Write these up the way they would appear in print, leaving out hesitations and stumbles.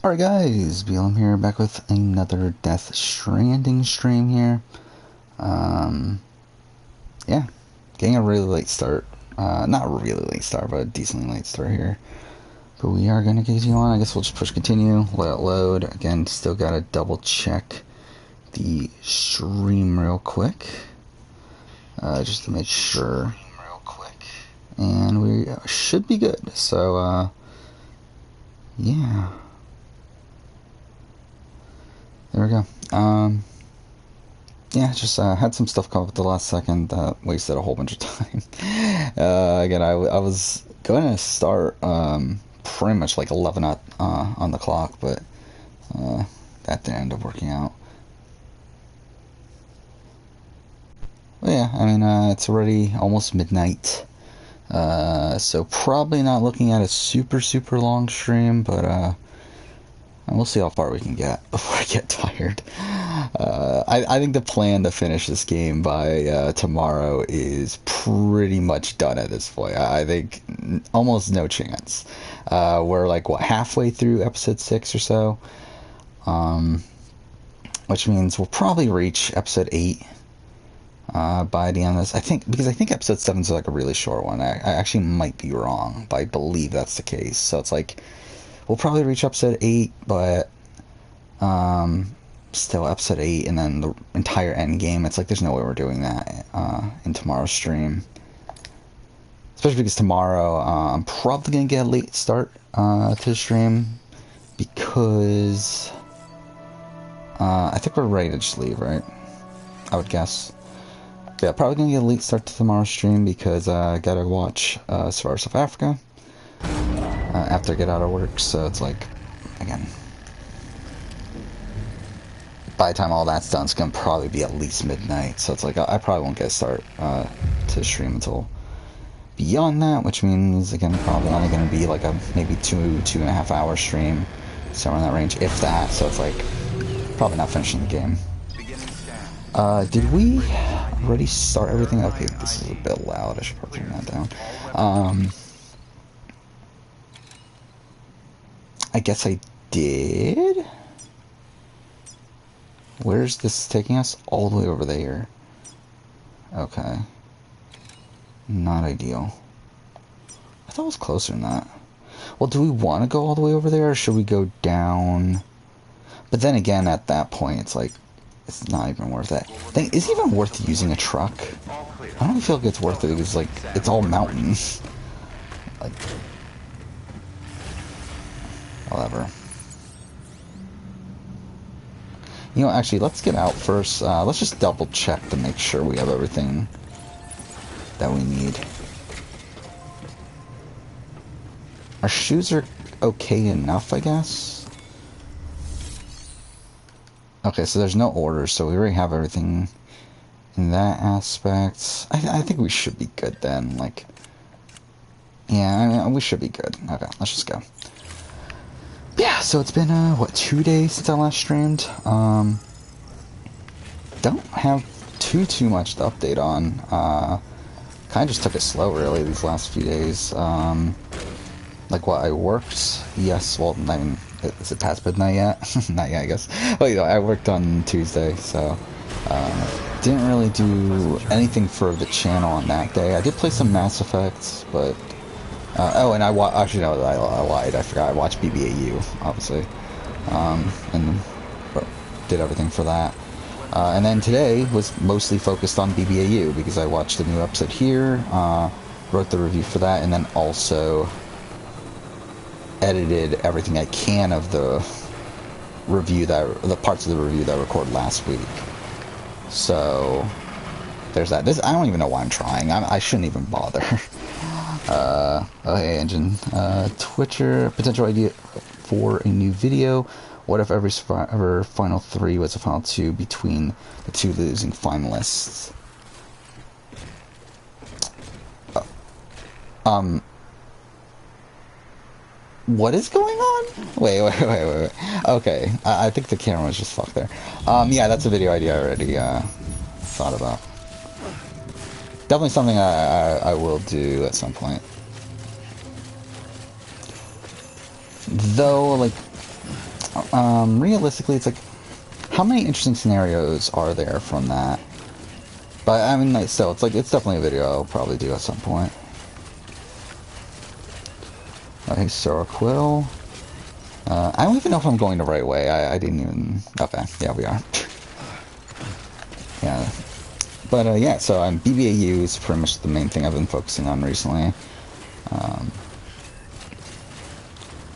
Alright guys, BLM here, back with another Death Stranding stream here. Um, yeah, getting a really late start. Not a really late start, but a decently late start here. But we are going to continue on. I guess we'll just push continue, let it load. Again, still got to double check the stream real quick. Just to make sure. And we should be good. So, yeah. There we go. Yeah, just had some stuff come up at the last second that wasted a whole bunch of time. Again, I was going to start pretty much like 11 on the clock, but that didn't end up working out. But yeah, I mean, it's already almost midnight, so probably not looking at a super long stream, but and we'll see how far we can get before I get tired. I think the plan to finish this game by tomorrow is pretty much done at this point. I think almost no chance. We're like, what, halfway through episode 6 or so? Which means we'll probably reach episode 8 by the end of this. I think, because I think episode 7 is like a really short one. I actually might be wrong, but I believe that's the case. So it's like, we'll probably reach episode 8, but still episode 8 and then the entire end game. It's like there's no way we're doing that in tomorrow's stream. Especially because tomorrow I'm probably going to get a late start to the stream because I think we're ready to just leave, right? I would guess. Yeah, probably going to get a late start to tomorrow's stream because I got to watch Survivor South Africa after I get out of work, so it's like, again, by the time all that's done, it's gonna probably be at least midnight, so it's like, I probably won't get a start to stream until beyond that, which means, again, probably only gonna be like a maybe 2.5 hour stream, somewhere in that range, if that, so it's like, probably not finishing the game. Did we already start everything? Okay, this is a bit loud, I should probably turn that down. I guess I did? Where's this taking us? All the way over there. Okay. Not ideal. I thought it was closer than that. Well, do we want to go all the way over there, or should we go down? But then again, at that point, it's like, it's not even worth it. Is it even worth using a truck? I don't feel like it's worth it because, like, it's all mountains. Like, whatever. You know, actually, let's get out first. Let's just double check to make sure we have everything that we need. Our shoes are okay enough, I guess. Okay, so there's no orders, so we already have everything in that aspect. I think we should be good then. Like, yeah, I mean, we should be good. Okay, let's just go. Yeah, so it's been, what, 2 days since I last streamed. Don't have too much to update on. Kind of just took it slow, really, these last few days. Like, what, I worked? Yes, well, I mean, is it past midnight yet? Not yet, I guess. Well, you know, I worked on Tuesday, so, didn't really do anything for the channel on that day. I did play some Mass Effect, but oh, and actually, no, I lied. I forgot. I watched BBAU, obviously, and did everything for that. And then today was mostly focused on BBAU because I watched the new episode here, wrote the review for that, and then also edited everything I can of the review the parts of the review that I recorded last week. So there's that. I don't even know why I'm trying. I shouldn't even bother. Oh hey, Engine. Twitcher, potential idea for a new video. What if every Survivor Final 3 was a Final 2 between the two losing finalists? What is going on? Wait. Okay, I think the camera was just fucked there. Yeah, that's a video idea I already thought about. Definitely something I will do at some point. Though, like, realistically, it's like, how many interesting scenarios are there from that? But I mean, like, still, it's like, it's definitely a video I'll probably do at some point. Okay, Sora Quill. I don't even know if I'm going the right way. I didn't even... Okay, yeah, we are. Yeah. But, yeah, so BBAU is pretty much the main thing I've been focusing on recently.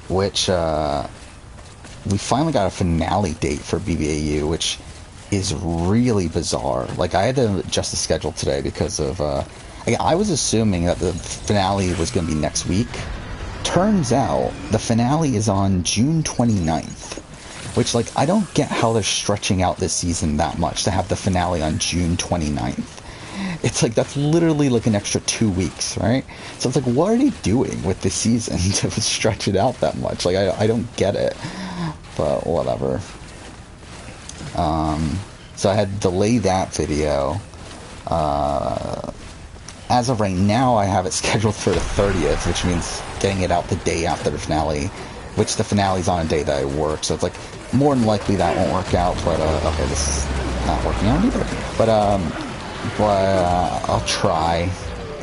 Which, we finally got a finale date for BBAU, which is really bizarre. Like, I had to adjust the schedule today because of, I was assuming that the finale was going to be next week. Turns out, the finale is on June 29th. Which, like, I don't get how they're stretching out this season that much to have the finale on June 29th. It's like, that's literally like an extra 2 weeks, right? So it's like, what are they doing with this season to stretch it out that much? Like, I don't get it. But whatever. So I had to delay that video. As of right now, I have it scheduled for the 30th, which means getting it out the day after the finale, which the finale's on a day that I work, so it's like, more than likely that won't work out, but, okay, this is not working out either. But I'll try.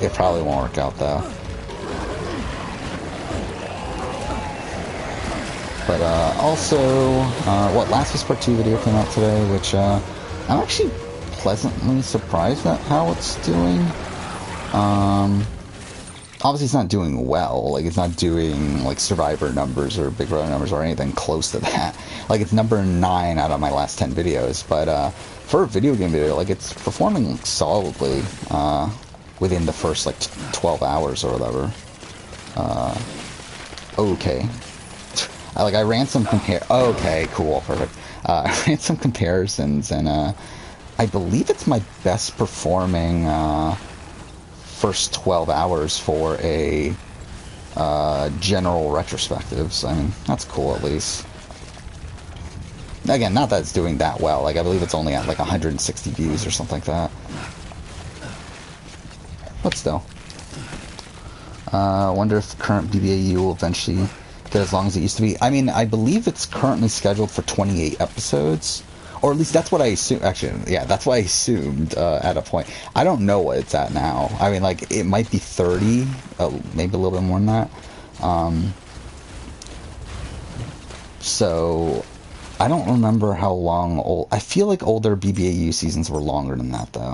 It probably won't work out, though. But, also, Last of Us Part 2 video came out today, which, I'm actually pleasantly surprised at how it's doing. Obviously it's not doing well, like, it's not doing, like, Survivor numbers or Big Brother numbers or anything close to that. Like, it's number 9 out of my last 10 videos, but, for a video game video, like, it's performing solidly, within the first, like, 12 hours or whatever. Okay. I ran some okay, cool, perfect. I ran some comparisons, and, I believe it's my best performing, first 12 hours for a general retrospectives. I mean, that's cool at least. Again, not that it's doing that well. Like, I believe it's only at like 160 views or something like that. But still. I wonder if the current BBAU will eventually get as long as it used to be. I mean, I believe it's currently scheduled for 28 episodes. Or at least that's what I assumed. Actually, yeah, that's what I assumed at a point. I don't know what it's at now. I mean, like, it might be 30, maybe a little bit more than that. So, I don't remember how long I feel like older BBAU seasons were longer than that, though.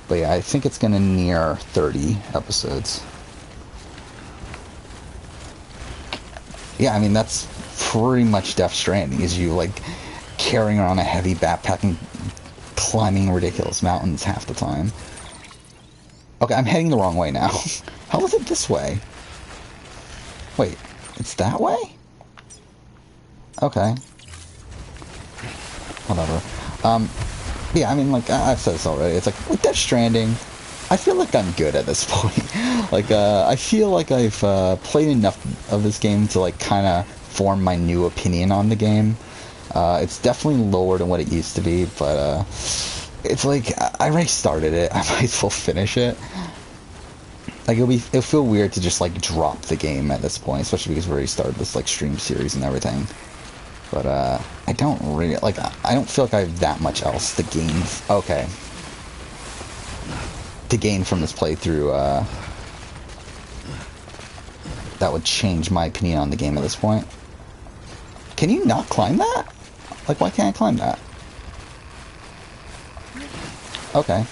But yeah, I think it's going to near 30 episodes. Yeah, I mean, that's pretty much Death Stranding, is you, like, carrying around a heavy backpack and climbing ridiculous mountains half the time. Okay, I'm heading the wrong way now. How is it this way? Wait, it's that way? Okay. Whatever. Yeah, I mean, like, I've said this already. It's like, with Death Stranding, I feel like I'm good at this point. Like, I feel like I've played enough of this game to, like, kind of form my new opinion on the game. It's definitely lower than what it used to be, but it's like, I already started it. I might as well finish it. Like, it'll feel weird to just, like, drop the game at this point, especially because we already started this, like, stream series and everything. But, I don't really, like, I don't feel like I have that much else to gain. Okay. To gain from this playthrough, that would change my opinion on the game at this point. Can you not climb that? Like, why can't I climb that? Okay.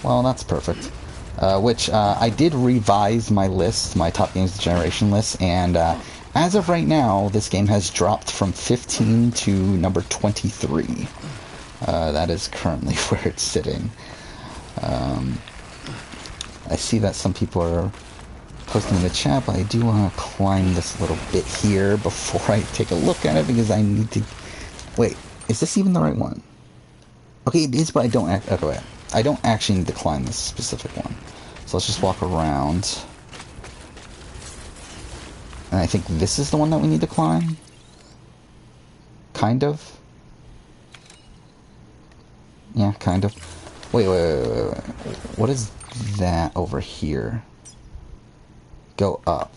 Well, that's perfect. I did revise my list, my Top Games of the Generation list, and as of right now, this game has dropped from 15 to number 23. That is currently where it's sitting. I see that some people are posting in the chat, but I do want to climb this little bit here before I take a look at it, because I need to... Wait, is this even the right one? Okay, it is, but I don't... Okay, wait. I don't actually need to climb this specific one. So let's just walk around. And I think this is the one that we need to climb? Kind of? Yeah, kind of. Wait. What is that over here? Go up.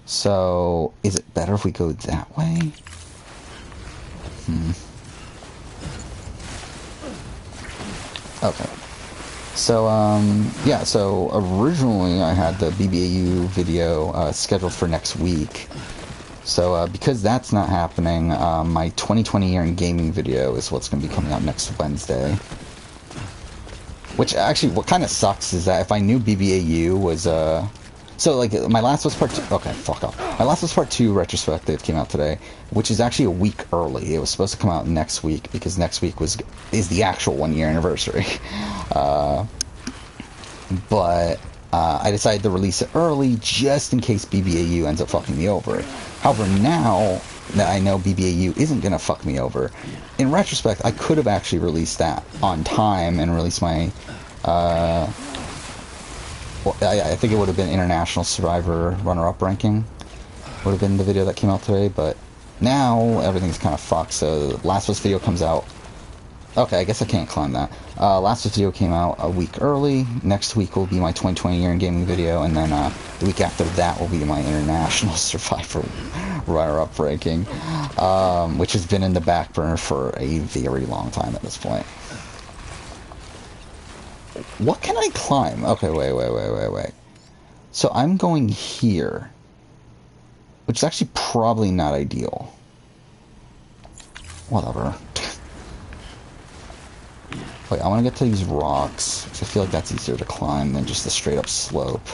So, is it better if we go that way? Okay. So, yeah, so originally I had the BBAU video scheduled for next week. So, because that's not happening, my 2020 year in gaming video is what's going to be coming out next Wednesday. Which, actually, what kind of sucks is that if I knew BBAU was, so, like, my Last of Us Part 2... Okay, fuck off. My Last of Us Part 2 retrospective came out today, which is actually a week early. It was supposed to come out next week, because next week is the actual one-year anniversary. But I decided to release it early, just in case BBAU ends up fucking me over. However, now that I know BBAU isn't going to fuck me over, in retrospect, I could have actually released that on time and released my... well, I think it would have been International Survivor runner-up ranking. Would have been the video that came out today, but now everything's kind of fucked, so Last of Us video comes out... Okay, I guess I can't climb that. Last of Us video came out a week early. Next week will be my 2020 year in gaming video, and then the week after that will be my International Survivor runner-up ranking, which has been in the back burner for a very long time at this point. What can I climb? Okay, wait. So I'm going here, which is actually probably not ideal. Whatever. Wait, I want to get to these rocks, because I feel like that's easier to climb than just the straight up slope.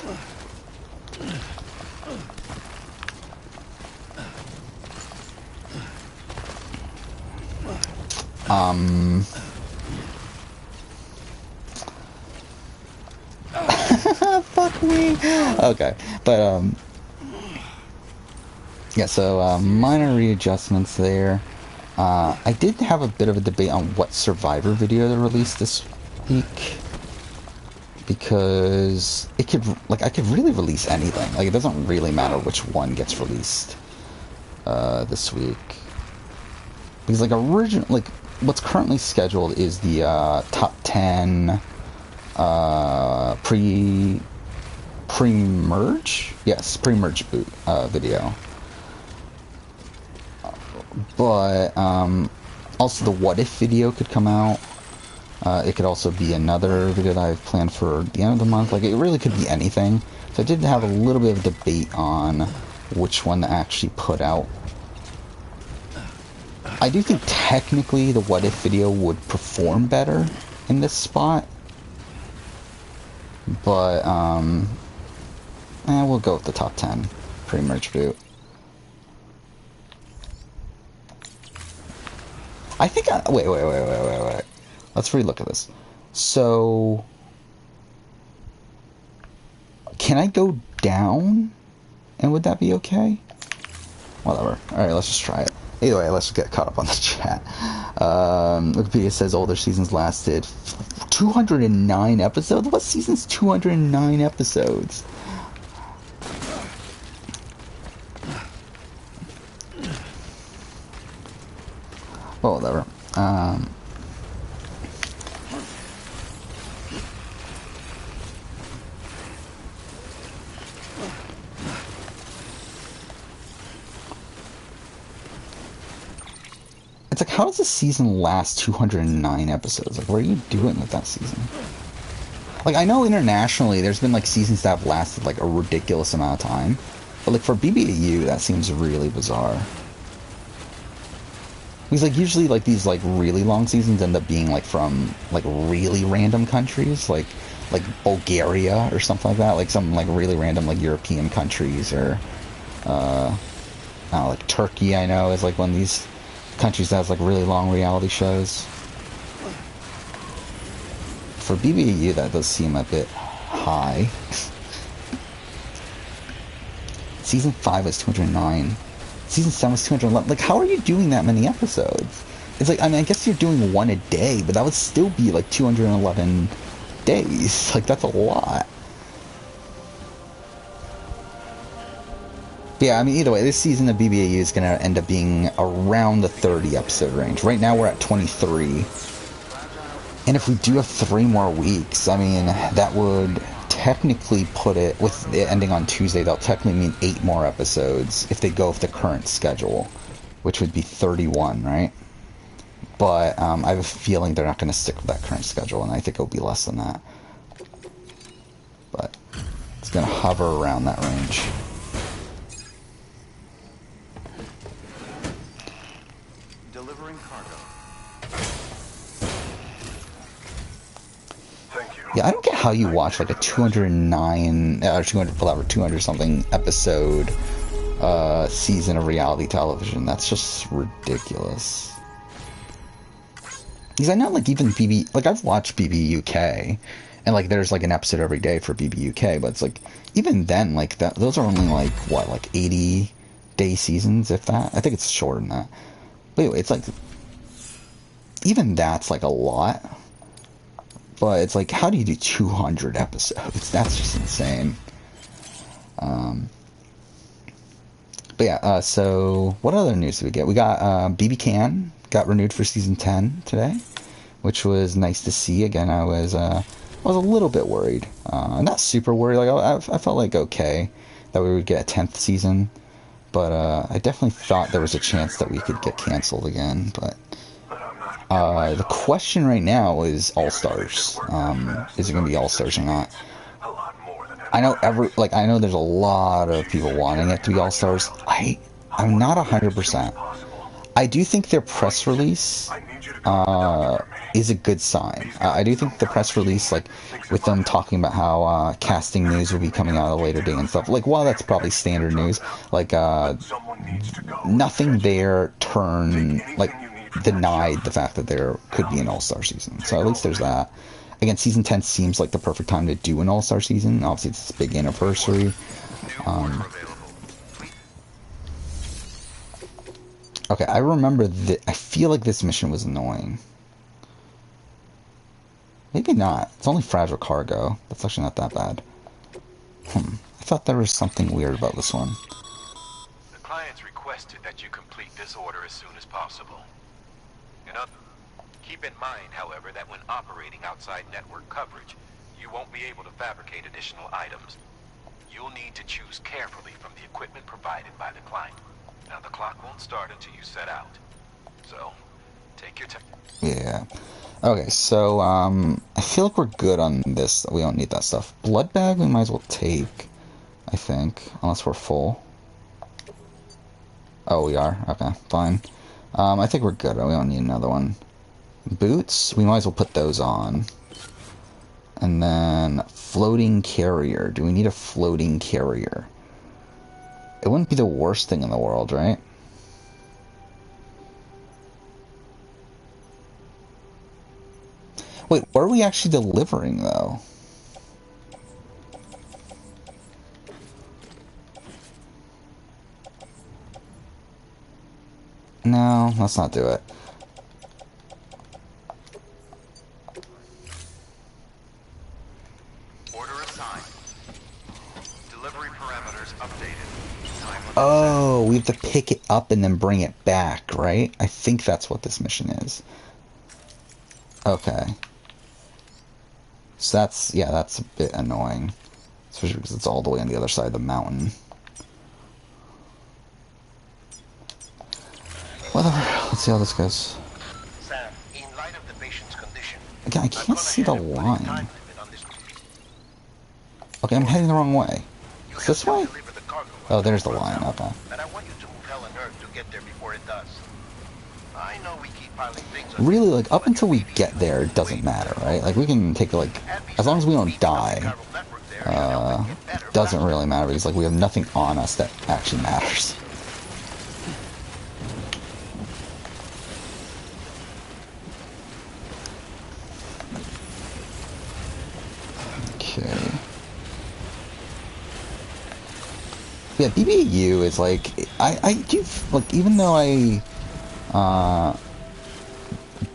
Fuck me! Okay, but, yeah, so, minor readjustments there. I did have a bit of a debate on what Survivor video to release this week, because it could, like, I could really release anything. Like, it doesn't really matter which one gets released this week, because, like, like, what's currently scheduled is the top 10 pre-merge? Yes, pre-merge boot video. But, also the what if video could come out. It could also be another video that I've planned for the end of the month. Like, it really could be anything. So I did have a little bit of a debate on which one to actually put out. I do think technically the what if video would perform better in this spot. But, we'll go with the top 10 pre-merge boot. I think wait. Let's relook at this. So, can I go down? And would that be okay? Whatever. Alright, let's just try it. Either way, let's just get caught up on the chat. Wikipedia says older seasons lasted 209 episodes? What season's 209 episodes? Well, whatever. It's like, how does a season last 209 episodes? Like, what are you doing with that season? Like, I know internationally there's been, like, seasons that have lasted, like, a ridiculous amount of time. But, like, for BBAU, that seems really bizarre. Because, like, usually, like, these, like, really long seasons end up being, like, from, like, really random countries, like Bulgaria or something like that, like, some, like, really random, like, European countries, or, like, Turkey, I know, is, like, one of these countries that has, like, really long reality shows. For BBAU, that does seem a bit high. Season 5 is 209. Season 7 is 211. Like, how are you doing that many episodes? It's like, I mean, I guess you're doing one a day, but that would still be, like, 211 days. Like, that's a lot. But yeah, I mean, either way, this season of BBAU is going to end up being around the 30 episode range. Right now, we're at 23. And if we do have 3 more weeks, I mean, that would technically put it, with it ending on Tuesday, that'll technically mean 8 more episodes if they go with the current schedule, which would be 31, right? But I have a feeling they're not going to stick with that current schedule, and I think it'll be less than that. But it's going to hover around that range. Delivering cargo. Yeah, I don't get how you watch like a 209 or 200 whatever 200 something episode season of reality television. That's just ridiculous. Because I know like even BB, like I've watched BB UK, and like there's like an episode every day for BB UK, but it's like even then like that those are only like what, like 80-day seasons, if that. I think it's shorter than that. But anyway, it's like even that's like a lot. But it's like, how do you do 200 episodes? That's just insane. But yeah, so what other news did we get? We got BB Can got renewed for season 10 today, which was nice to see. Again, I was a little bit worried. Not super worried. Like I felt like okay that we would get a 10th season, but I definitely thought there was a chance that we could get canceled again. But the question right now is All-Stars. Is it going to be All-Stars or not? I know I know there's a lot of people wanting it to be All-Stars. I'm not 100%. I do think their press release is a good sign. I do think the press release, like with them talking about how casting news will be coming out at a later date and stuff, like while that's probably standard news, like nothing there denied the fact that there could be an All-Star season. So at least there's that. Again, season 10 seems like the perfect time to do an All-Star season. Obviously, it's this big anniversary. Okay, I remember that. I feel like this mission was annoying. Maybe not. It's only fragile cargo. That's actually not that bad. I thought there was something weird about this one. The clients requested that you complete this order as soon as possible. Keep in mind, however, that when operating outside network coverage, you won't be able to fabricate additional items. You'll need to choose carefully from the equipment provided by the client. Now, the clock won't start until you set out. So, take your time. Yeah. Okay, so, I feel like we're good on this. We don't need that stuff. Blood bag we might as well take, I think. Unless we're full. Oh, we are? Okay, fine. I think we're good. We don't need another one. Boots, we might as well put those on. And then floating carrier. Do we need a floating carrier? It wouldn't be the worst thing in the world, right? Wait, what are we actually delivering, though? No, let's not do it. Oh, we have to pick it up and then bring it back, right? I think that's what this mission is. Okay. So that's a bit annoying. Especially because it's all the way on the other side of the mountain. Whatever, let's see how this goes. Sam, in light of the patient's condition, Again, I can't see the line. Okay, I'm heading the wrong way. Is this way? Oh, there's the line. Okay. And I want you to move hell and earth to get there before it does. I know we keep piling things. Really, like up until we get there, it doesn't matter, right? Like we can take like, as long as we don't die, it doesn't really matter because like we have nothing on us that actually matters. Okay. Yeah, BBU is like, I do, like, even though I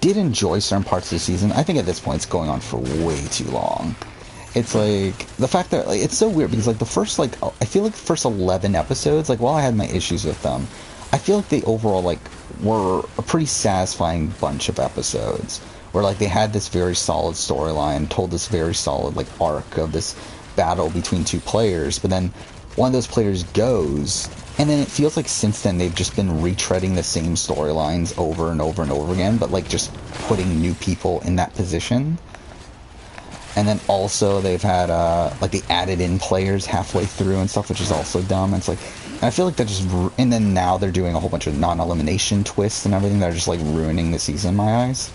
did enjoy certain parts of the season, I think at this point it's going on for way too long. It's like, the fact that, like, it's so weird because, like, the first, like, I feel like the first 11 episodes, like, while I had my issues with them, I feel like they overall, like, were a pretty satisfying bunch of episodes. Where, like, they had this very solid storyline, told this very solid, like, arc of this battle between two players, but then one of those players goes, and then it feels like since then they've just been retreading the same storylines over and over and over again, but like just putting new people in that position. And then also they've had like they added in players halfway through and stuff, which is also dumb. It's like, and I feel like that just, and then now they're doing a whole bunch of non-elimination twists and everything that are just like ruining the season in my eyes.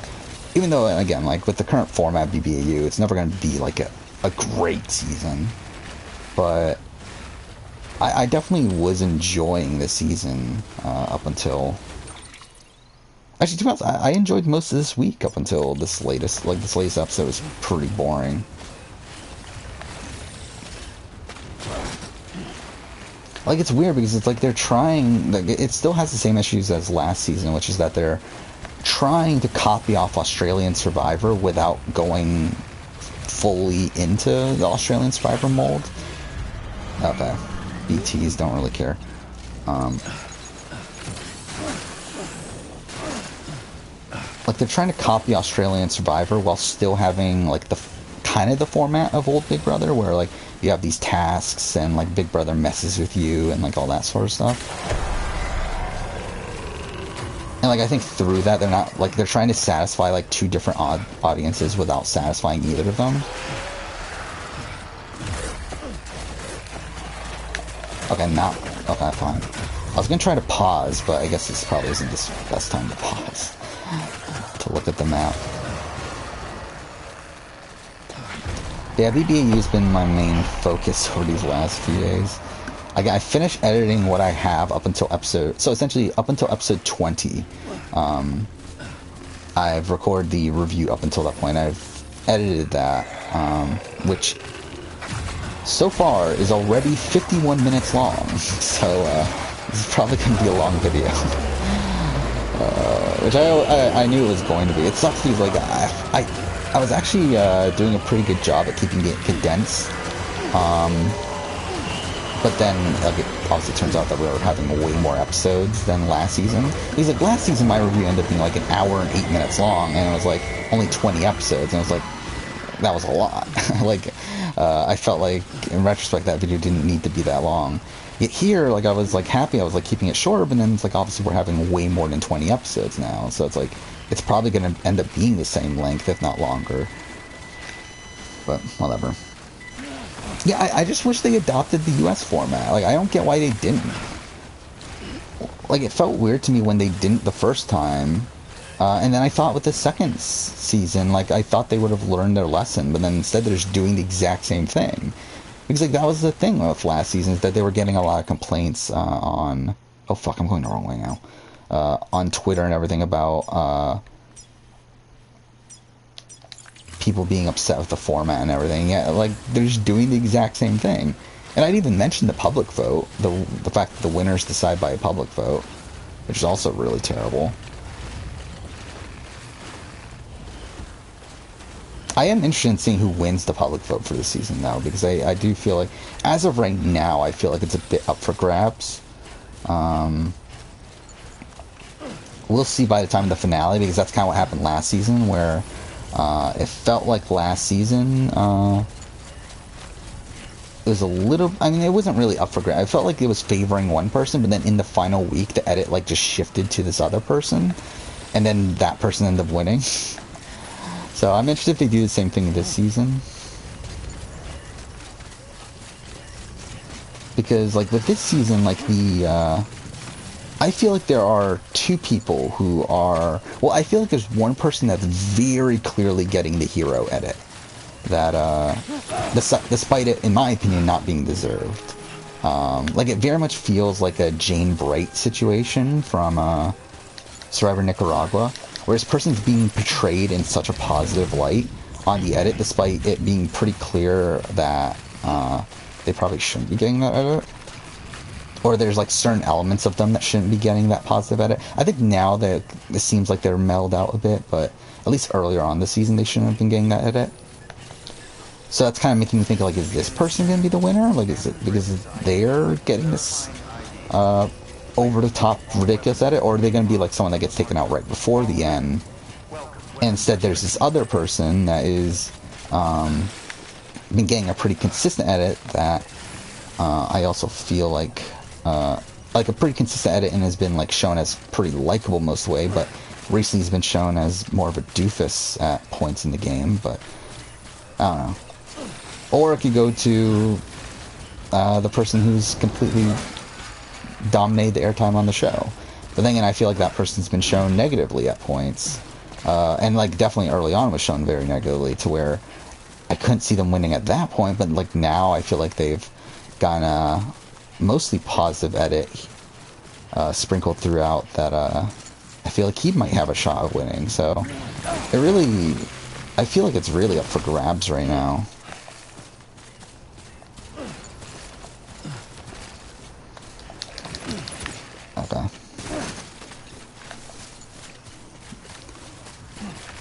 Even though, again, like with the current format BBAU, it's never going to be like a great season. But I definitely was enjoying the season up until... Actually, to be honest, I enjoyed most of this week up until this latest episode was pretty boring. Like, it's weird because it's like they're trying... Like, it still has the same issues as last season, which is that they're trying to copy off Australian Survivor without going fully into the Australian Survivor mold. Okay. BTs don't really care. Like, they're trying to copy Australian Survivor while still having, like, the kind of the format of old Big Brother, where, like, you have these tasks and, like, Big Brother messes with you and, like, all that sort of stuff. And, like, I think through that, they're not, like, they're trying to satisfy, like, two different audiences without satisfying either of them. Okay, not... Okay, fine. I was gonna try to pause, but I guess this probably isn't the best time to pause. To look at the map. Yeah, BBAU's been my main focus over these last few days. I finished editing what I have up until episode... So essentially, up until episode 20. I've recorded the review up until that point. I've edited that, which so far is already 51 minutes long. So this is probably going to be a long video. Which I knew it was going to be. It sucks because, like, I was actually doing a pretty good job at keeping it condensed. But then, like, it obviously turns out that we were having way more episodes than last season. Because, like, last season my review ended up being, like, an hour and 8 minutes long, and it was, like, only 20 episodes, and it was, like, that was a lot. Like, I felt like, in retrospect, that video didn't need to be that long. Yet here, like, I was, like, happy I was, like, keeping it short, but then it's, like, obviously we're having way more than 20 episodes now, so it's, like, it's probably going to end up being the same length, if not longer. But, whatever. Yeah, I just wish they adopted the US format. Like, I don't get why they didn't. Like, it felt weird to me when they didn't the first time. And then I thought with the second season, like, I thought they would have learned their lesson, but then instead they're just doing the exact same thing. Because, like, that was the thing with last season, is that they were getting a lot of complaints on... Oh, fuck, I'm going the wrong way now. On Twitter and everything about... people being upset with the format and everything. Yeah, like, they're just doing the exact same thing. And I'd even mentioned the public vote, the fact that the winners decide by a public vote, which is also really terrible. I am interested in seeing who wins the public vote for this season, though, because I do feel like, as of right now, I feel like it's a bit up for grabs. We'll see by the time of the finale, because that's kind of what happened last season, where... it felt like last season, it was a little, I mean, it wasn't really up for grabs. I felt like it was favoring one person, but then in the final week, the edit, like, just shifted to this other person, and then that person ended up winning. So I'm interested if they do the same thing this season. Because, like, with this season, like, I feel like there are two people who are... Well, I feel like there's one person that's very clearly getting the hero edit. That, despite it, in my opinion, not being deserved. Like, it very much feels like a Jane Bright situation from Survivor Nicaragua, where this person's being portrayed in such a positive light on the edit, despite it being pretty clear that they probably shouldn't be getting that edit. Or there's, like, certain elements of them that shouldn't be getting that positive edit. I think now that it seems like they're mellowed out a bit, but at least earlier on this season they shouldn't have been getting that edit. So that's kind of making me think, like, is this person going to be the winner? Like, is it because they're getting this over-the-top ridiculous edit? Or are they going to be, like, someone that gets taken out right before the end? And instead there's this other person that is been getting a pretty consistent edit that I also feel like a pretty consistent edit and has been like shown as pretty likable most of the way, but recently he's been shown as more of a doofus at points in the game, but I don't know. Or it could go to the person who's completely dominated the airtime on the show. But then again, I feel like that person's been shown negatively at points. And like definitely early on was shown very negatively to where I couldn't see them winning at that point, but like now I feel like they've gotten a mostly positive edit sprinkled throughout that I feel like he might have a shot of winning. So it really, I feel like it's really up for grabs right now. Okay.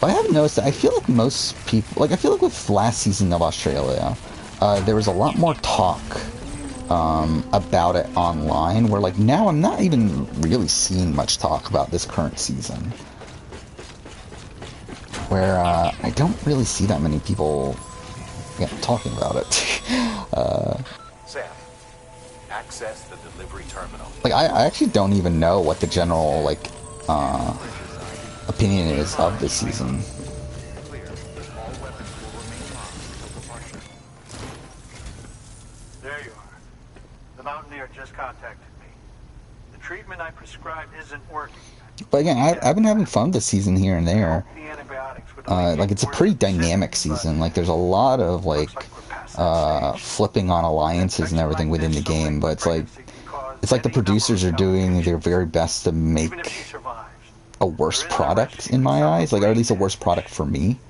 But I have noticed that I feel like most people, like I feel like with last season of Australia, there was a lot more talk about it online, where like now I'm not even really seeing much talk about this current season. Where I don't really see that many people talking about it. Sam, access the delivery terminal. Like I actually don't even know what the general like opinion is of this season. There you are. The Mountaineer just contacted me. The treatment I prescribed isn't working. But again, I've been having fun this season here and there. Like it's a pretty dynamic season. Like there's a lot of like flipping on alliances and everything within the game. But it's like the producers are doing their very best to make a worse product in my eyes. Like or at least a worse product for me.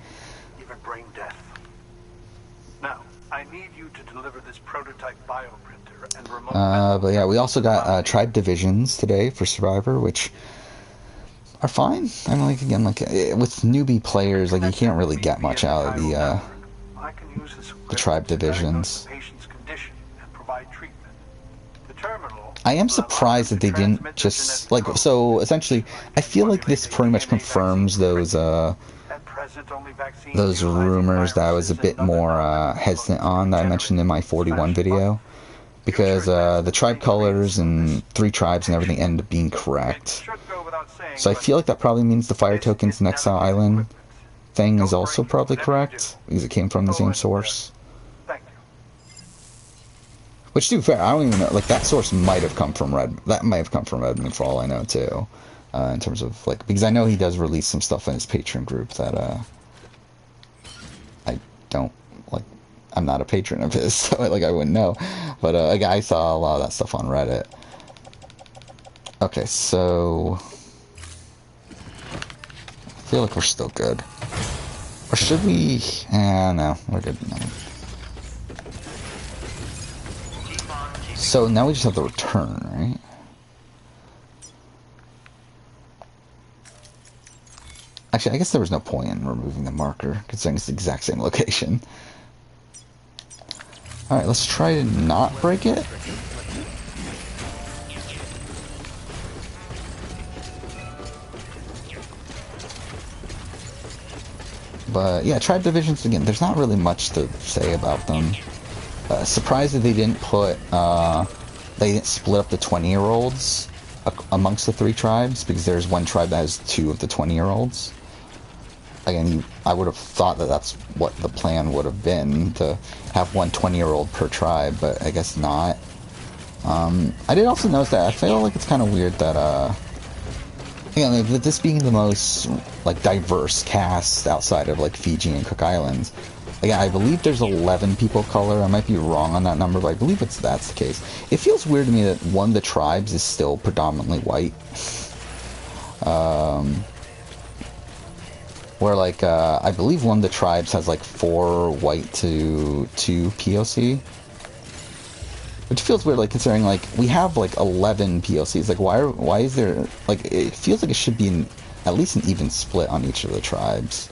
Even brain death. Now, I need you to deliver this prototype bioprinter and remote. But yeah, we also got tribe divisions today for Survivor, which are fine. I mean, like again, like with newbie players, like you can't really get much out of the tribe divisions. I am surprised that they didn't just like so. Essentially, I feel like this pretty much confirms those rumors that I was a bit more hesitant on that I mentioned in my 41 video. Because the tribe colors and 3 tribes and everything ended up being correct. So I feel like that probably means the fire tokens and Exile Island thing is also probably correct, because it came from the same source. Which, to be fair, I don't even know, like, that source might have come from Redmond for all I know, too. In terms of, like, because I know he does release some stuff in his Patreon group that, I don't, like, I'm not a patron of his, so, like, I wouldn't know. But, like, I saw a lot of that stuff on Reddit. Okay, so I feel like we're still good. Or should we? No, we're good. No. So now we just have to return, right? Actually, I guess there was no point in removing the marker, considering it's the exact same location. Alright, let's try to not break it. But yeah, tribe divisions, again, there's not really much to say about them. Surprised that they didn't put, they didn't split up the 20-year-olds amongst the 3 tribes, because there's one tribe that has 2 of the 20-year-olds. Again, I would have thought that that's what the plan would have been, to have 1 20-year-old per tribe, but I guess not. I did also notice that I feel like it's kind of weird that, again, with this being the most, like, diverse cast outside of, like, Fiji and Cook Islands, again, I believe there's 11 people of color. I might be wrong on that number, but I believe that's the case. It feels weird to me that one of the tribes is still predominantly white. Where, like, I believe one of the tribes has, like, 4 white to 2 POC. Which feels weird, like, considering, like, we have, like, 11 POCs. Like, why is there, like, it feels like it should be at least an even split on each of the tribes.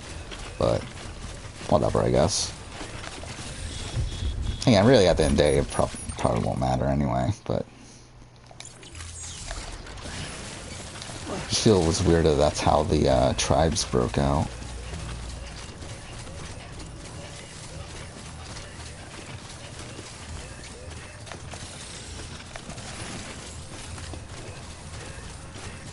But whatever, I guess. Again, really, at the end of the day, it probably won't matter anyway, but I just feel it was weird that that's how the tribes broke out.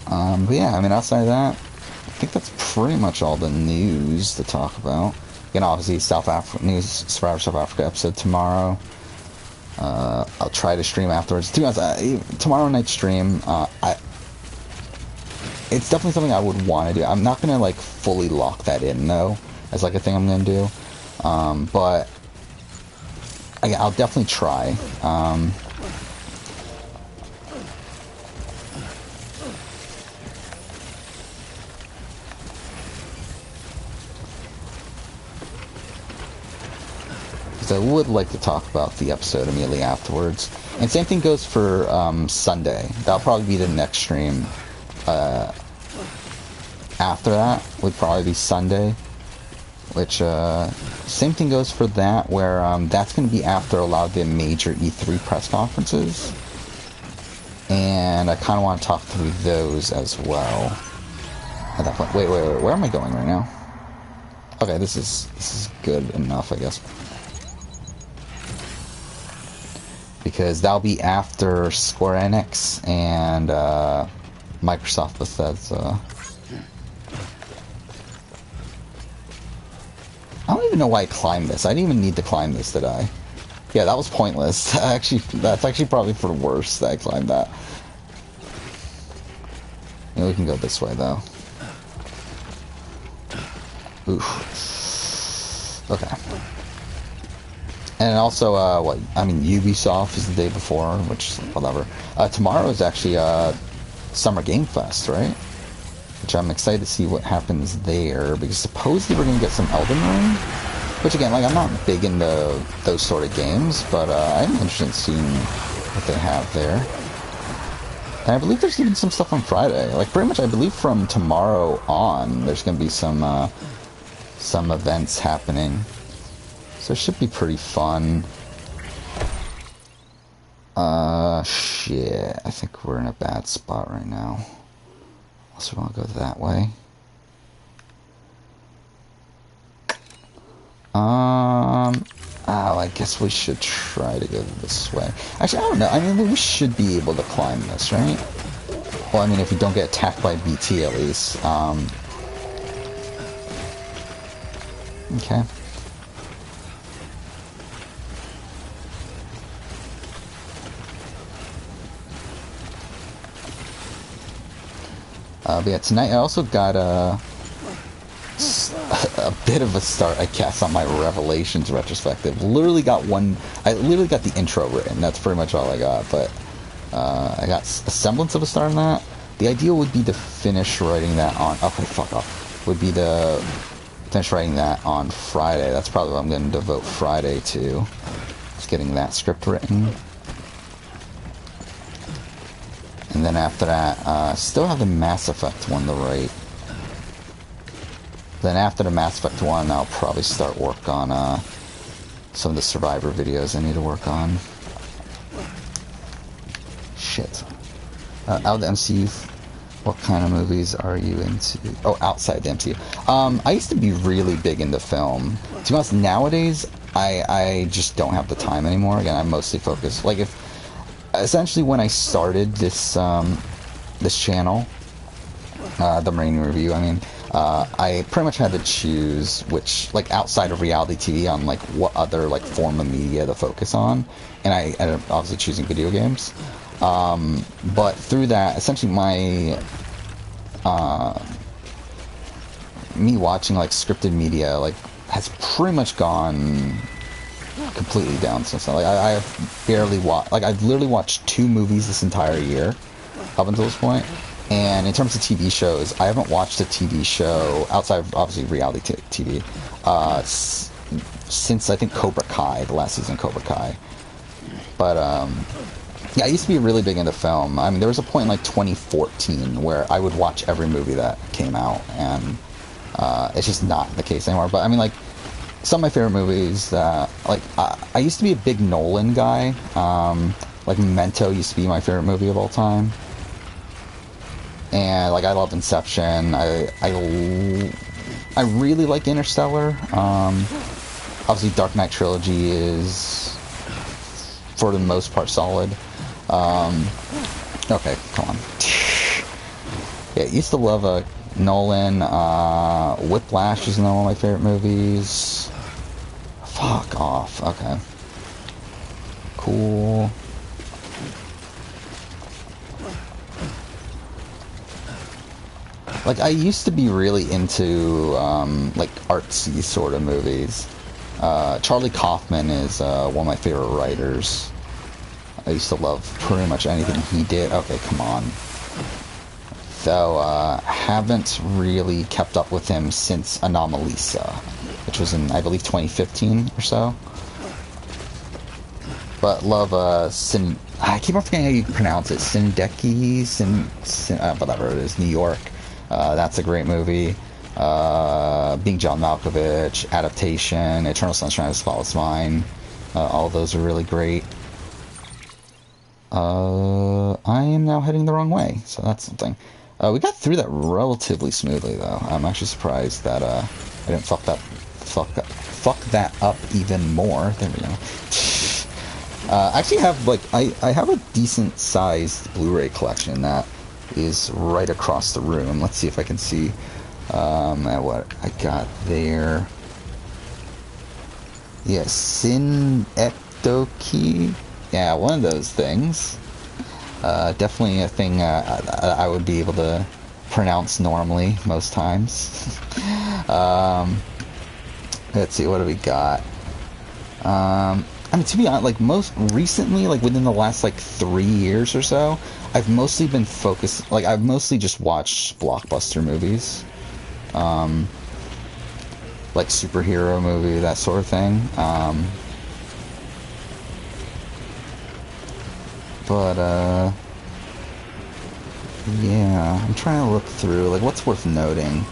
But yeah, I mean, outside of that, I think that's pretty much all the news to talk about. Again, obviously, South Africa news, Survivor South Africa episode tomorrow. I'll try to stream afterwards. To be honest, tomorrow night stream, it's definitely something I would want to do. I'm not gonna like fully lock that in though, as like a thing I'm gonna do. But I'll definitely try. I would like to talk about the episode immediately afterwards. And same thing goes for Sunday. That'll probably be the next stream. After that would probably be Sunday. Which, same thing goes for that, where that's going to be after a lot of the major E3 press conferences. And I kind of want to talk through those as well. At that point. Wait, where am I going right now? Okay, this is good enough, I guess. Because that'll be after Square Enix and Microsoft Bethesda. I don't even know why I climbed this. I didn't even need to climb this, did I? Yeah, that was pointless. That's actually probably for the worst that I climbed that. We can go this way, though. Oof. Okay. And also, Ubisoft is the day before, which, whatever. Tomorrow is actually Summer Game Fest, right? Which I'm excited to see what happens there, because supposedly we're going to get some Elden Ring. Which, again, like, I'm not big into those sort of games, but I'm interested in seeing what they have there. And I believe there's even some stuff on Friday. Like, pretty much, I believe from tomorrow on, there's going to be some events happening. So it should be pretty fun. Shit. I think we're in a bad spot right now. Unless we want to go that way. I guess we should try to go this way. Actually, I don't know. I mean, we should be able to climb this, right? Well, I mean, if we don't get attacked by BT, at least. Okay. But yeah, tonight I also got a bit of a start, I guess, on my Revelations retrospective. I literally got the intro written. That's pretty much all I got. But I got a semblance of a start on that. The idea would be to finish writing that on... Okay, fuck off. Would be to finish writing that on Friday. That's probably what I'm going to devote Friday to. Just getting that script written. And then after that, still have the Mass Effect one to write. Then after the Mass Effect one, I'll probably start work on some of the Survivor videos I need to work on. Shit. Out of the MCU, what kind of movies are you into? Oh, outside the MCU. I used to be really big into film. To be honest, nowadays, I just don't have the time anymore. Again, I'm mostly focused. Like, essentially when I started this this channel, the Marine Review, I pretty much had to choose which, like, outside of reality TV, on like what other like form of media to focus on, and I ended up obviously choosing video games. But through that, essentially my me watching like scripted media like has pretty much gone completely down since then. Like I have barely watched, like I've literally watched 2 movies this entire year up until this point. And in terms of TV shows, I haven't watched a TV show outside of obviously reality TV since I think Cobra Kai, the last season of Cobra Kai. But yeah, I used to be really big into film. I mean, there was a point in like 2014 where I would watch every movie that came out, and it's just not the case anymore. But I mean, like, some of my favorite movies, like, I used to be a big Nolan guy. Like, Memento used to be my favorite movie of all time. And, like, I love Inception. I really like Interstellar. Obviously, Dark Knight Trilogy is, for the most part, solid. Okay, come on. Yeah, I used to love Nolan. Whiplash is one of my favorite movies. Fuck off. Okay. Cool. Like, I used to be really into, like, artsy sort of movies. Charlie Kaufman is one of my favorite writers. I used to love pretty much anything he did. Okay, come on. Though, haven't really kept up with him since Anomalisa, which was in, I believe, 2015 or so. But love, I keep on forgetting how you pronounce it. Sindeki, whatever it is, New York. That's a great movie. Being John Malkovich, Adaptation, Eternal Sunshine of the Spotless Mind. All of those are really great. I am now heading the wrong way, so that's something. We got through that relatively smoothly, though. I'm actually surprised that I didn't fuck that up even more. There we go. I actually have I have a decent sized Blu-ray collection that is right across the room. Let's see if I can see at what I got there. Yeah, Sin Eptoki. Yeah, one of those things. Definitely a thing I would be able to pronounce normally most times. Let's see, what do we got? I mean, to be honest, like, most recently, like, within the last, like, 3 years or so, I've mostly been focused, like, I've mostly just watched blockbuster movies. Like, superhero movie, that sort of thing. Yeah, I'm trying to look through, like, what's worth noting.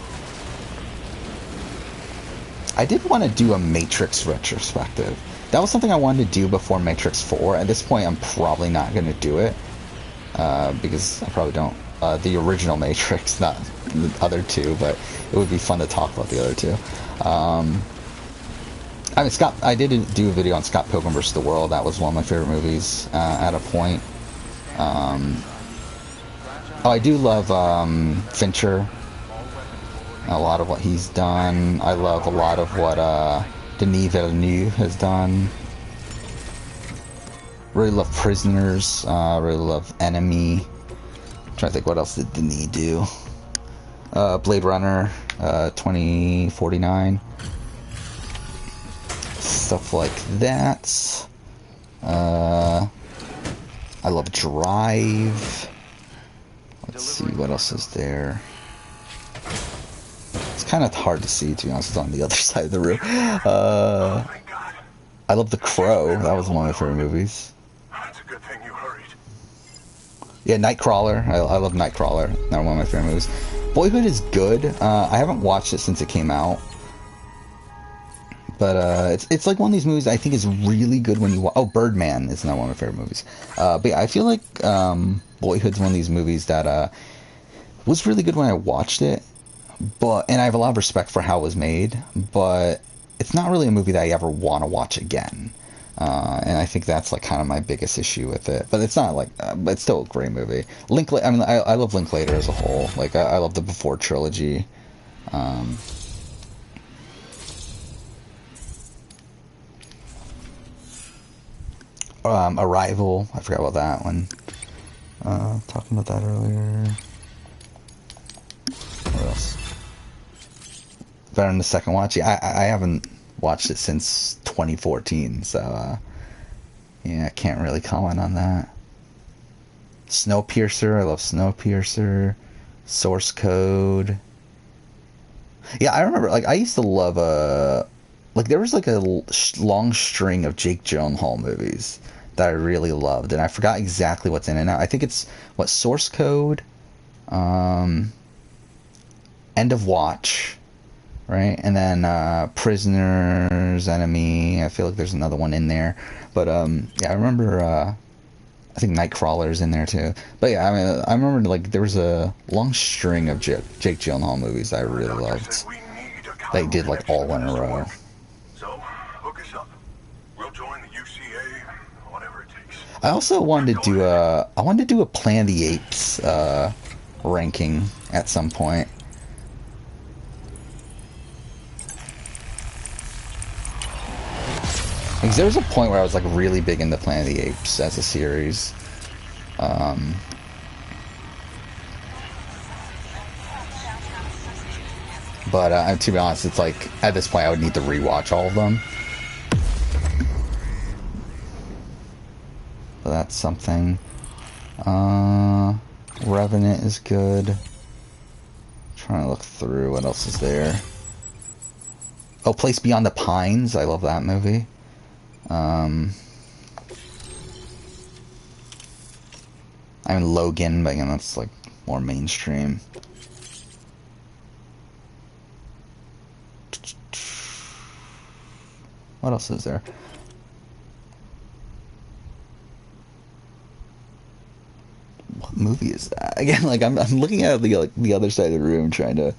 I did want to do a Matrix retrospective. That was something I wanted to do before Matrix 4. At this point, I'm probably not going to do it. Because I probably don't. The original Matrix, not the other two, but it would be fun to talk about the other two. I mean, I did do a video on Scott Pilgrim vs. the World. That was one of my favorite movies at a point. I do love Fincher. A lot of what he's done. I love a lot of what Denis Villeneuve has done. Really love Prisoners. Really love Enemy. I'm trying to think what else did Denis do. Blade Runner 2049. Stuff like that. I love Drive. Let's see, what else is there? It's kind of hard to see, to be honest. It's on the other side of the room. I love The Crow. That was one of my favorite movies. It's a good thing you hurried. Yeah, Nightcrawler. I love Nightcrawler. Not one of my favorite movies. Boyhood is good. I haven't watched it since it came out. But it's like one of these movies I think is really good when you watch. Oh, Birdman is not one of my favorite movies. But yeah, I feel like Boyhood's one of these movies that was really good when I watched it. And I have a lot of respect for how it was made, but it's not really a movie that I ever want to watch again. And I think that's like kind of my biggest issue with it. But it's not like, but it's still a great movie. I mean, I love Linklater as a whole. Like, I love the Before trilogy. Arrival. I forgot about that one. Talking about that earlier. What else? Better than the second watch. Yeah, I haven't watched it since 2014, so yeah, I can't really comment on that. Snowpiercer. I love Snowpiercer. Source Code. Yeah, I remember. Like, I used to love like, there was like a long string of Jake Gyllenhaal movies that I really loved, and I forgot exactly what's in it now. I think it's Source Code, End of Watch, right, and then Prisoners, Enemy. I feel like there's another one in there, but yeah, I remember. I think Nightcrawler's in there too. But yeah, I mean, I remember like there was a long string of Jake Gyllenhaal movies I really loved. They did like all in a row. So, hook us up. We'll join the UCA, whatever it takes. I also wanted to do a Planet of the Apes ranking at some point. Because there was a point where I was like really big into Planet of the Apes as a series. But to be honest, it's like at this point I would need to rewatch all of them. So that's something. Revenant is good. Trying to look through what else is there. Oh, Place Beyond the Pines. I love that movie. I mean Logan, but again, that's like more mainstream. What else is there? What movie is that? Again, like I'm looking at the other side of the room trying to.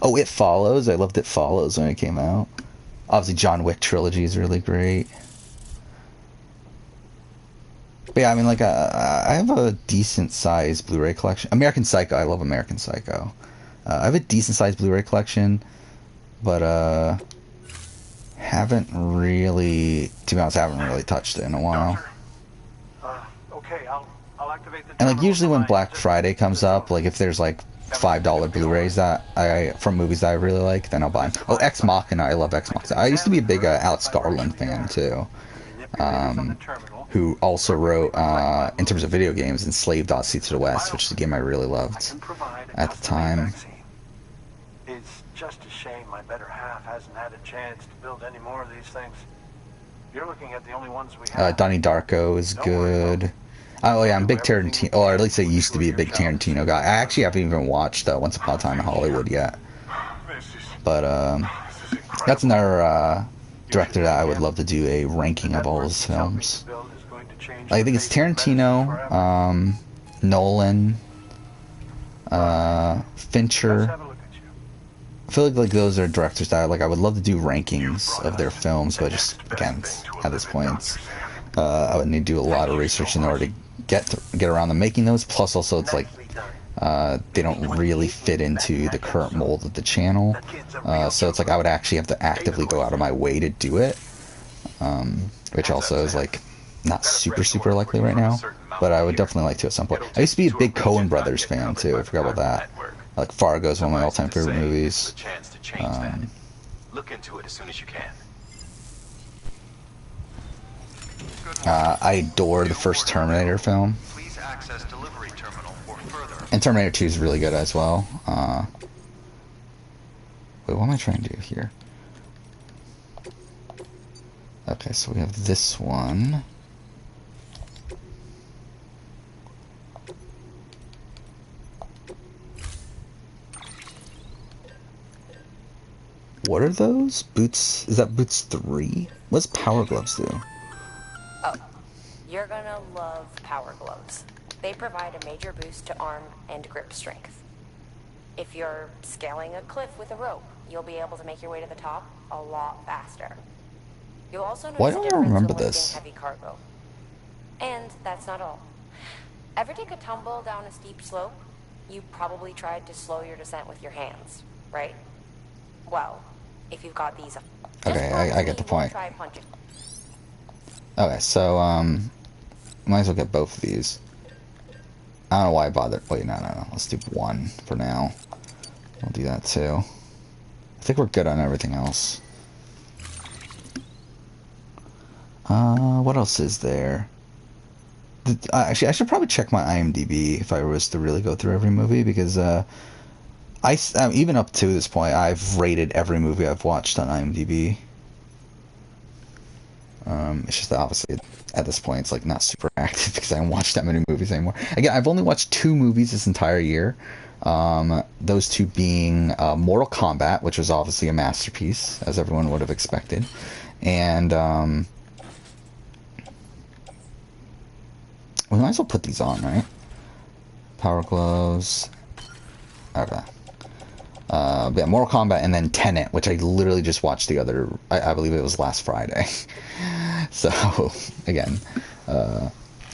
Oh, It Follows. I loved It Follows when it came out. Obviously, John Wick trilogy is really great. But yeah, I mean, like I have a decent sized Blu-ray collection. American Psycho. I love American Psycho. I have a decent sized Blu-ray collection, but haven't really, to be honest, haven't really touched it in a while. Okay, I'll activate the And like usually when terminal Black line. Friday comes up, like if there's like $5 Blu-rays that I from movies that I really like, then I'll buy them. Oh, Ex Machina, I love Ex Machina. I used to be a big Alex Garland fan too, who also wrote in terms of video games, Enslaved: Seeds to the West, which is a game I really loved at the time. It's just a shame my better half hasn't had a chance to build any more of these things. You're looking at the only ones we have. Donnie Darko is good. Oh yeah, I'm a big Tarantino, or at least I used to be a big Tarantino guy. I actually haven't even watched Once Upon a Time in Hollywood yet. But that's another director that I would love to do a ranking of all his films. I think it's Tarantino, Nolan, Fincher. I feel like those are directors that I would love to do rankings of their films, but just again at this point, I would need to do a lot of research in order to get around to making those. Plus, also it's like they don't really fit into the current mold of the channel, so it's like I would actually have to actively go out of my way to do it, which also is like not super likely right now. But I would definitely like to at some point. I used to be a big Coen Brothers fan too. I forgot about that. Like Fargo is one of my all-time favorite movies. Look into it as soon as you can. I adore the first Terminator film. Please access delivery terminal or further. And Terminator 2 is really good as well. Wait, what am I trying to do here? Okay, so we have this one. What are those? Boots? Is that Boots 3? What's Power Gloves do? Oh, you're gonna love Power Gloves. They provide a major boost to arm and grip strength. If you're scaling a cliff with a rope, you'll be able to make your way to the top a lot faster. You'll also Why notice a don't I difference remember when this? lifting heavy cargo. And that's not all. Ever take a tumble down a steep slope? You probably tried to slow your descent with your hands, right? Well, if you've got these, Okay, I get the point. try punching. Okay, so, might as well get both of these. I don't know why I bothered. Wait, no. Let's do one for now. We'll do that too. I think we're good on everything else. What else is there? Actually, I should probably check my IMDb if I was to really go through every movie, because, even up to this point, I've rated every movie I've watched on IMDb. It's just that obviously at this point it's like not super active because I haven't watched that many movies anymore. Again, I've only watched 2 movies this entire year. Those 2 being Mortal Kombat, which was obviously a masterpiece, as everyone would have expected, and we might as well put these on, right? Power Gloves. Okay. Yeah, Mortal Kombat, and then Tenet, which I literally just watched the other, I believe it was last Friday. So, again,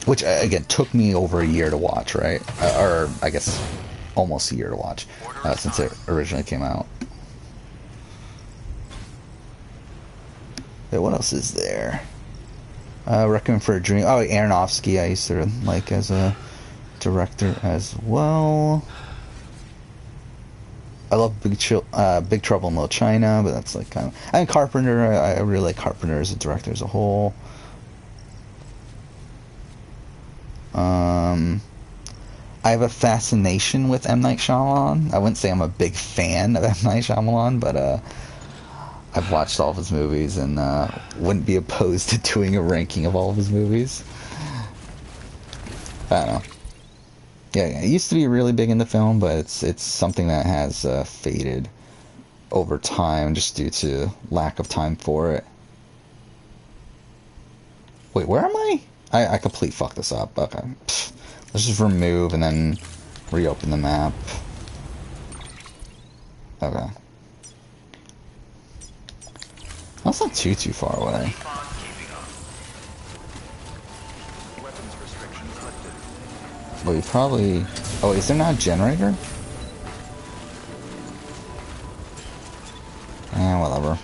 which, again, took me over a year to watch, right? Or, I guess, almost a year to watch since it originally came out. Yeah, what else is there? Recommend for a Dream. Oh, Aronofsky, I used to like as a director as well. I love Big Trouble in Little China, but that's like kind of... I mean, Carpenter, I really like Carpenter as a director as a whole. I have a fascination with M. Night Shyamalan. I wouldn't say I'm a big fan of M. Night Shyamalan, but I've watched all of his movies and wouldn't be opposed to doing a ranking of all of his movies. I don't know. Yeah, it used to be really big into film, but it's something that has faded over time just due to lack of time for it. Wait, where am I? I complete fucked this up. Okay. Pfft. Let's just remove and then reopen the map. Okay. That's not too far away. Well, you probably... Oh, is there not a generator? Whatever.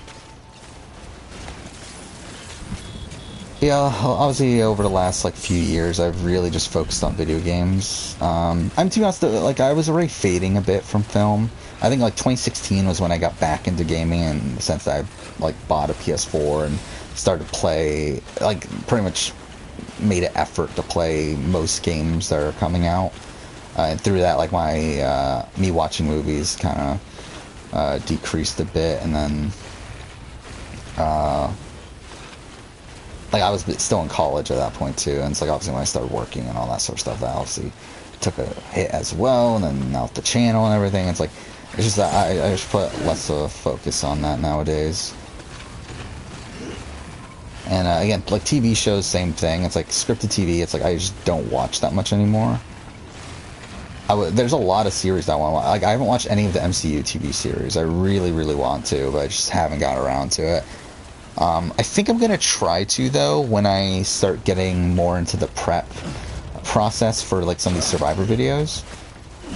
Yeah, obviously over the last like few years, I've really just focused on video games. I'm to be honest, like I was already fading a bit from film. I think like 2016 was when I got back into gaming, in the sense that I like bought a PS4 and started to play, like pretty much made an effort to play most games that are coming out. And through that, like my me watching movies kind of decreased a bit, and then like I was still in college at that point too, and it's like obviously when I started working and all that sort of stuff, that obviously took a hit as well. And then now with the channel and everything, it's like it's just that I just put less of a focus on that nowadays. And again, like TV shows, same thing. It's like scripted TV. It's like I just don't watch that much anymore. There's a lot of series that I want to watch. Like I haven't watched any of the MCU TV series. I really, really want to, but I just haven't got around to it. I think I'm gonna try to though when I start getting more into the prep process for like some of these Survivor videos,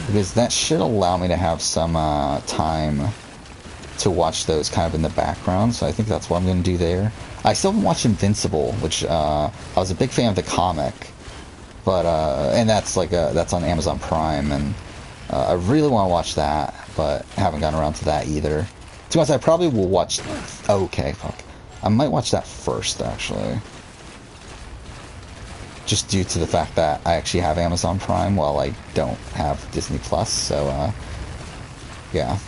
because that should allow me to have some time to watch those kind of in the background. So I think that's what I'm gonna do there. I still haven't watched Invincible, which I was a big fan of the comic, but and that's like that's on Amazon Prime, and I really want to watch that, but haven't gotten around to that either. To be honest, I probably will watch. Okay, fuck. I might watch that first, actually. Just due to the fact that I actually have Amazon Prime while I don't have Disney Plus, so, yeah.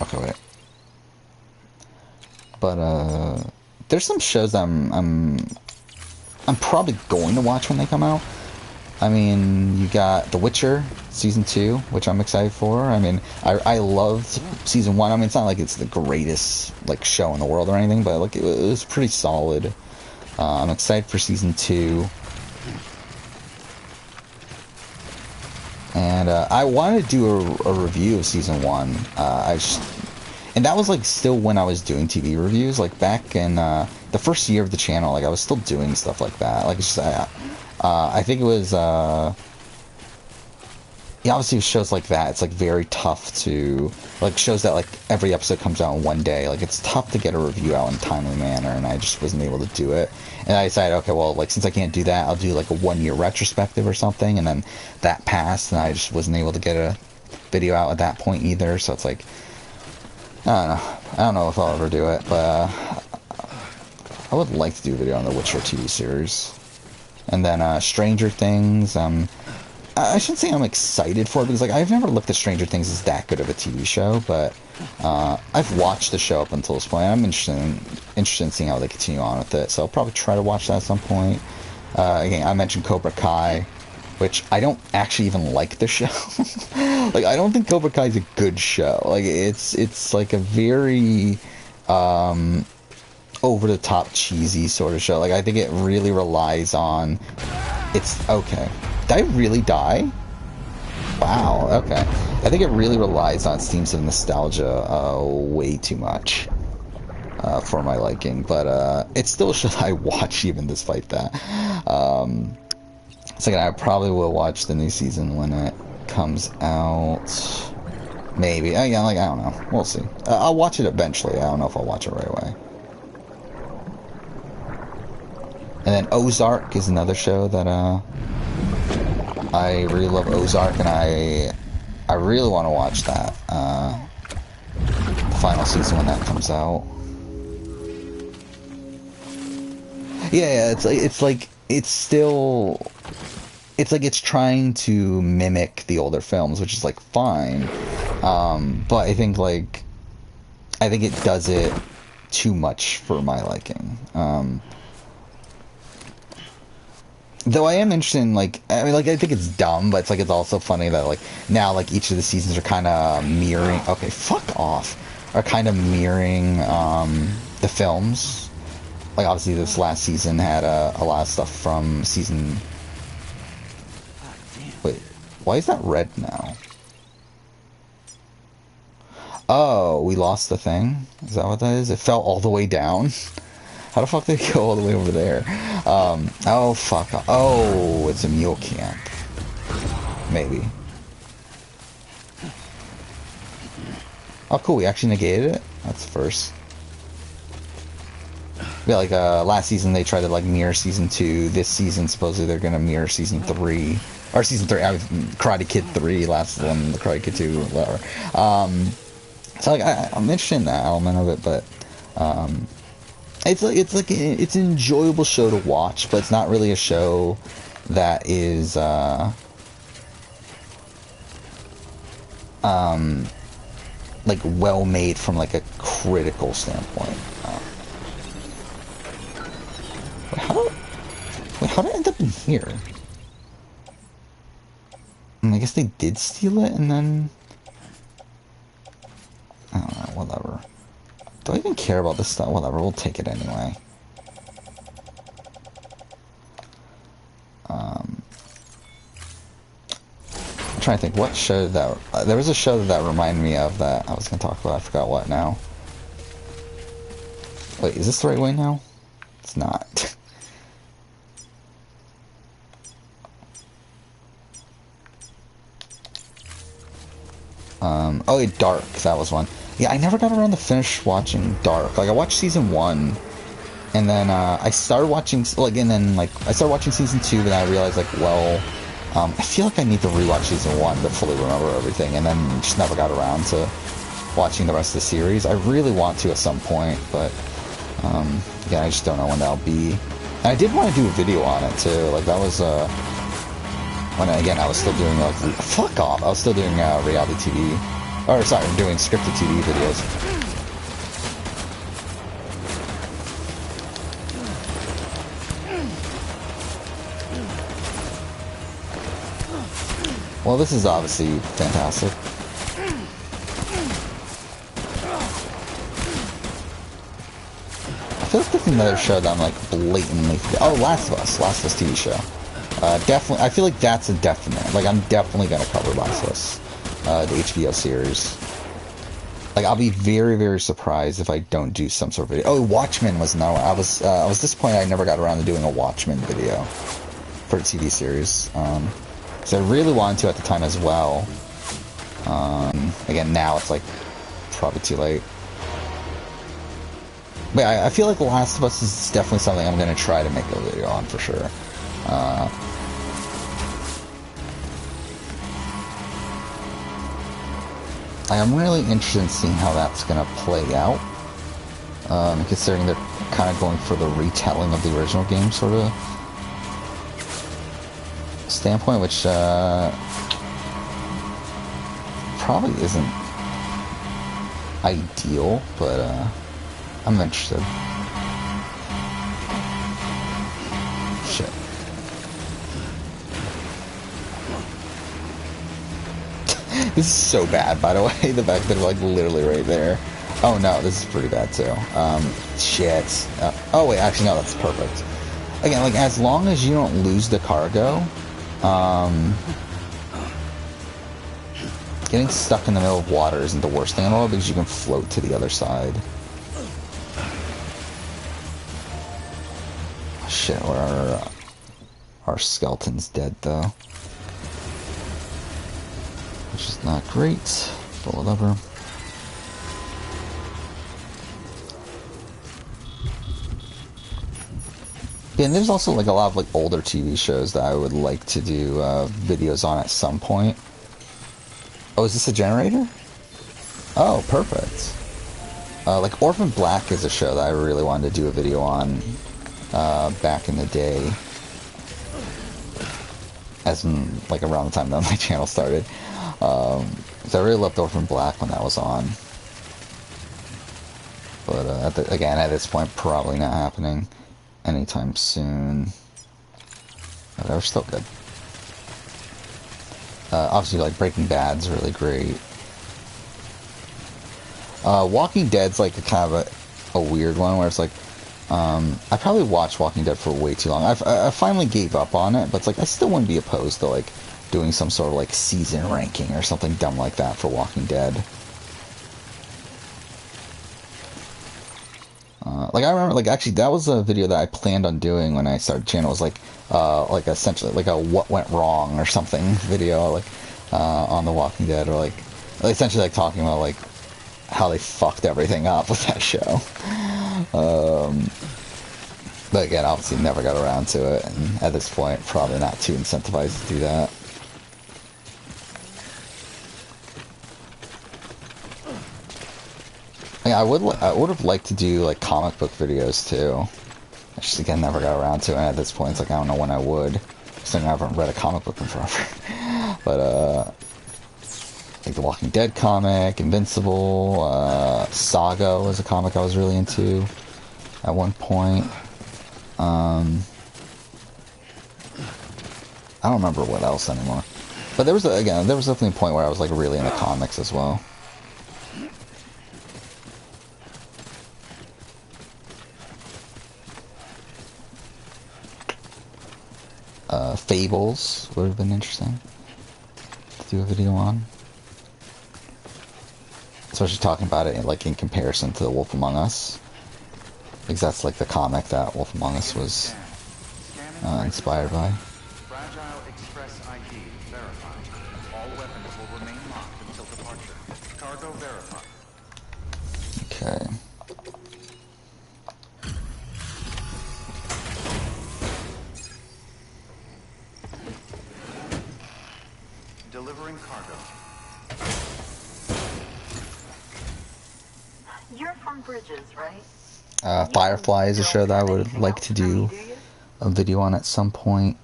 Okay, wait. But, there's some shows that I'm probably going to watch when they come out. I mean, you got The Witcher Season 2, which I'm excited for. I mean, I loved Season 1. I mean, it's not like it's the greatest, like, show in the world or anything, but, like, it was pretty solid. I'm excited for Season 2. And, I wanted to do a review of Season 1. And that was, like, still when I was doing TV reviews. Like, back in, the first year of the channel, like, I was still doing stuff like that. Like, it's just, I think it was, yeah, obviously with shows like that, it's, like, very tough to, like, shows that, like, every episode comes out in one day, like, it's tough to get a review out in a timely manner, and I just wasn't able to do it. And I decided, okay, well, like, since I can't do that, I'll do, like, a one-year retrospective or something, and then that passed, and I just wasn't able to get a video out at that point either, so it's like, I don't know if I'll ever do it, but, I would like to do a video on the Witcher TV series. And then, Stranger Things, I shouldn't say I'm excited for it, because, like, I've never looked at Stranger Things as that good of a TV show, but, I've watched the show up until this point. I'm interested in seeing how they continue on with it, so I'll probably try to watch that at some point. Again, I mentioned Cobra Kai, which I don't actually even like the show. Like, I don't think Cobra Kai is a good show. Like, it's like a very, over-the-top cheesy sort of show. Like, I think it really relies on... Okay. Did I really die? Wow, okay. I think it really relies on themes of nostalgia way too much for my liking. But it's still a show that I watch even despite that. Second, I probably will watch the new season when it comes out. Maybe. Yeah, like, I don't know. We'll see. I'll watch it eventually. I don't know if I'll watch it right away. And then Ozark is another show that, I really love Ozark, and I really want to watch that, the final season when that comes out. Yeah, it's like it's trying to mimic the older films, which is like fine. But I think it does it too much for my liking. Though I am interested in, like, I mean, like, I think it's dumb, but it's also funny that, like, now, like, each of the seasons are kind of mirroring, okay, fuck off, are kind of mirroring, the films. Like, obviously this last season had, a lot of stuff from season, wait, why is that red now? Oh, we lost the thing? Is that what that is? It fell all the way down? How the fuck did it go all the way over there? Oh, fuck. Oh, it's a mule camp. Maybe. Oh, cool. We actually negated it? That's first. Yeah, like, last season they tried to, like, mirror season 2. This season, supposedly, they're gonna mirror season 3. Or season 3. Karate Kid 3, last one, the Karate Kid 2, whatever. So, like, I'm interested in that element of it, but, it's an enjoyable show to watch, but it's not really a show that is like well made from like a critical standpoint. How did it end up in here? I guess they did steal it and then I don't know, whatever. Do I even care about this stuff? Whatever, we'll take it anyway. I'm trying to think, what show that... there was a show that reminded me of that I was going to talk about. I forgot what now. Wait, is this the right way now? It's not. Oh, Dark, that was one. Yeah, I never got around to finish watching Dark. Like, I watched season 1, and then, I started watching, like, and then, like, I started watching season 2, but I realized, like, well, I feel like I need to rewatch season 1 to fully remember everything, and then just never got around to watching the rest of the series. I really want to at some point, but, again, I just don't know when that'll be. And I did want to do a video on it, too. Like, that was, when, again, I was still doing, like, fuck off, I was still doing, reality TV. Or, sorry, I'm doing scripted TV videos. Well, this is obviously fantastic. I feel like there's another show that I'm, like, blatantly... Oh, Last of Us TV show. Definitely, I feel like that's a definite. Like, I'm definitely gonna cover Last of Us. The HBO series. Like, I'll be very, very surprised if I don't do some sort of video. Oh, Watchmen was no. I was disappointed I never got around to doing a Watchmen video for a TV series. So I really wanted to at the time as well. Again, now it's like probably too late. But I feel like The Last of Us is definitely something I'm gonna try to make a video on for sure. I'm really interested in seeing how that's going to play out, considering they're kind of going for the retelling of the original game sort of standpoint, which probably isn't ideal, but I'm interested. Shit. This is so bad, by the way, the fact that they're, like, literally right there. Oh, no, this is pretty bad, too. Shit. Oh, wait, actually, no, that's perfect. Again, like, as long as you don't lose the cargo, getting stuck in the middle of water isn't the worst thing at all, because you can float to the other side. Shit, where are our skeleton's dead though, which is not great, but whatever. Yeah, and there's also like a lot of like older TV shows that I would like to do videos on at some point. Oh, is this a generator? Oh, perfect. Like Orphan Black is a show that I really wanted to do a video on back in the day, as in like around the time that my channel started. So I really loved Orphan Black when that was on. But again, at this point, probably not happening anytime soon. But they're still good. Obviously, like Breaking Bad's really great. Walking Dead's like a kind of a weird one where it's like, I probably watched Walking Dead for way too long. I finally gave up on it, but it's like I still wouldn't be opposed to like doing some sort of like season ranking or something dumb like that for Walking Dead. Like I remember, like actually that was a video that I planned on doing when I started the channel. It was like essentially like a what went wrong or something video, like on The Walking Dead, or like essentially like talking about like how they fucked everything up with that show. But again, obviously never got around to it, and at this point probably not too incentivized to do that. Yeah, I would have liked to do like comic book videos too. I just again never got around to it, and at this point it's like I don't know when I would. Because I haven't read a comic book in forever. But like the Walking Dead comic, Invincible, Saga was a comic I was really into at one point. I don't remember what else anymore. But there was definitely a point where I was like really into comics as well. Fables would have been interesting to do a video on. Especially talking about it like in comparison to The Wolf Among Us. Because that's like the comic that Wolf Among Us was inspired by. Fragile Express ID verified. All weapons will remain locked until departure. Cargo verified. Okay. Delivering cargo. You're from Bridges, right? Firefly is a show that I would like to do a video on at some point.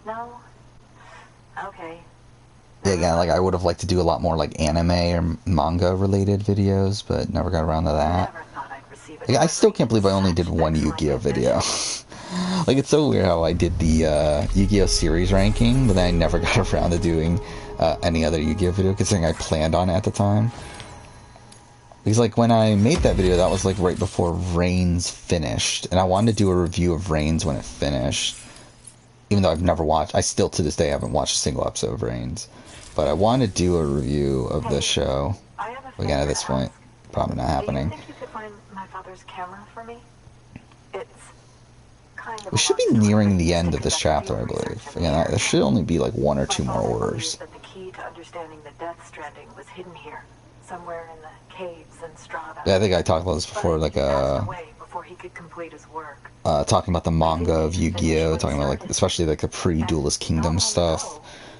No? Okay. Yeah, again, like I would have liked to do a lot more like anime or manga related videos, but never got around to that. Like, I still can't believe I only did one Yu-Gi-Oh video. Like, it's so weird how I did the Yu-Gi-Oh series ranking, but then I never got around to doing any other Yu-Gi-Oh video, considering I planned on it at the time. Because, like, when I made that video, that was, like, right before Reigns finished. And I wanted to do a review of Reigns when it finished. Even though I've never watched... I still, to this day, haven't watched a single episode of Reigns. But I wanted to do a review of this show. Again, at this point, probably not happening. Do you think you could find my father's camera for me? It's kind of... We should be nearing the end of this chapter, I believe. Again, there should only be, like, one or two more orders. That the key to understanding the Death Stranding was hidden here. Somewhere in the caves and strata. Yeah, I think I talked about this before, like, before he could complete his work. talking about the manga of Yu-Gi-Oh, talking about, like, especially, like, the pre-Duelist Kingdom stuff.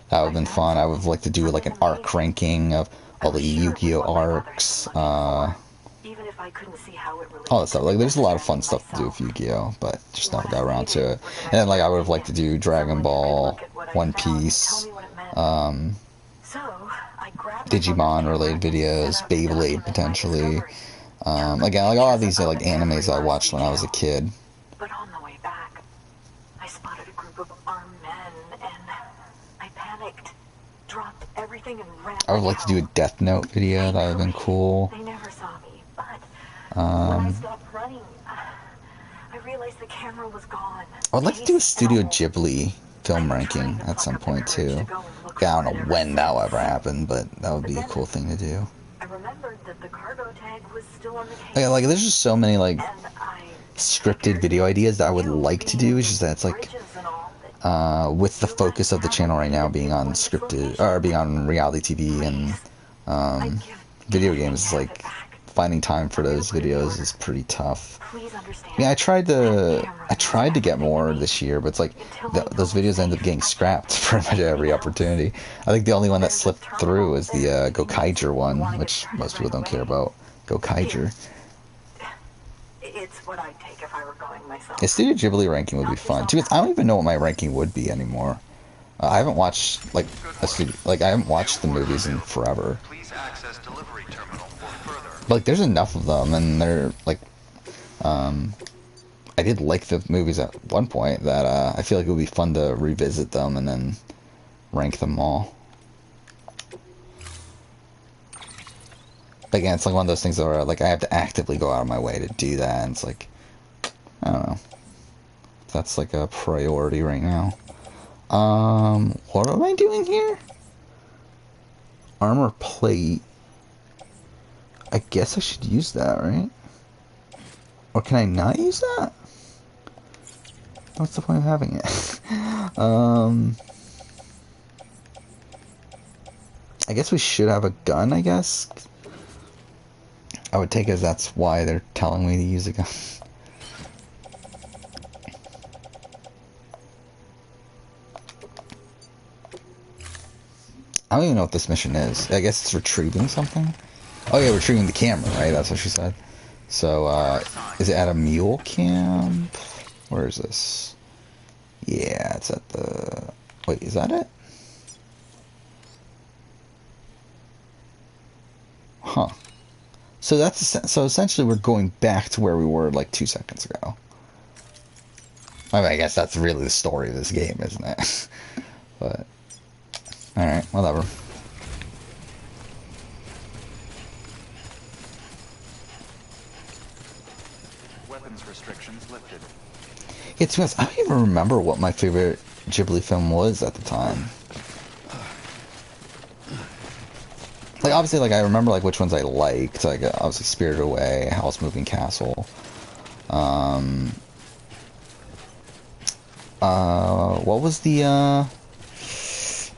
That would have been fun. I would like to do, like, an arc ranking of all the Yu-Gi-Oh arcs, all that stuff. Like, there's a lot of fun stuff to do with Yu-Gi-Oh, but just never got around to it. And then, like, I would have liked to do Dragon Ball, One Piece, Digimon-related videos, Beyblade, potentially. Again, like, all of these are, like, animes I watched when I was a kid. But on the way back, I spotted a group of armed men, and I panicked, dropped everything, and ran. I would like to do a Death Note video. That would have been cool. They never saw me, but when I stopped running, I realized the camera was gone. I would like to do a Studio Ghibli film ranking at some point, too. Yeah, I don't know when that will ever happen, but that would be a cool thing to do. I remembered that the cargo tag was still on the case. Yeah, like, there's just so many, like, scripted video ideas that I would like to do. It's just that it's, like, with the focus of the channel right now being on scripted, or being on reality TV and video games, it's like finding time for those videos is pretty tough. Yeah, I tried to get more this year, but it's like those videos end up getting scrapped for pretty much every opportunity. I think the only one that slipped through is the Go Kaiger one, which most people don't care about. Go Kaiger. It's what I'd take if I were going myself. A Studio Ghibli ranking would be fun too. I don't even know what my ranking would be anymore. I haven't watched I haven't watched the movies in forever. Please access delivery terminal for further. But, like, there's enough of them, and they're like, I did like the movies at one point that I feel like it would be fun to revisit them and then rank them all. But again, it's like one of those things where like I have to actively go out of my way to do that, and it's like, I don't know. That's like a priority right now. What am I doing here? Armor plate. I guess I should use that, right? Or can I not use that? What's the point of having it? I guess we should have a gun, I guess. I would take it as that's why they're telling me to use a gun. I don't even know what this mission is. I guess it's retrieving something? Oh yeah, retrieving the camera, right? That's what she said. So, is it at a mule camp? Where is this? Yeah, it's at the... Wait, is that it? Huh. So so essentially we're going back to where we were like 2 seconds ago. I mean, I guess that's really the story of this game, isn't it? But... Alright, whatever. Weapons restrictions lifted. It's because I don't even remember what my favorite Ghibli film was at the time. Like, obviously, like, I remember, like, which ones I liked. Like, obviously, Spirited Away, House Moving Castle. What was the,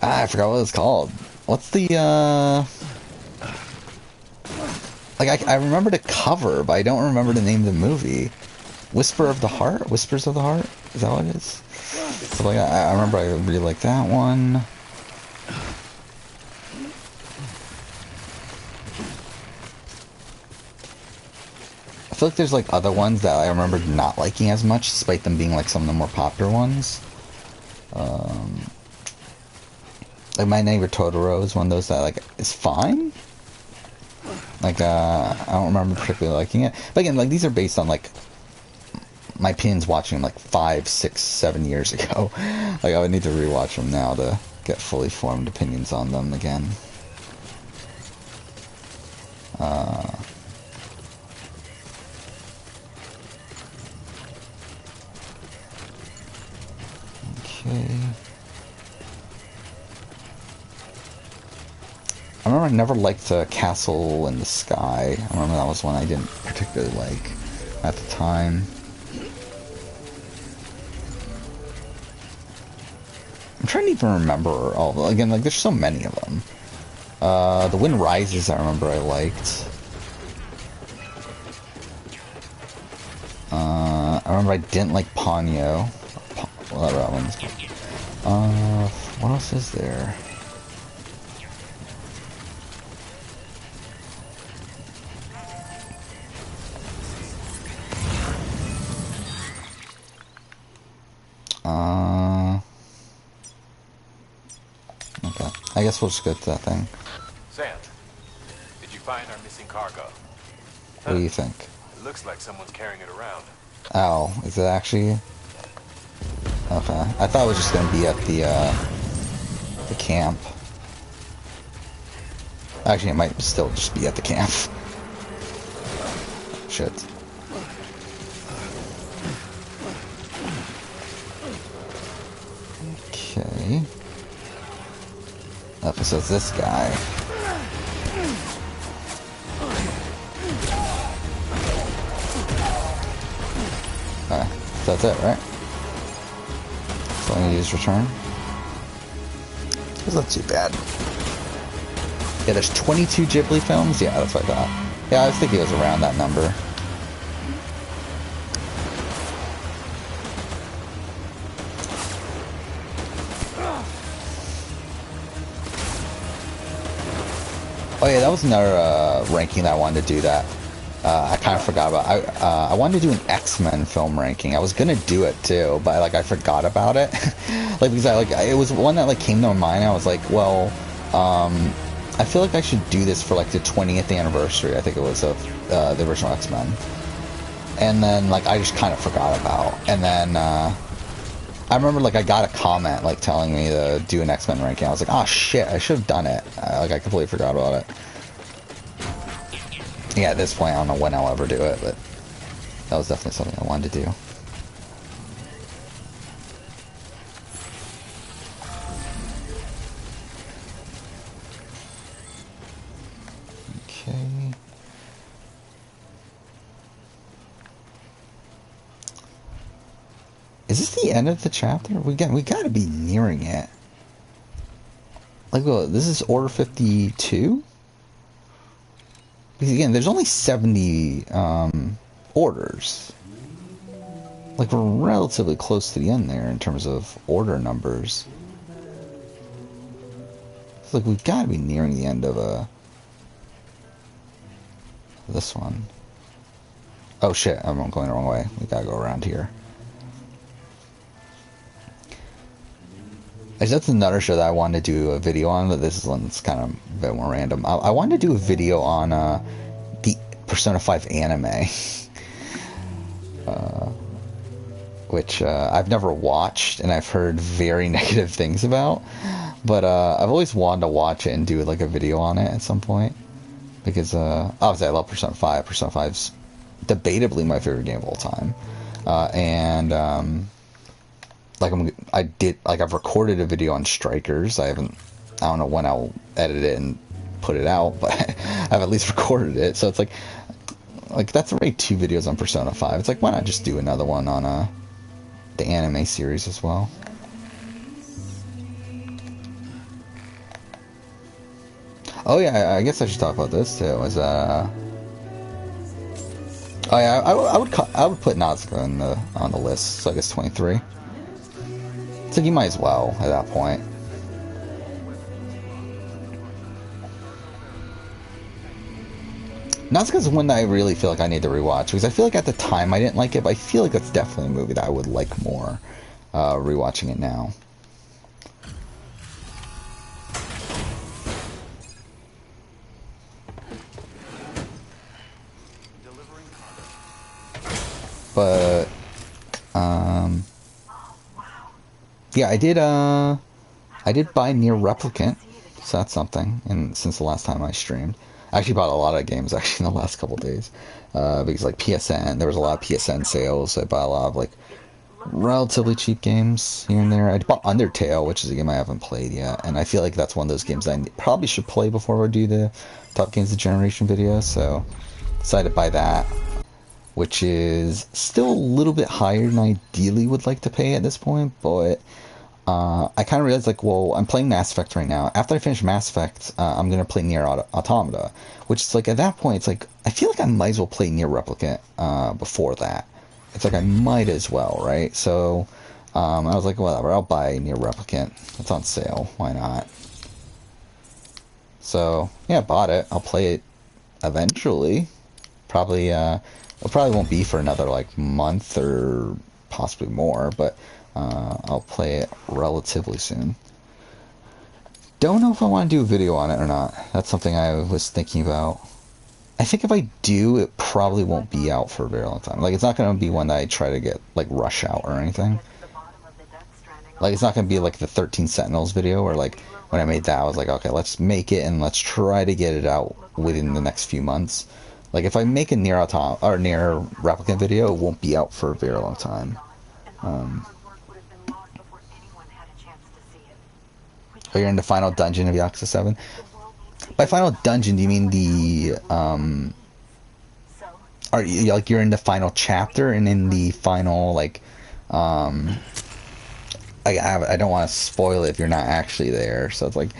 I forgot what it was called. What's the, like, I remember the cover, but I don't remember the name of the movie. Whisper of the Heart? Whispers of the Heart? Is that what it is? So, like, I remember I really liked that one. I feel like there's, like, other ones that I remember not liking as much, despite them being, like, some of the more popular ones. Like, My Neighbor Totoro is one of those that, like, is fine. Like, I don't remember particularly liking it. But again, like, these are based on, like, my opinions watching, like, 5, 6, 7 years ago. Like, I would need to rewatch them now to get fully formed opinions on them again. Okay. I remember I never liked Castle in the Sky. I remember that was one I didn't particularly like at the time. I'm trying to even remember all of them. Again, like, there's so many of them. The Wind Rises, I remember I liked. I remember I didn't like Ponyo. Whatever that one's called. What else is there? Okay. I guess we'll just go to that thing. Sam, did you find our missing cargo? What do you think? It looks like someone's carrying it around. Oh, is it actually? Okay. I thought it was just gonna be at the camp. Actually, it might still just be at the camp. Shit. Okay. Oh, so it's this guy. Okay. So that's it, right? So I need to use return. It's not too bad. Yeah, there's 22 Ghibli films? Yeah, that's what I thought. Yeah, I was thinking it was around that number. Oh yeah, that was another ranking that I wanted to do that. I kind of forgot about. I wanted to do an X-Men film ranking. I was gonna do it too, but like I forgot about it. Like because it was one that like came to my mind. I was like, well, I feel like I should do this for like the 20th anniversary. I think it was of the original X-Men. And then like I just kind of forgot about. And then I remember like I got a comment like telling me to do an X-Men ranking. I was like, oh shit, I should have done it. Like I completely forgot about it. Yeah, at this point I don't know when I'll ever do it, but that was definitely something I wanted to do. Okay. Is this the end of the chapter? We gotta be nearing it. Like, look, this is Order 52? Because again, there's only 70 orders. Like, we're relatively close to the end there in terms of order numbers. It's like, we've gotta be nearing the end of this one. Oh shit, I'm going the wrong way. We gotta go around here. That's another show that I wanted to do a video on, but this is one that's kind of a bit more random. I wanted to do a video on the Persona 5 anime, which I've never watched and I've heard very negative things about. But I've always wanted to watch it and do like a video on it at some point, because obviously I love Persona 5. Persona 5's debatably my favorite game of all time, like I've recorded a video on Strikers. I don't know when I'll edit it and put it out, but I've at least recorded it. So it's like that's already 2 videos on Persona 5. It's like, why not just do another one on the anime series as well? Oh yeah, I guess I should talk about this too. Oh yeah, I would put Nausicaa on the list. So I guess 23. So you might as well at that point. Nausicaa's one that I really feel like I need to rewatch, because I feel like at the time I didn't like it, but I feel like that's definitely a movie that I would like more rewatching it now. But yeah, I did buy Nier Replicant, so that's something. And since the last time I streamed, I actually bought a lot of games actually in the last couple of days, because like PSN, there was a lot of PSN sales. So I bought a lot of like relatively cheap games here and there. I bought Undertale, which is a game I haven't played yet, and I feel like that's one of those games I probably should play before we do the Top Games of the Generation video. So decided to buy that, which is still a little bit higher than I ideally would like to pay at this point, but I kind of realized, like, well, I'm playing Mass Effect right now. After I finish Mass Effect, I'm going to play Nier Automata, which is like, at that point, it's like, I feel like I might as well play Nier Replicant before that. It's like, I might as well, right? So, I was like, whatever, I'll buy Nier Replicant. It's on sale, why not? So, yeah, I bought it. I'll play it eventually. Probably, it probably won't be for another, like, month or possibly more, but I'll play it relatively soon. Don't know if I want to do a video on it or not. That's something I was thinking about. I think if I do, it probably won't be out for a very long time. Like, it's not going to be one that I try to get, like, rush out or anything. Like, it's not going to be like the 13 Sentinels video where, like, when I made that, I was like, okay, let's make it and let's try to get it out within the next few months. Like, if I make a Nier Replicant video, it won't be out for a very long time. Oh, you're in the final dungeon of Yakuza 7? By final dungeon, do you mean the, are you, like, you're in the final chapter and in the final, like, I don't want to spoil it if you're not actually there. So it's like,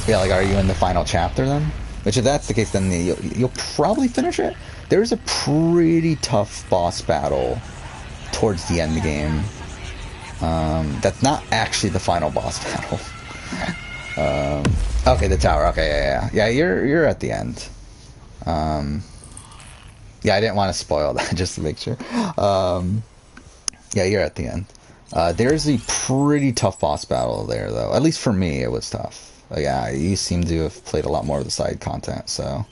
yeah, like, are you in the final chapter then? Which, if that's the case, then you'll probably finish it. There's a pretty tough boss battle towards the end of the game. That's not actually the final boss battle. Okay, the tower. Okay, yeah. You're at the end. Yeah, I didn't want to spoil that just to make sure. Yeah, you're at the end. There's a pretty tough boss battle there, though. At least for me, it was tough. Yeah, you seem to have played a lot more of the side content, so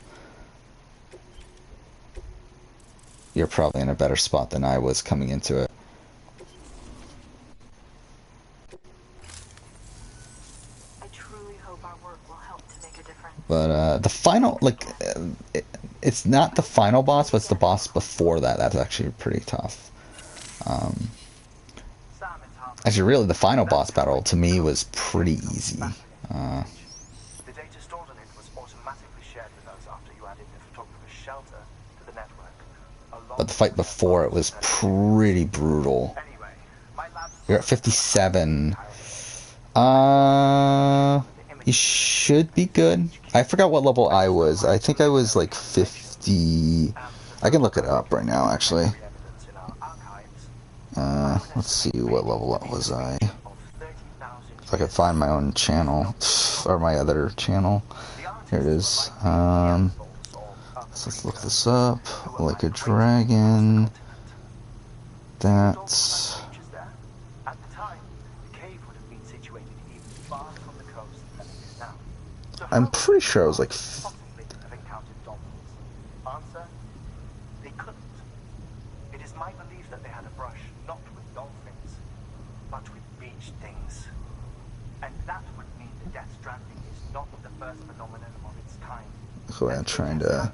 you're probably in a better spot than I was coming into it. I truly hope our work will help to make a difference. But the final, like, it's not the final boss, but it's the boss before that. That's actually pretty tough. Actually, really, the final boss battle to me was pretty easy. The data stored on it was automatically shared with us after you added the photographer's shelter to the network. But the fight before it was pretty brutal. You're at 57. You should be good. I forgot what level I was. I think I was like 50. I can look it up right now, actually. Let's see, what level was I? If I could find my own channel, or my other channel. Here it is. So let's look this up. Like a dragon. That's... I'm pretty sure I was like... So I'm trying to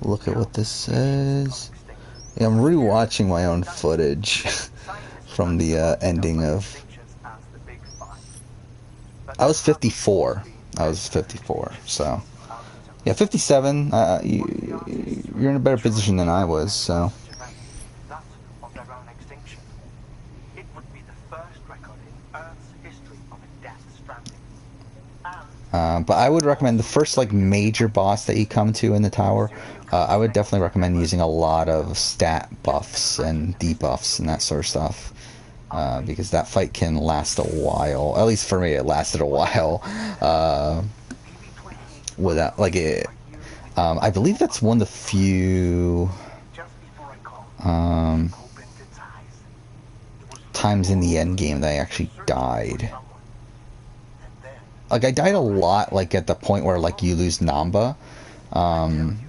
look at what this says. Yeah, I'm rewatching my own footage from the ending of... I was 54. So... Yeah, 57. You're in a better position than I was, so... But I would recommend the first, like, major boss that you come to in the tower. I would definitely recommend using a lot of stat buffs and debuffs and that sort of stuff. Because that fight can last a while. At least for me, it lasted a while. Without, like, it... I believe that's one of the few... times in the end game that I actually died. Like, I died a lot, like, at the point where, like, you lose Namba. And,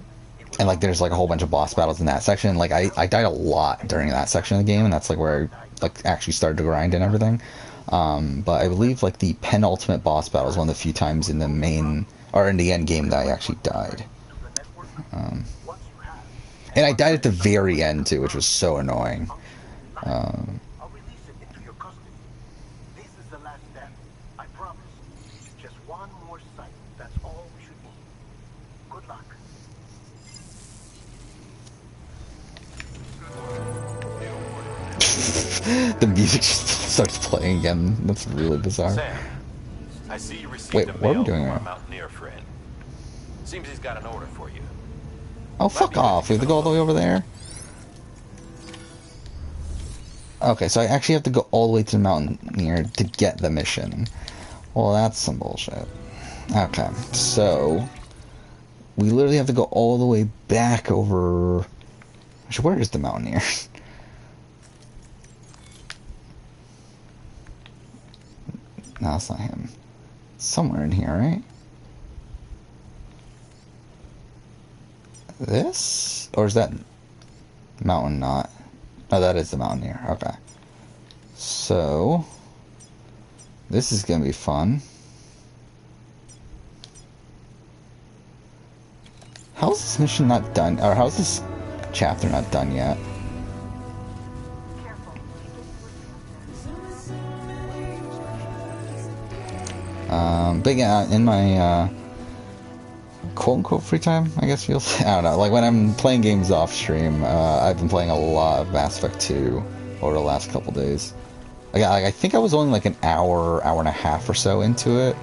like, there's, like, a whole bunch of boss battles in that section. Like, I died a lot during that section of the game, and that's, like, where I, like, actually started to grind and everything. But I believe, like, the penultimate boss battle is one of the few times in the main... or in the end game that I actually died. And I died at the very end, too, which was so annoying. The music just starts playing again. That's really bizarre. Sam, I see you received Wait, a what are we mail doing from our now? Mountaineer friend. Seems he's got an order for you. Oh, fuck off. We have to go all the way over there? Okay, so I actually have to go all the way to the Mountaineer to get the mission. Well, that's some bullshit. Okay, so... we literally have to go all the way back over... Actually, where is the Mountaineer? No, that's not him. Somewhere in here, right? This? Or is that mountain not? Oh, that is the Mountaineer. Okay. So... this is gonna be fun. How's this mission not done? Or how's this chapter not done yet? But yeah, in my quote-unquote free time, I guess feels. I don't know. Like, when I'm playing games off stream, I've been playing a lot of Mass Effect 2 over the last couple days. I think I was only like an hour and a half or so into it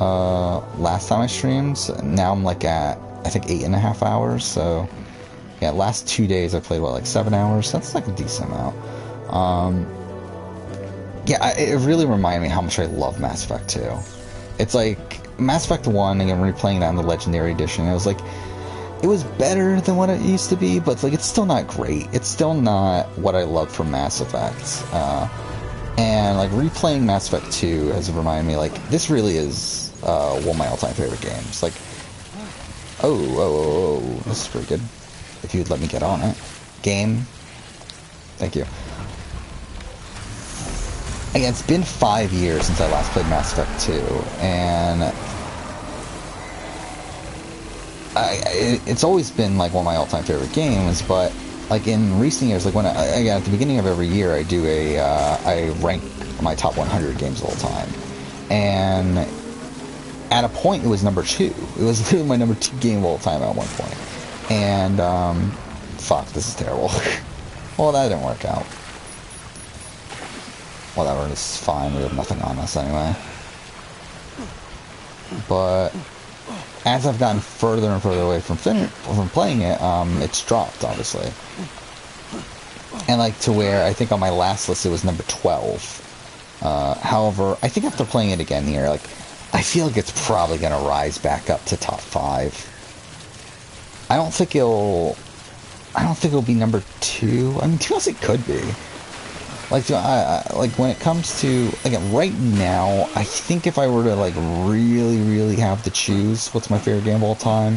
last time I streamed. Now I'm like at, I think, 8.5 hours. So, yeah, last 2 days I played, what, like 7 hours? That's like a decent amount. Yeah, it really reminded me how much I love Mass Effect 2. It's like Mass Effect 1, again, replaying that in the Legendary Edition, it was like, it was better than what it used to be, but it's like, it's still not great. It's still not what I love from Mass Effect. And like replaying Mass Effect 2 has reminded me, like, this really is one of my all-time favorite games. Like, oh, this is pretty good. If you'd let me get on it. Game. Thank you. Again, it's been 5 years since I last played Mass Effect 2, and it's always been like one of my all-time favorite games, but like in recent years, like when again at the beginning of every year, I do I rank my top 100 games of all time, and at a point it was number 2. It was literally my number 2 game of all time at one point, and fuck, this is terrible. Well, that didn't work out. Whatever, it's fine. We have nothing on us anyway. But as I've gotten further and further away from playing it, it's dropped, obviously. And like to where I think on my last list it was number 12. However, I think after playing it again here, like I feel like it's probably gonna rise back up to top 5. I don't think it'll be number 2. I mean, to be honest, it could be. Like, like when it comes to, again, right now, I think if I were to like really have to choose what's my favorite game of all time,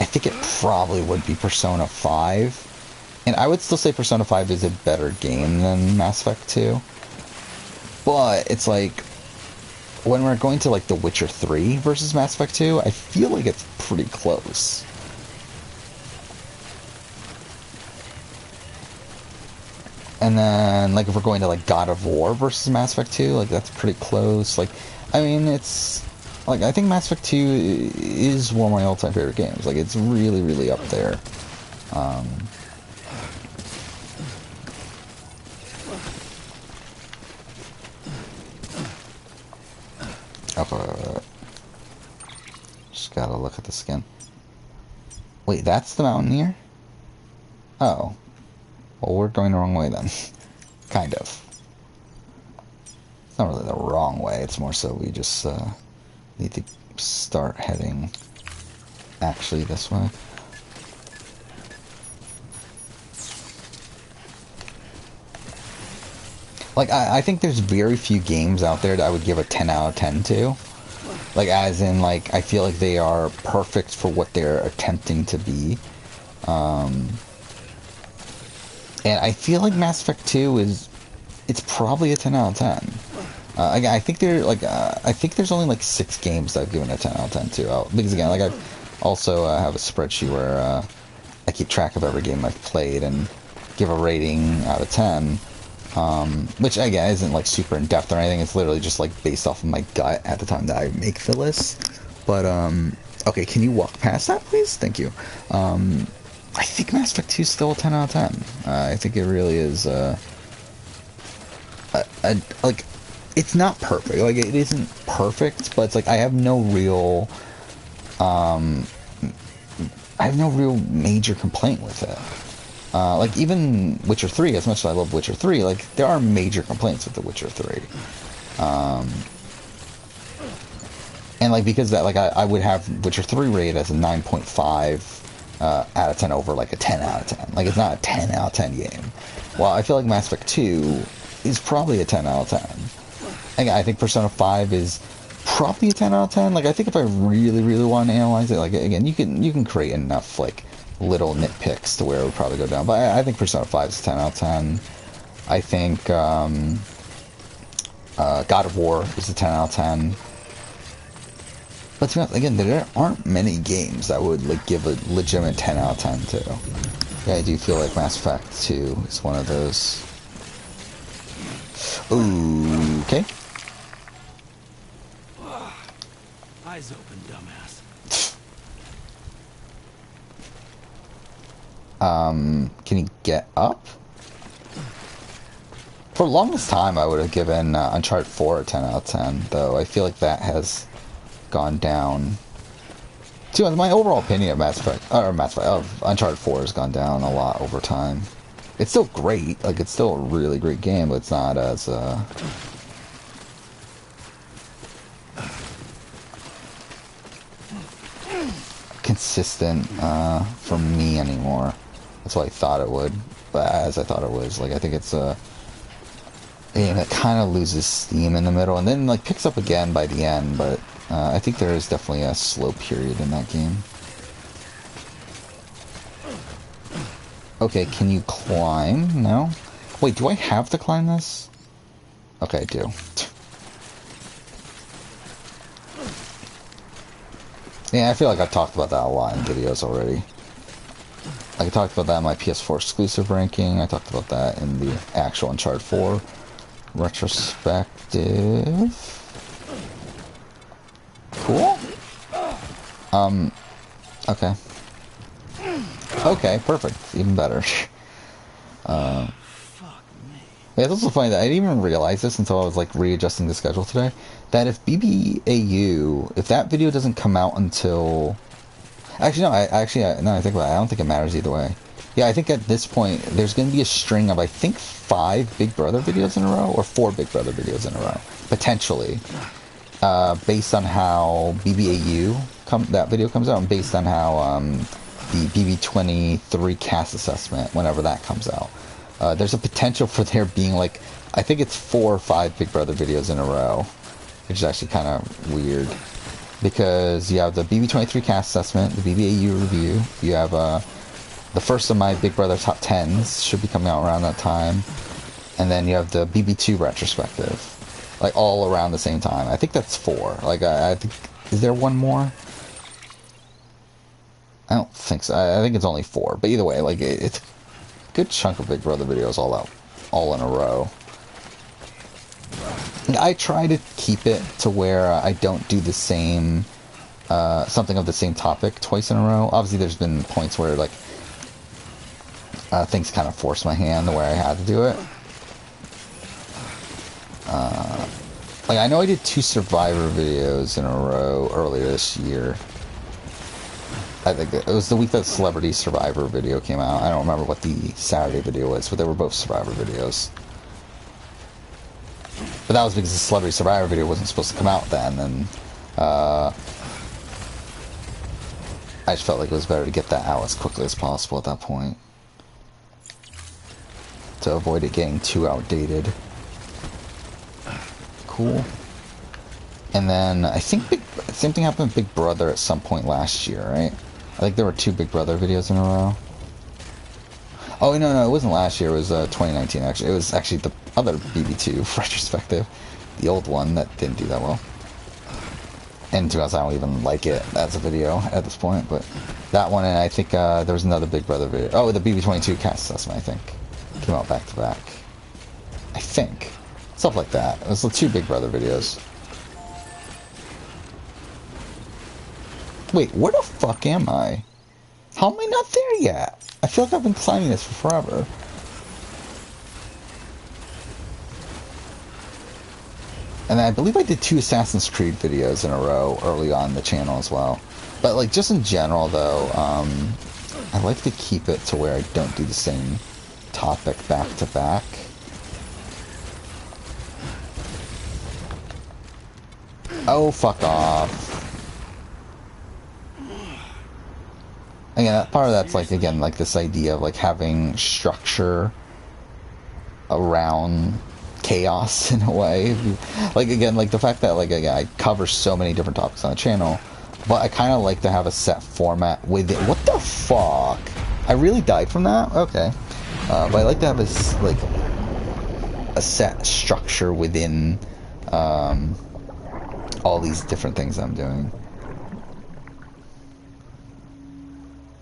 I think it probably would be Persona 5. And I would still say Persona 5 is a better game than Mass Effect 2. But it's like, when we're going to like The Witcher 3 versus Mass Effect 2, I feel like it's pretty close. And then, like, if we're going to, like, God of War versus Mass Effect 2, like, that's pretty close. Like, I mean, it's, like, I think Mass Effect 2 is one of my all-time favorite games. Like, it's really up there. Just gotta look at the skin. Wait, that's the Mountaineer? Oh. Well, we're going the wrong way then. Kind of. It's not really the wrong way, it's more so we just need to start heading actually this way. Like, I think there's very few games out there that I would give a 10 out of 10 to. Like, as in, like, I feel like they are perfect for what they're attempting to be. And I feel like Mass Effect 2 it's probably a 10 out of 10. I think I think there's only like 6 games that I've given a 10 out of 10 to. Because again, like I also have a spreadsheet where I keep track of every game I've played and give a rating out of 10. Which again isn't like super in depth or anything. It's literally just like based off of my gut at the time that I make the list. But okay, can you walk past that, please? Thank you. I think Mass Effect 2 is still a 10 out of 10. I think it really is, like, it's not perfect. Like, it isn't perfect, but it's like, I have no real major complaint with it. Like, even Witcher 3, as much as I love Witcher 3, like, there are major complaints with The Witcher 3. And, like, because that, like, I would have Witcher 3 rated as a 9.5, out of 10 over like a 10 out of 10. Like, it's not a 10 out of 10 game. Well, I feel like Mass Effect 2 is probably a 10 out of 10. I think Persona 5 is probably a 10 out of 10. Like, I think if I really want to analyze it, like, again, you can create enough like little nitpicks to where it would probably go down. But I think Persona 5 is a 10 out of 10. I think God of War is a 10 out of 10. But to be honest, again, there aren't many games that would like give a legitimate 10 out of 10 to. Yeah, I do feel like Mass Effect 2 is one of those. Ooh, okay. Eyes open, dumbass. Can he get up? For the longest time, I would have given Uncharted 4 a 10 out of 10, though I feel like that has gone down. Too, my overall opinion of of Uncharted 4 has gone down a lot over time. It's still great, like it's still a really great game, but it's not as consistent for me anymore. That's what I thought it would, but as I thought it was, like I think it's a game that kind of loses steam in the middle and then like picks up again by the end, but I think there is definitely a slow period in that game. Okay, can you climb? No? Wait, do I have to climb this? Okay, I do. Yeah, I feel like I've talked about that a lot in videos already. Like I talked about that in my PS4 exclusive ranking. I talked about that in the actual Uncharted 4 retrospective. Cool. Okay. Okay, perfect. Even better. Yeah, it's also funny that I didn't even realize this until I was like readjusting the schedule today. That if BBAU, if that video doesn't come out until... Actually, no, I think about it, I don't think it matters either way. Yeah, I think at this point, there's going to be a string of, I think, 5 Big Brother videos in a row, or 4 Big Brother videos in a row, potentially. Based on how BBAU, that video comes out, and based on how the BB23 cast assessment, whenever that comes out. There's a potential for there being, like, I think it's 4 or 5 Big Brother videos in a row, which is actually kind of weird. Because you have the BB23 cast assessment, the BBAU review, you have the first of my Big Brother top 10s should be coming out around that time, and then you have the BB2 retrospective, like all around the same time. I think that's 4. Like I think, is there one more? I don't think so. I think it's only 4. But either way, like it's a good chunk of Big Brother videos all in a row. I try to keep it to where I don't do the same, something of the same topic twice in a row. Obviously, there's been points where, like, things kind of forced my hand the way I had to do it. Like, I know I did 2 Survivor videos in a row earlier this year. I think it was the week that Celebrity Survivor video came out. I don't remember what the Saturday video was, but they were both Survivor videos. But that was because the Celebrity Survivor video wasn't supposed to come out then, and I just felt like it was better to get that out as quickly as possible at that point, to avoid it getting too outdated. Cool. And then I think same thing happened with Big Brother at some point last year, right? I think there were 2 Big Brother videos in a row. Oh, no, it wasn't last year. It was 2019, actually. It was actually the other BB2 retrospective. The old one that didn't do that well. And to be honest, I don't even like it as a video at this point. But that one, and I think there was another Big Brother video. Oh, the BB22 cast assessment, I think. Came out back to back. I think. Stuff like that. It was the 2 Big Brother videos. Wait, where the fuck am I? How am I not there yet? I feel like I've been climbing this for forever. And I believe I did 2 Assassin's Creed videos in a row early on the channel as well. But like just in general though, I like to keep it to where I don't do the same topic back to back. Oh, fuck off. Again, part of that's like, again, like this idea of like having structure around chaos in a way. Like, again, like the fact that like, again, I cover so many different topics on the channel, but I kind of like to have a set format with it. What the fuck? I really died from that? Okay. But I like to have a, like, a set structure within all these different things I'm doing.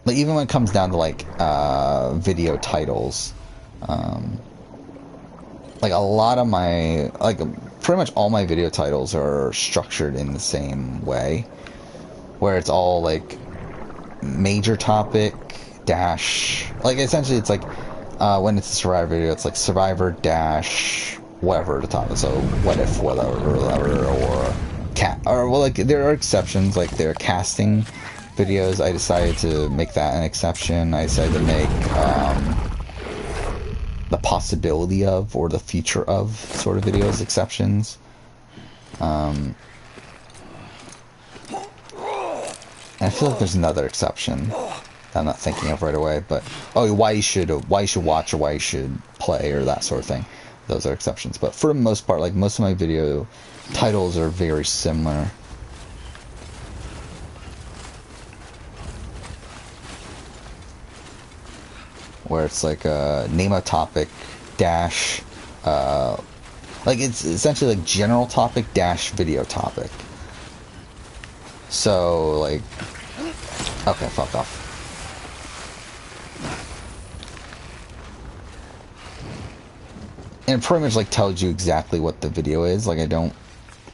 Like, even when it comes down to, like, video titles, like, a lot of my, like, pretty much all my video titles are structured in the same way, where it's all, like, major topic, dash, like essentially it's like when it's a survivor video, it's like survivor dash whatever at the top. So what if whatever or cat, or well, like there are exceptions, like there are casting videos. I decided to make that an exception. I decided to make the possibility of or the future of sort of videos exceptions. And I feel like there's another exception that I'm not thinking of right away, but why you should watch or why you should play or that sort of thing. Those are exceptions, but for the most part, like most of my video titles are very similar. Where it's like name a topic dash like it's essentially like general topic dash video topic. So like, okay, fuck off. And it pretty much like tells you exactly what the video is. Like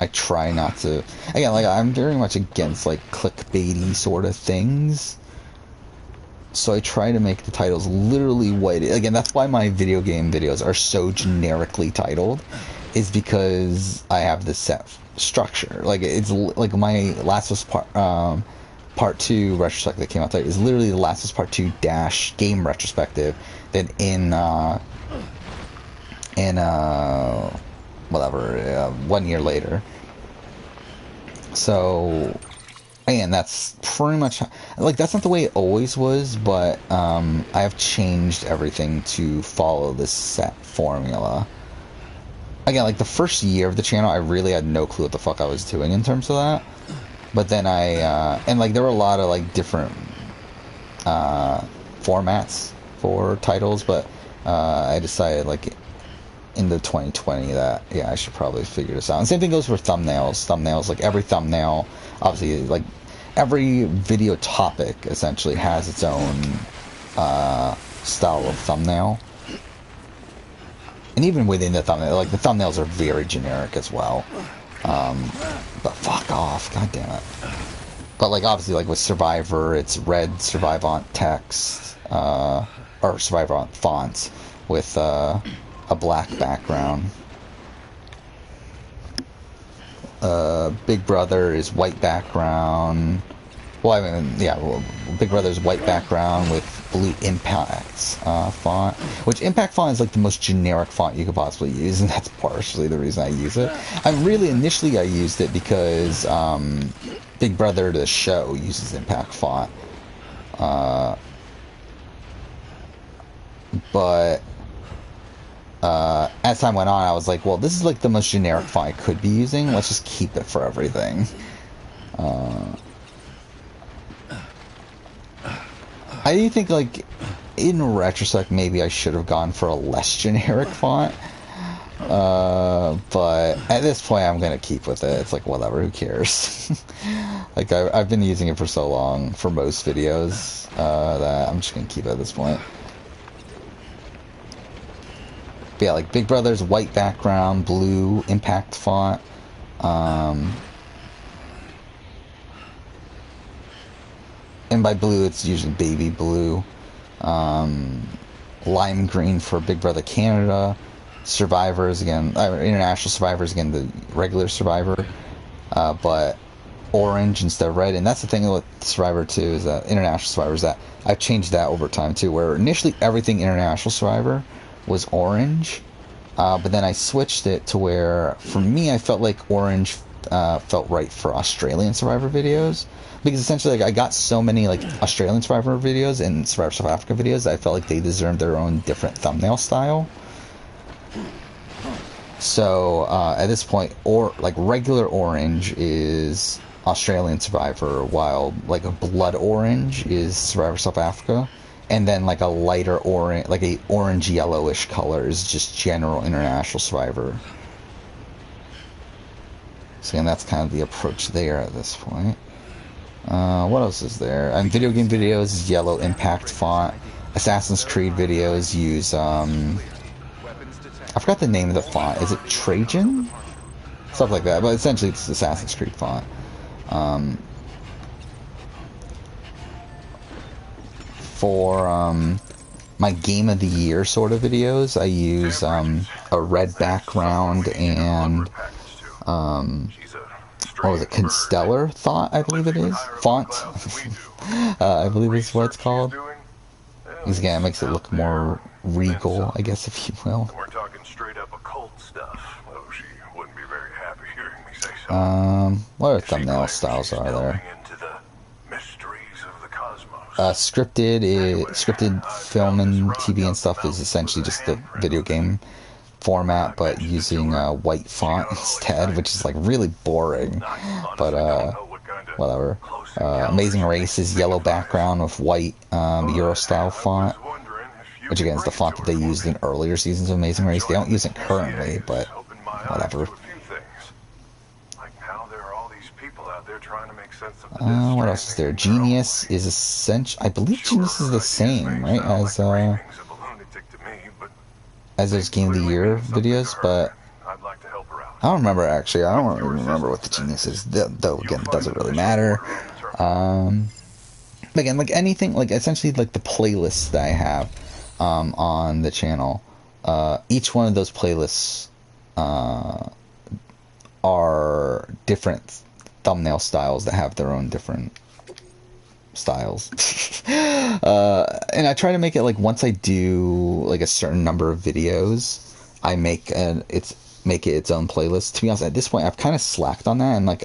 I try not to, again, like I'm very much against like clickbaity sort of things. So I try to make the titles literally what it is. Again, that's why my video game videos are so generically titled, is because I have this set structure. Like it's like my Last of Us Part 2 retrospective that came out today is literally the Last of Us Part 2 dash game retrospective. Then in whatever 1 year later. So and that's pretty much like that's not the way it always was, but I have changed everything to follow this set formula. Again, like the first year of the channel, I really had no clue what the fuck I was doing in terms of that. But then and like there were a lot of like different formats for titles, but I decided like in the 2020 that I should probably figure this out. And same thing goes for thumbnails. Like every thumbnail, obviously, like every video topic essentially has its own style of thumbnail. And even within the thumbnail, like the thumbnails are very generic as well. But fuck off, god damn it. But like obviously, like with Survivor, it's red Survivant text, or Survivant fonts with a black background. Big Brother is white background. Well, I mean, yeah, well, Big Brother is white background with blue Impact's font. Which Impact font is like the most generic font you could possibly use, and that's partially the reason I use it. Initially I used it because Big Brother the show uses Impact font. But as time went on, I was like, well, this is like the most generic font I could be using. Let's just keep it for everything. I do think, like, in retrospect, maybe I should have gone for a less generic font. But at this point, I'm going to keep with it. It's like, whatever, who cares? Like, I've been using it for so long for most videos that I'm just going to keep it at this point. But yeah, like Big Brother's white background, blue Impact font. And by blue, it's usually baby blue. Lime green for Big Brother Canada. Survivors, again, international Survivors, again, the regular Survivor. But orange instead of red. And that's the thing with Survivor 2, is that international Survivor, is that I've changed that over time too, where initially everything international Survivor was orange. But then I switched it to where, for me, I felt like orange felt right for Australian Survivor videos. Because essentially, like, I got so many like Australian Survivor videos and Survivor South Africa videos that I felt like they deserved their own different thumbnail style. So at this point, like regular orange is Australian Survivor, while like a blood orange is Survivor South Africa, and then like a lighter orange, like a orange yellowish color, is just general international Survivor. So again, that's kind of the approach there at this point. What else is there? Video game videos is yellow Impact font. Assassin's Creed videos use I forgot the name of the font. Is it Trajan? Stuff like that. But essentially it's Assassin's Creed font. for my game of the year sort of videos, I use a red background and what was it, Constellar Thought, I believe it is, font. I believe is what it's called. Because again, it makes it look more regal, I guess, if you will. We're talking straight up occult stuff. Oh, she wouldn't be very happy hearing me say so. What other thumbnail styles are there? Into the mysteries of the cosmos. Scripted film and TV and stuff is essentially just the video game format, but using white font instead, which is like really boring. But whatever. Amazing Race is yellow background with white Euro style font, which again is the font that they used in earlier seasons of Amazing Race. They don't use it currently, but whatever. What else is there? Genius is essential. I believe Genius is the same, right, as those Game of the Year videos, but I don't remember actually. I don't really remember what the Genius is, though again, it doesn't really matter. Again, like anything, like essentially like the playlists that I have on the channel, each one of those playlists are different thumbnail styles that have their own different styles. And I try to make it like once I do like a certain number of videos, I make it its own playlist. To be honest, at this point I've kind of slacked on that, and like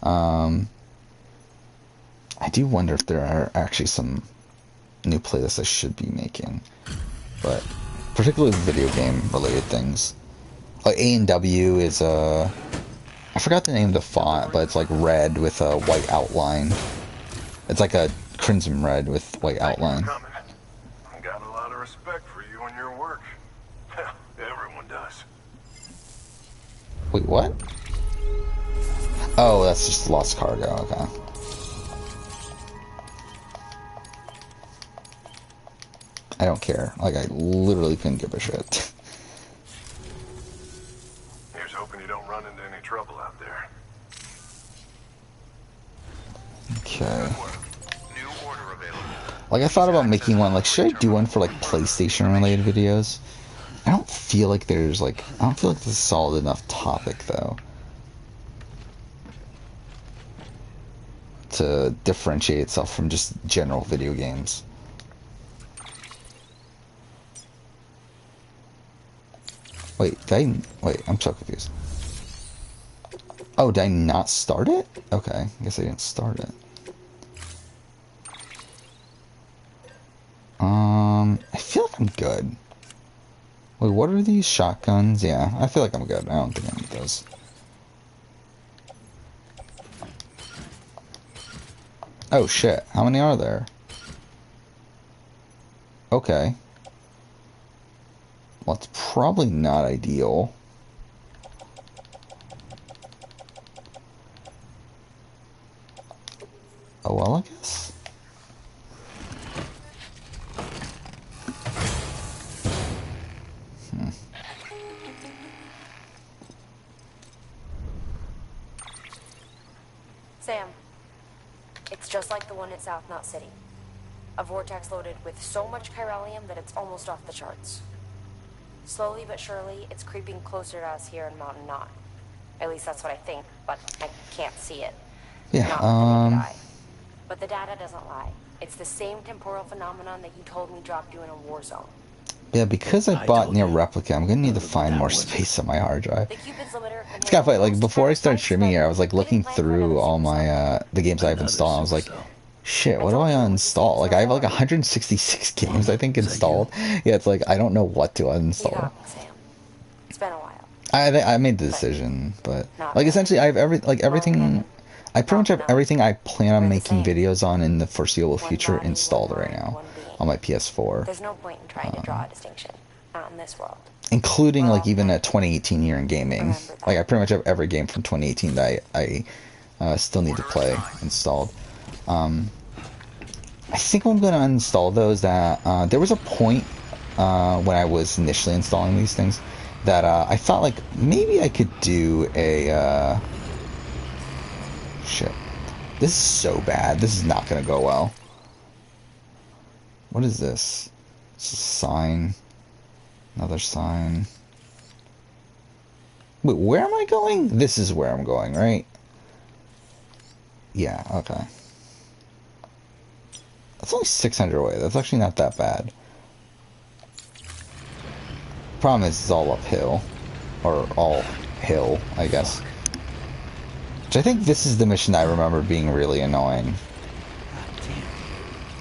I do wonder if there are actually some new playlists I should be making, but particularly video game related things. Like A&W is I forgot the name of the font, but it's like red with a white outline. It's like a crimson red with white outline. I got a lot of respect for you and your work. Everyone does. Wait, what? Oh, that's just Lost Cargo, okay. I don't care. Like, I literally couldn't give a shit. Here's hoping you don't run into any trouble out there. Okay. Like, I thought about making one, like, should I do one for, like, PlayStation-related videos? I don't feel like there's, like, I don't feel like this is a solid enough topic, though, to differentiate itself from just general video games. Wait, I'm so confused. Oh, did I not start it? Okay, I guess I didn't start it. I feel like I'm good. Wait, what are these shotguns? Yeah, I feel like I'm good. I don't think I need those. Oh shit, how many are there? Okay. Well, it's probably not ideal. Oh well, I guess. Sam, it's just like the one at South Knot City. A vortex loaded with so much chiralium that it's almost off the charts. Slowly but surely, it's creeping closer to us here in Mountain Knot. At least that's what I think, but I can't see it. Yeah, Not with the naked eye. But the data doesn't lie. It's the same temporal phenomenon that you told me dropped you in a war zone. Yeah, because I bought Near Replica, I'm gonna need to find more space on my hard drive. It's kind of funny, like, before I started streaming here, I was, like, looking through all my, the games I've installed, and I was like, shit, what do I uninstall? Like, I have, like, 166 games, I think, installed. Yeah, it's like, I don't know what to uninstall. It's been a while. I made the decision, but, like, essentially, I have everything, I pretty much have everything I plan on making videos on in the foreseeable future installed right now on my PS4. There's no point in trying to draw a distinction, not in this world. Including, like, even a 2018 year in gaming. Like, I pretty much have every game from 2018 that I still need to play installed. I think I'm going to uninstall those that... there was a point when I was initially installing these things that I thought, like, maybe I could do a... Shit. This is so bad. This is not going to go well. What is this? It's a sign. Another sign. Wait, where am I going? This is where I'm going, right? Yeah, okay. That's only 600 away. That's actually not that bad. Problem is, it's all uphill. Or all hill, I guess. Which I think this is the mission I remember being really annoying.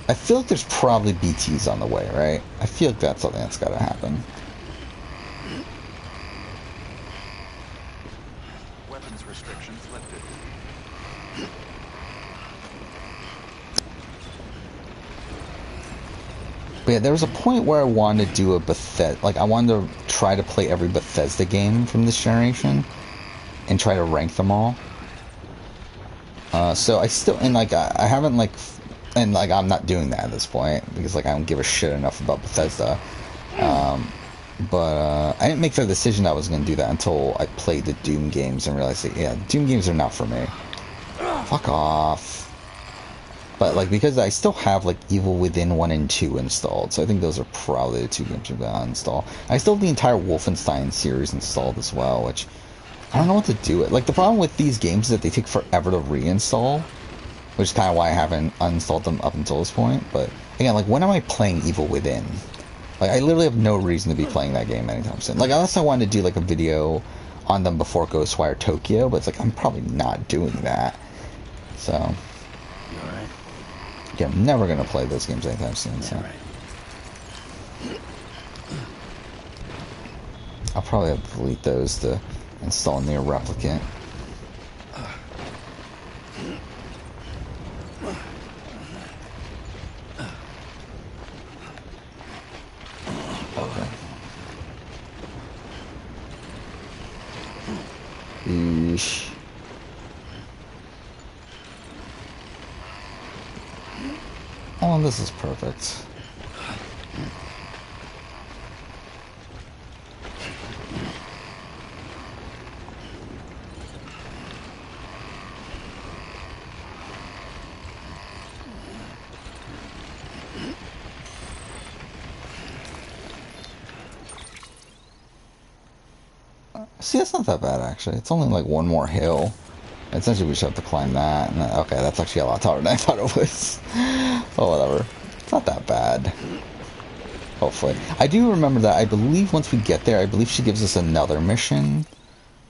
I feel like there's probably BTs on the way, right? I feel like that's something that's gotta happen. Weapons restrictions lifted. But yeah, there was a point where I wanted to do a Bethesda, like I wanted to try to play every Bethesda game from this generation and try to rank them all. So I still, and like I haven't like, and like I'm not doing that at this point because like I don't give a shit enough about Bethesda. But I didn't make the decision I was going to do that until I played the Doom games and realized that, yeah, Doom games are not for me. Fuck off. But like because I still have like Evil Within 1 and 2 installed, so I think those are probably the two games I'm gonna install. I still have the entire Wolfenstein series installed as well, which I don't know what to do with. Like the problem with these games is that they take forever to reinstall, which is kind of why I haven't uninstalled them up until this point. But again, like when am I playing Evil Within? Like I literally have no reason to be playing that game anytime soon. Like unless I wanted to do like a video on them before Ghostwire Tokyo, but it's like I'm probably not doing that. So You alright? yeah, I'm never gonna play those games anytime soon. So I'll probably have to delete those to install Near Replicant. Okay. Eesh. Oh, this is perfect. See, that's not that bad, actually. It's only like one more hill. Essentially, we should have to climb that. And okay, that's actually a lot taller than I thought it was. Oh, whatever. It's not that bad. Hopefully. I do remember that. I believe once we get there, I believe she gives us another mission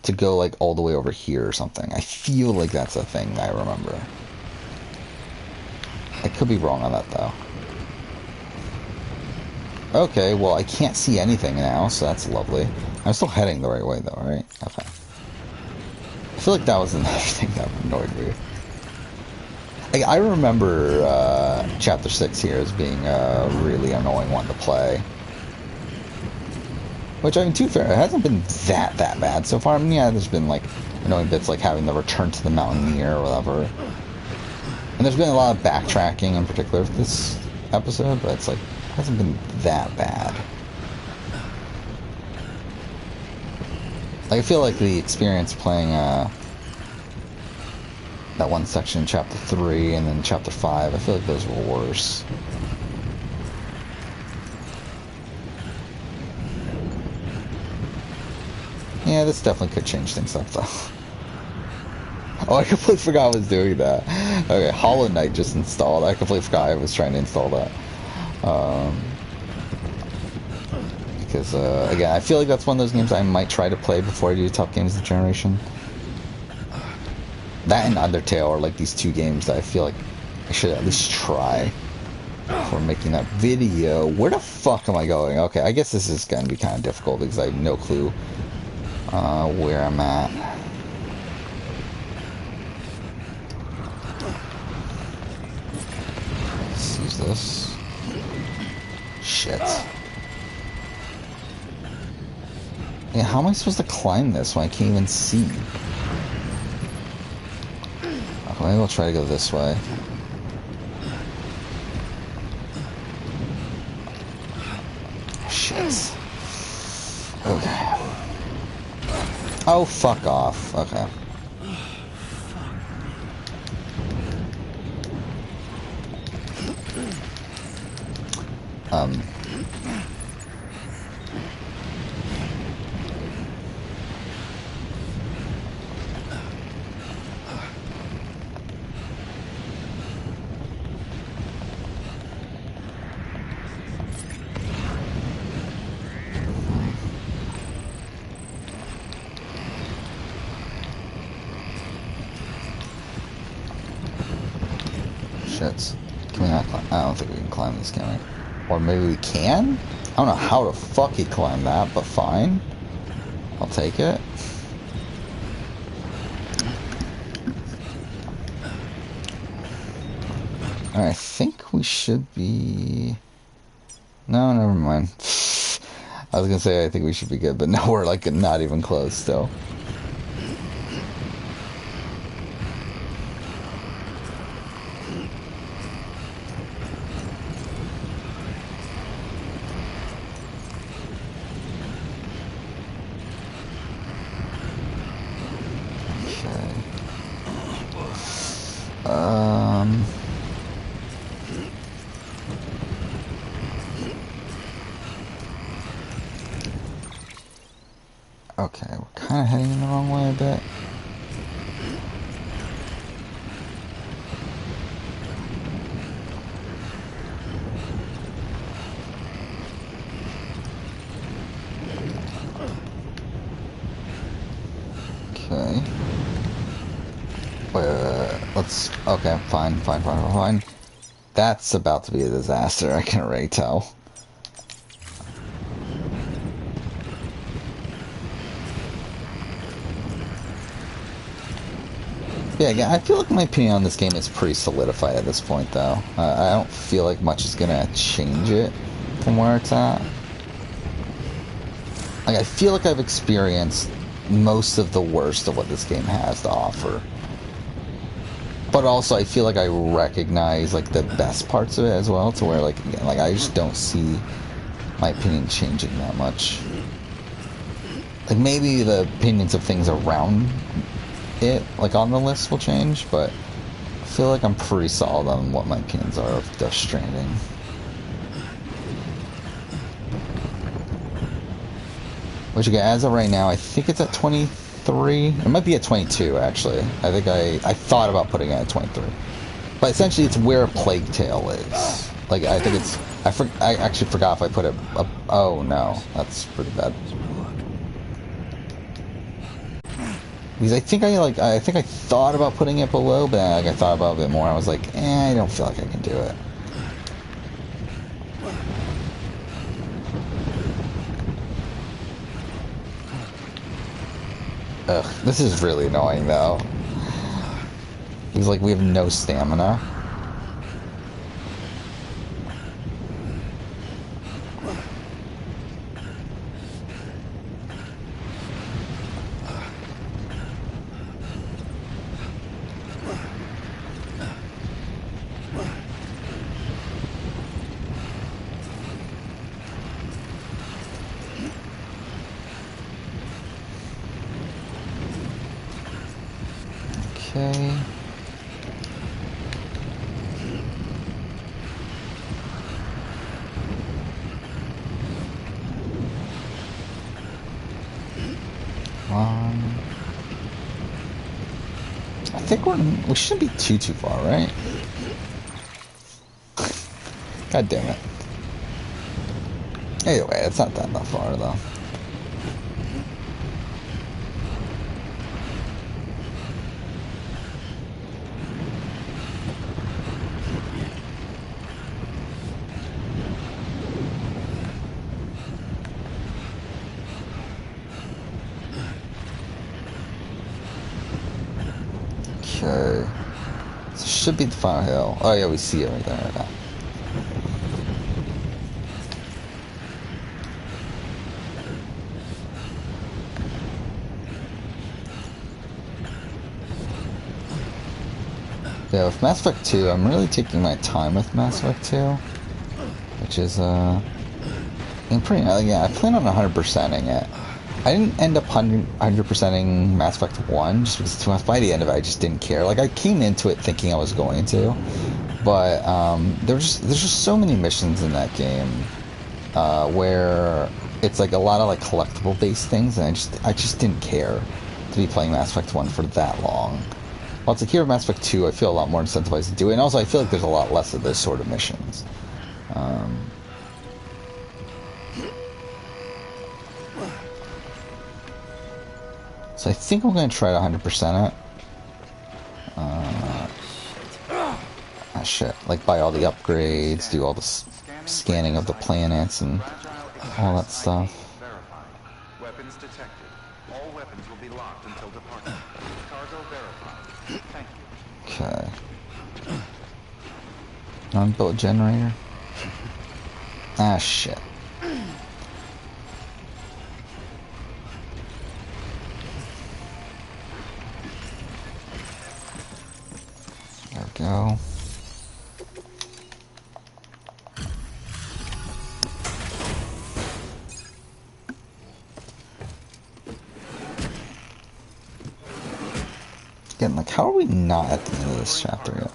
to go, like, all the way over here or something. I feel like that's a thing I remember. I could be wrong on that, though. Okay, well, I can't see anything now, so that's lovely. I'm still heading the right way, though, right? Okay. I feel like that was another thing that annoyed me. I remember Chapter 6 here as being a really annoying one to play. Which, I mean, to be fair, it hasn't been that bad so far. I mean, yeah, there's been, like, annoying bits like having the return to the Mountaineer or whatever. And there's been a lot of backtracking in particular with this episode, but it's, like, it hasn't been that bad. Like, I feel like the experience playing that one section in Chapter 3 and then Chapter 5, I feel like those were worse. Yeah, this definitely could change things up, though. Oh, I completely forgot I was doing that. Okay, Hollow Knight just installed. I completely forgot I was trying to install that. Because, again, I feel like that's one of those games I might try to play before I do Top Games of the Generation. That and Undertale are like these two games that I feel like I should at least try before making that video. Where the fuck am I going? Okay, I guess this is going to be kind of difficult because I have no clue where I'm at. Let's use this. Shit. Yeah, how am I supposed to climb this when I can't even see? Okay, maybe I'll try to go this way. Shit. Okay. Oh, fuck off. Okay. Shit. Can we not climb? I don't think we can climb this, can we? Or maybe we can? I don't know how the fuck he climbed that, but fine. I'll take it. Alright, I think we should be... No, never mind. I was gonna say I think we should be good, but no, we're like not even close still. Okay, we're kind of heading in the wrong way a bit. Okay. Wait. Let's... Okay, fine. That's about to be a disaster, I can already tell. Yeah, I feel like my opinion on this game is pretty solidified at this point, though. I don't feel like much is gonna change it from where it's at. Like, I feel like I've experienced most of the worst of what this game has to offer. But also, I feel like I recognize, like, the best parts of it as well, to where, like, again, like, I just don't see my opinion changing that much. Like, maybe the opinions of things around it, like, on the list will change, but I feel like I'm pretty solid on what my opinions are of Death Stranding. Which, again, as of right now, I think it's at 23. It might be at 22, actually. I think I thought about putting it at 23. But essentially, it's where Plague Tale is. Like, I think it's... I actually forgot if I put it up... Oh, no. That's pretty bad. Because I think I thought about putting it below, but like, I thought about it a bit more. I was like, I don't feel like I can do it. Ugh, this is really annoying though. Because like we have no stamina. Okay. I think we shouldn't be too far, right? God damn it. Anyway, it's not that far though. Okay. So it should be the final hill. Oh yeah, we see it right there. Right now. Yeah, with Mass Effect 2, I'm really taking my time with Mass Effect 2. Which is, yeah, I plan on 100%ing it. I didn't end up 100%ing Mass Effect 1 just because by the end of it I just didn't care. Like, I came into it thinking I was going to, But there's just so many missions in that game where it's like a lot of like collectible based things, and I just didn't care to be playing Mass Effect 1 for that long. Well, it's like here in Mass Effect 2, I feel a lot more incentivized to do it, and also I feel like there's a lot less of those sort of missions. So I think I'm going to try to 100% it. Ah, shit. Like, buy all the upgrades, do all the scanning of the planets, and all that stuff. Weapons detected. All weapons will be locked until departure. Cargo verified. Thank you. Okay. Non-built generator. Ah, shit. There we go. Again, like, how are we not at the end of this chapter yet?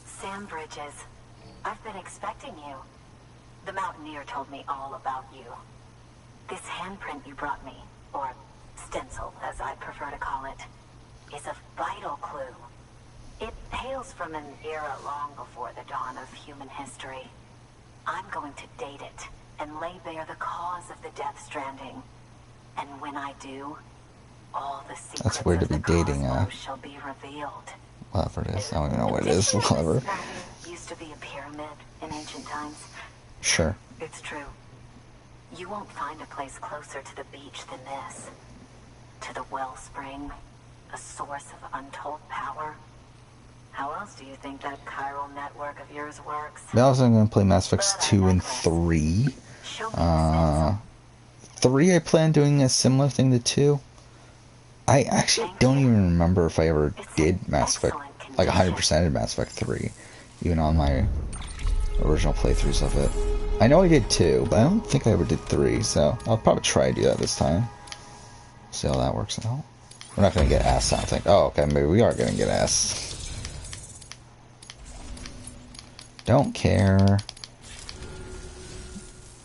Sam Bridges, I've been expecting you. The Mountaineer told me all about you. This handprint you brought me, or stencil as I prefer to call it, is a vital clue. It hails from an era long before the dawn of human history. I'm going to date it and lay bare the cause of the Death Stranding. And when I do, all the secrets That's weird to be of the dating cosmos shall be revealed. whatever it is. I don't even know what it is. Whatever. Used to be a pyramid in ancient times. Sure. It's true. You won't find a place closer to the beach than this. To the wellspring, a source of untold power. How else do you think that chiral network of yours works? I also going to play Mass Effect 2 and 3. 3 I plan doing a similar thing to 2. I actually don't even remember if I ever did Mass Effect, like 100% of Mass Effect 3, even on my original playthroughs of it. I know I did 2, but I don't think I ever did 3, so I'll probably try to do that this time. See how that works out. We're not going to get S, I don't think. Oh, okay, maybe we are going to get S. Don't care.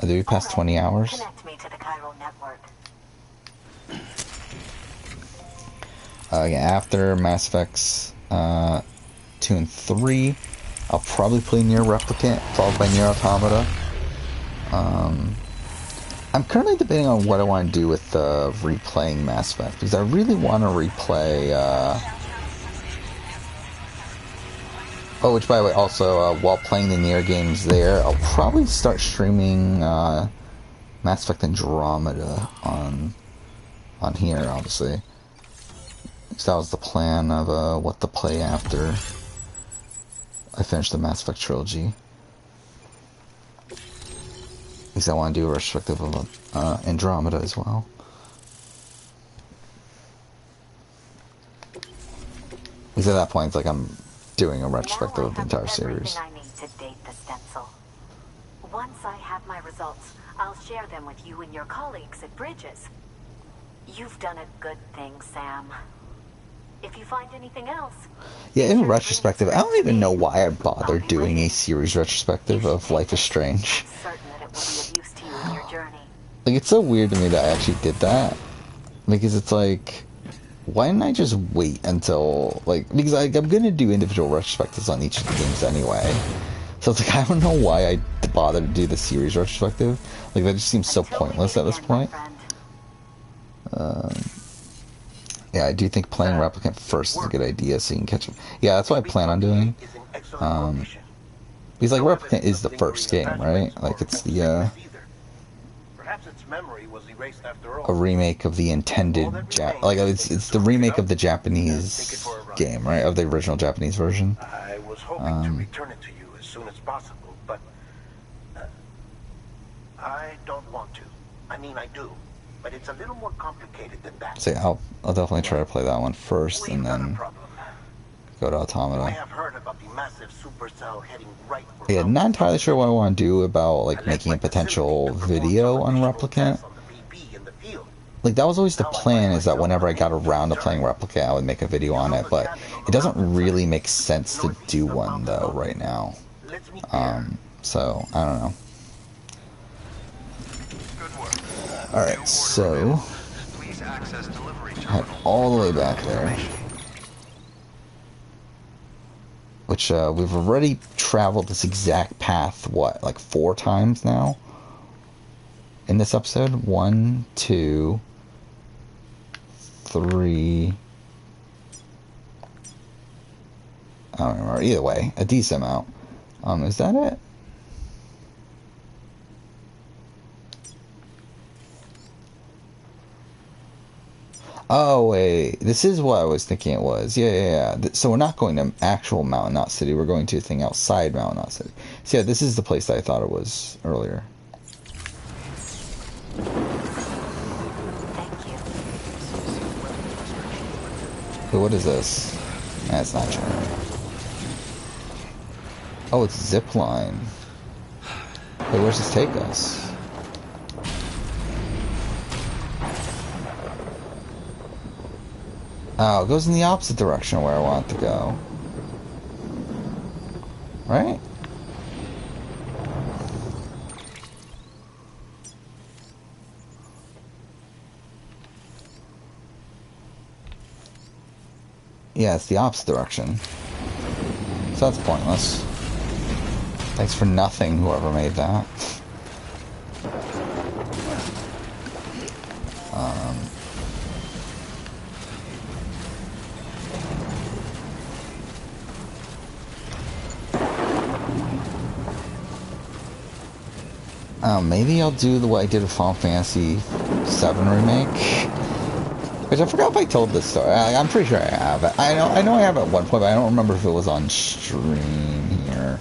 Do we pass 20 hours? Connect me to the chiral network. Yeah, after Mass Effects 2 and 3, I'll probably play Nier Replicant, followed by Nier Automata. I'm currently debating on what I want to do with replaying Mass Effect, because I really want to replay... Oh, which by the way, also, while playing the Nier games there, I'll probably start streaming Mass Effect Andromeda on here, obviously. Because that was the plan of what to play after I finish the Mass Effect trilogy. Because I want to do a retrospective of Andromeda as well. Because at that point, it's like I'm doing a retrospective of the entire series. I need to date the stencil. Once I have my results, I'll share them with you and your colleagues at Bridges. You've done a good thing, Sam. If you find anything else... Yeah, in retrospective, I don't even know why I bothered doing a series retrospective of Life is Strange. I'm certain that it will be of use to you in your journey. Like, it's so weird to me that I actually did that. Because it's like... Why didn't I just wait until, like, because I'm going to do individual retrospectives on each of the games anyway. So it's like, I don't know why I bothered to do the series retrospective. Like, that just seems so pointless at this point. Yeah, I do think playing Replicant first is a good idea so you can catch them. Yeah, that's what I plan on doing. Because, like, Replicant is the first game, right? Like, it's the, a remake of the intended it's the remake of the Japanese game, right? Of the original Japanese version. I was hoping to return it to you as soon as possible, but I don't want to. I mean, I do, but it's a little more complicated than that. So yeah, I'll definitely try to play that one first, and then go to Automata. I have heard about the massive supercell heading right for Yeah, not entirely sure what I want to do about like making a potential video on Replicant. like, that was always the plan, is that whenever I got around to playing Replicant, I would make a video on it, but it doesn't really make sense to do one, though, right now. So, I don't know. Alright, so, head all the way back there. Which, we've already traveled this exact path, what, like 4 times now? In this episode? 1, 2, 3... I don't remember. Either way, a decent amount. Is that it? Oh, wait. This is what I was thinking it was. Yeah. So we're not going to actual Mountain Knot City. We're going to a thing outside Mountain Knot City. So yeah, this is the place that I thought it was earlier. Thank you. Wait, what is this? That's not true. Oh, it's zipline. Wait, where's this take us? Oh, it goes in the opposite direction of where I want it to go. Right? Yeah, it's the opposite direction. So that's pointless. Thanks for nothing, whoever made that. Maybe I'll do the way I did with Final Fantasy VII Remake. Which I forgot if I told this story. I'm pretty sure I have. I know I have at one point, but I don't remember if it was on stream here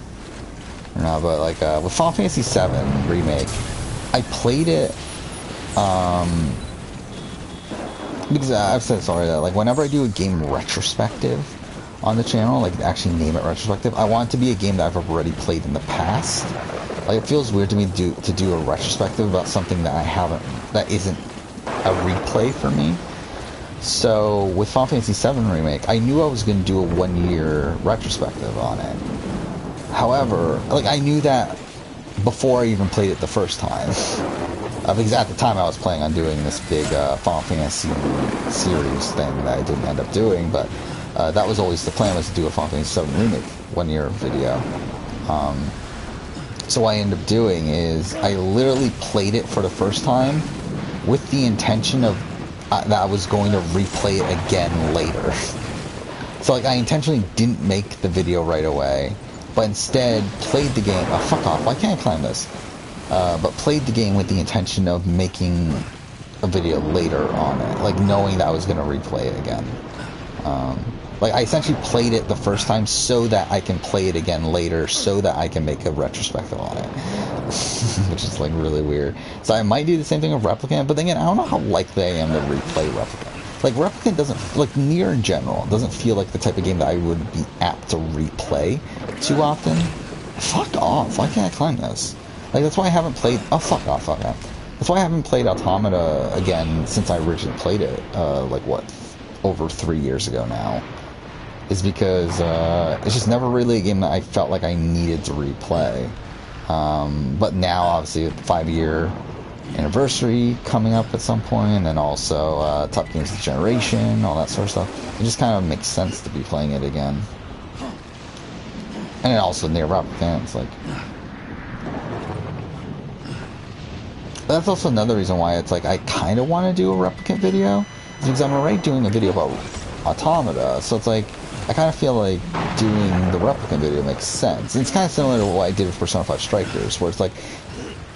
or not. But like with Final Fantasy VII Remake, I played it because I've said this already. Like whenever I do a game retrospective on the channel, like actually name it retrospective, I want it to be a game that I've already played in the past. Like it feels weird to me to do a retrospective about something that I haven't, that isn't a replay for me. So with Final Fantasy VII Remake, I knew I was going to do a 1-year retrospective on it. However, like I knew that before I even played it the first time. Because at the time I was planning on doing this big Final Fantasy series thing that I didn't end up doing, but that was always the plan, was to do a Final Fantasy VII Remake 1-year video. So what I ended up doing is I literally played it for the first time with the intention of that I was going to replay it again later. So like I intentionally didn't make the video right away, but instead played the game. Oh, fuck off! Why can't I climb this? But played the game with the intention of making a video later on it, like knowing that I was going to replay it again. Like I essentially played it the first time so that I can play it again later, so that I can make a retrospective on it. Which is like really weird. So I might do the same thing with Replicant, but then again, I don't know how likely I am to replay Replicant. Like Replicant doesn't, like Nier in general, doesn't feel like the type of game that I would be apt to replay too often. Fuck off! Why can't I climb this? Like that's why I haven't played. Oh fuck off! Fuck off! That's why I haven't played Automata again since I originally played it. Like what, over 3 years ago now. Is because it's just never really a game that I felt like I needed to replay. But now, obviously, 5-year anniversary coming up at some point, and then also Top Games of the Generation, all that sort of stuff. It just kind of makes sense to be playing it again. And it also near Replicant, it's like... That's also another reason why it's like I kind of want to do a Replicant video, is because I'm already doing a video about Automata, so it's like I kind of feel like doing the Replicant video makes sense. And it's kind of similar to what I did with Persona 5 Strikers, where it's like,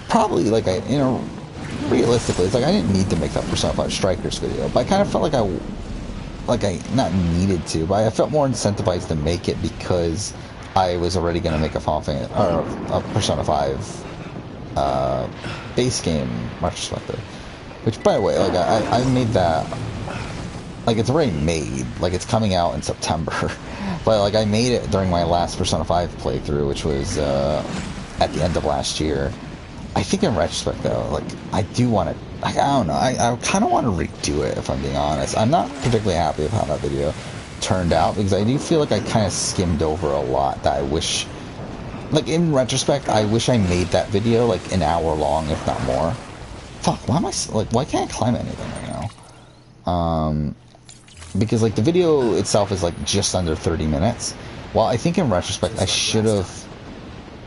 probably like realistically, it's like I didn't need to make that Persona 5 Strikers video, but I kind of felt like I not needed to, but I felt more incentivized to make it because I was already going to make a Final Fantasy, or a Persona 5 base game retrospective. Which, by the way, like I made that. Like, it's already made. Like, it's coming out in September. But, like, I made it during my last Persona 5 playthrough, which was at the end of last year. I think in retrospect, though, like, I do want to... I don't know. I kind of want to redo it, if I'm being honest. I'm not particularly happy with how that video turned out, because I do feel like I kind of skimmed over a lot that I wish... Like, in retrospect, I wish I made that video, like, an hour long, if not more. Fuck, why am I... Like, why can't I climb anything right now? Because, like, the video itself is, like, just under 30 minutes. Well, I think in retrospect, I should have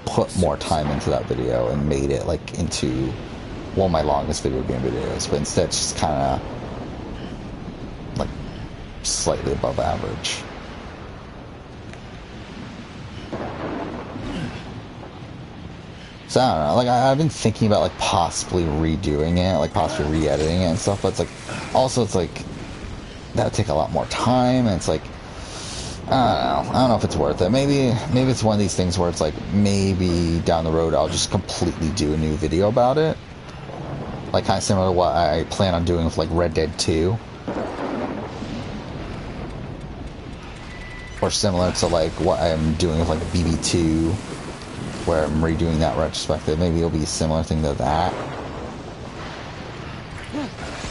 put more time into that video and made it, like, into one of my longest video game videos. But instead, it's just kind of, like, slightly above average. So, I don't know, like, I've been thinking about, like, possibly redoing it, like, possibly re-editing it and stuff, but it's, like, also, it's, like, that would take a lot more time, and it's, like, I don't know if it's worth it. Maybe it's one of these things where it's, like, maybe down the road I'll just completely do a new video about it. Like, kind of similar to what I plan on doing with, like, Red Dead 2. Or similar to, like, what I'm doing with, like, BB2, where I'm redoing that retrospective. Maybe it'll be a similar thing to that.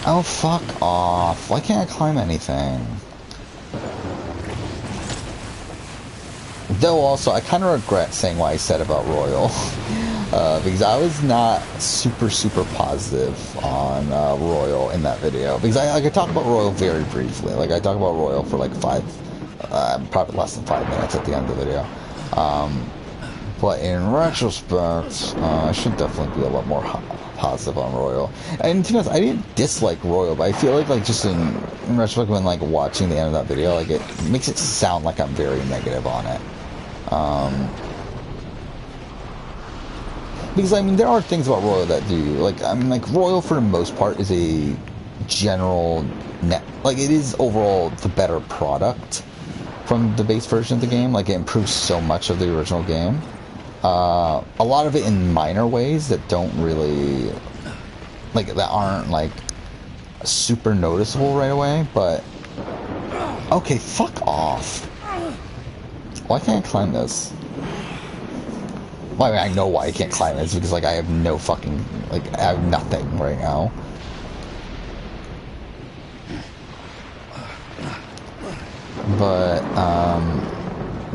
Oh, fuck off. Why can't I climb anything? Though also, I kind of regret saying what I said about Royal. Because I was not super positive on Royal in that video. Because I could talk about Royal very briefly. Like, I talk about Royal for like probably less than 5 minutes at the end of the video. But in retrospect, I should definitely be a lot more positive on Royal. And to be honest, I didn't dislike Royal, but I feel like just in retrospect, when like watching the end of that video, like it makes it sound like I'm very negative on it. Because I mean, there are things about Royal that do, like, I mean, like, Royal for the most part is a general like, it is overall the better product from the base version of the game. Like, it improves so much of the original game. A lot of it in minor ways that don't really, like, that aren't, like, super noticeable right away, but... Okay, fuck off. Why can't I climb this? Well, I mean, I know why I can't climb this, because, like, I have no fucking, like, I have nothing right now. But,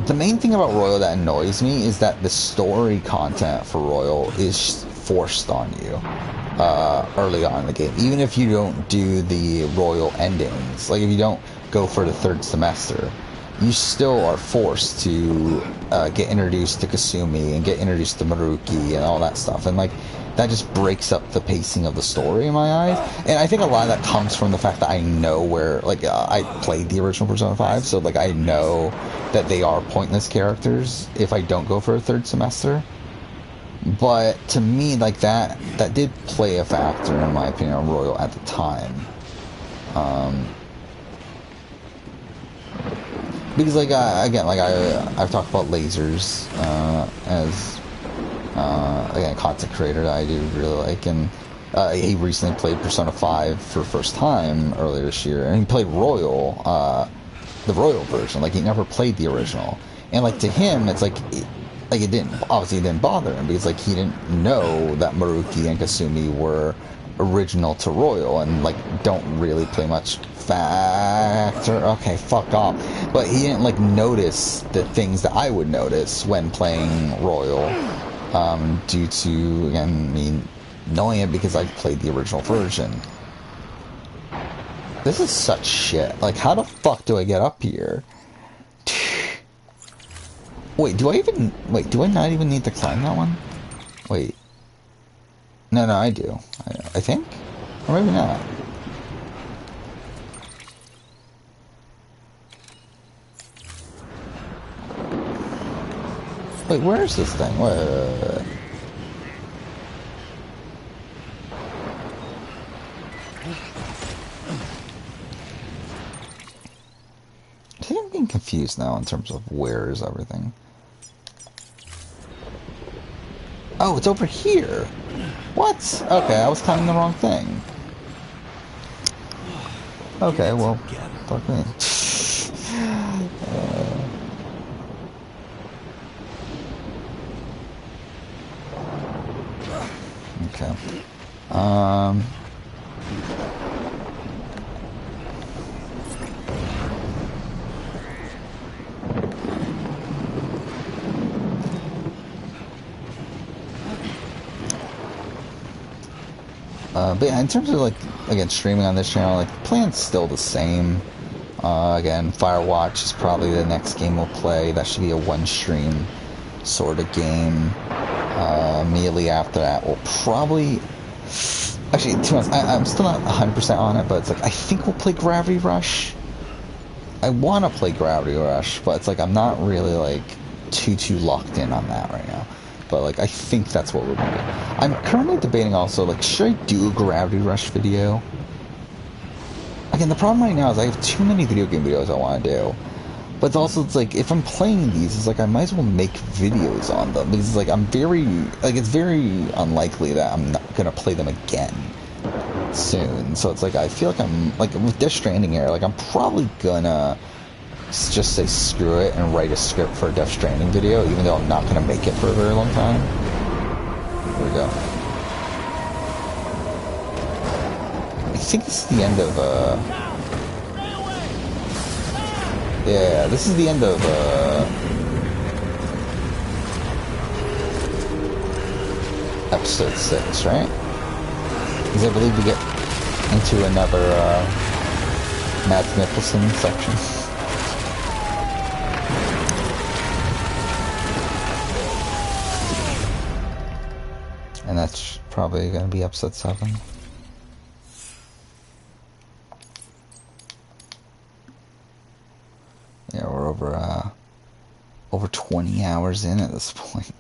the main thing about Royal that annoys me is that the story content for Royal is forced on you early on in the game. Even if you don't do the Royal endings, like if you don't go for the third semester, you still are forced to get introduced to Kasumi and get introduced to Maruki and all that stuff. And like, that just breaks up the pacing of the story in my eyes. And I think a lot of that comes from the fact that I know where, like, I played the original Persona 5, so, like, I know that they are pointless characters if I don't go for a third semester. But to me, like, that did play a factor, in my opinion, on Royal at the time. Because, like, again, like, I've talked about lasers as... again, a content creator that I do really like, and he recently played Persona 5 for the first time earlier this year, and he played Royal, the Royal version. Like, he never played the original, and like, to him, it's like, it didn't bother him, because like, he didn't know that Maruki and Kasumi were original to Royal, and like, don't really play much factor. Okay, fuck off. But he didn't like notice the things that I would notice when playing Royal. Due to, again, me knowing it because I played the original version. This is such shit. Like, how the fuck do I get up here? Wait, do I not even need to climb that one? Wait. No, I do. I think? Or maybe not. Wait, where is this thing? Wait. I think I'm getting confused now in terms of where is everything. Oh, it's over here. What? Okay, I was climbing the wrong thing. Okay, well, fuck me. Okay. But yeah, in terms of like, again, streaming on this channel, like, the plan's still the same. Again, Firewatch is probably the next game we'll play. That should be a one-stream sort of game. Immediately after that, we'll probably... Actually, to be honest, I'm still not 100% on it, but it's like, I think we'll play Gravity Rush. I want to play Gravity Rush, but it's like, I'm not really, like, too locked in on that right now. But, like, I think that's what we're going to do. I'm currently debating also, like, should I do a Gravity Rush video? Again, the problem right now is I have too many video game videos I want to do. But it's also, it's like, if I'm playing these, it's like, I might as well make videos on them. Because, it's like, it's very unlikely that I'm not going to play them again soon. So it's like, I feel like I'm, like, with Death Stranding here, like, I'm probably gonna just say screw it and write a script for a Death Stranding video, even though I'm not gonna make it for a very long time. Here we go. I think this is the end of, yeah, this is the end of, episode 6, right? Because I believe we get into another, Matt Nicholson section. And that's probably going to be episode 7. Yeah, we're over 20 hours in at this point.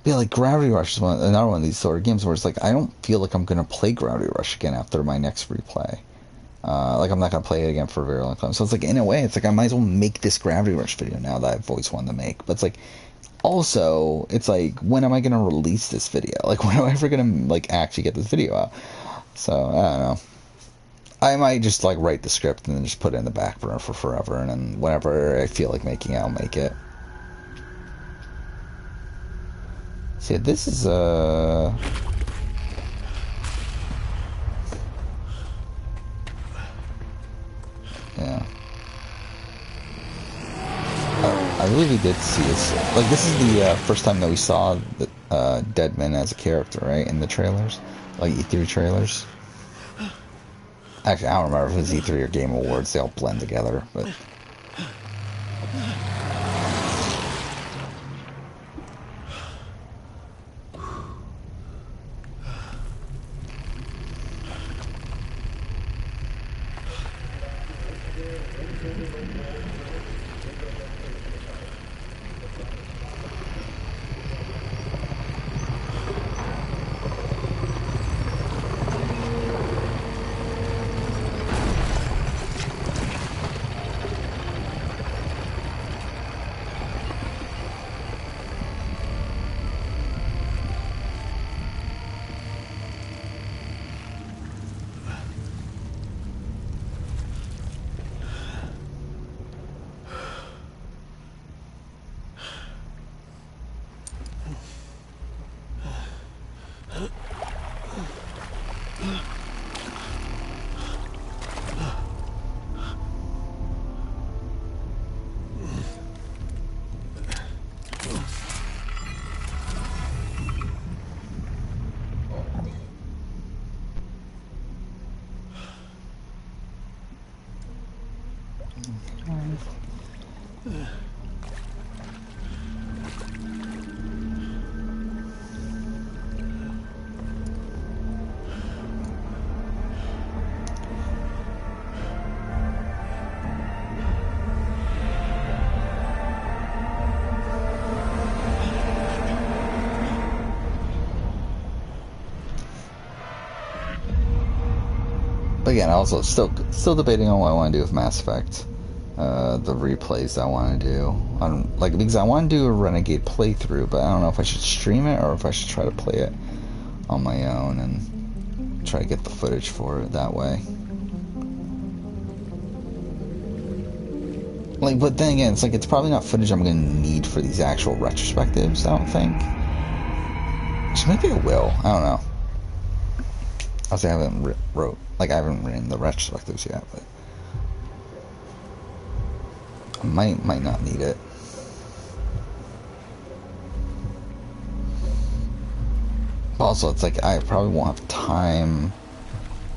Yeah, like Gravity Rush is another one of these sort of games where it's like, I don't feel like I'm going to play Gravity Rush again after my next replay. Like, I'm not going to play it again for a very long time. So it's like, in a way, it's like, I might as well make this Gravity Rush video now that I've always wanted to make. But it's like, also, it's like, when am I going to release this video? Like, when am I ever going to, like, actually get this video out? So, I don't know. I might just, like, write the script and then just put it in the back burner for forever. And then whenever I feel like making it, I'll make it. See, this is, yeah. I believe we did see this. Like, this is the first time that we saw the, Deadman as a character, right? In the trailers? Like, E3 trailers? Actually, I don't remember if it was E3 or Game Awards. They all blend together, but... Again, also still debating on what I want to do with Mass Effect, the replays I want to do, because I want to do a Renegade playthrough, but I don't know if I should stream it or if I should try to play it on my own and try to get the footage for it that way. Like, but then again, it's like, it's probably not footage I'm gonna need for these actual retrospectives, I don't think. So maybe I will. I don't know. I haven't I haven't written the retrospectives yet, but I might not need it. Also, it's like, I probably won't have time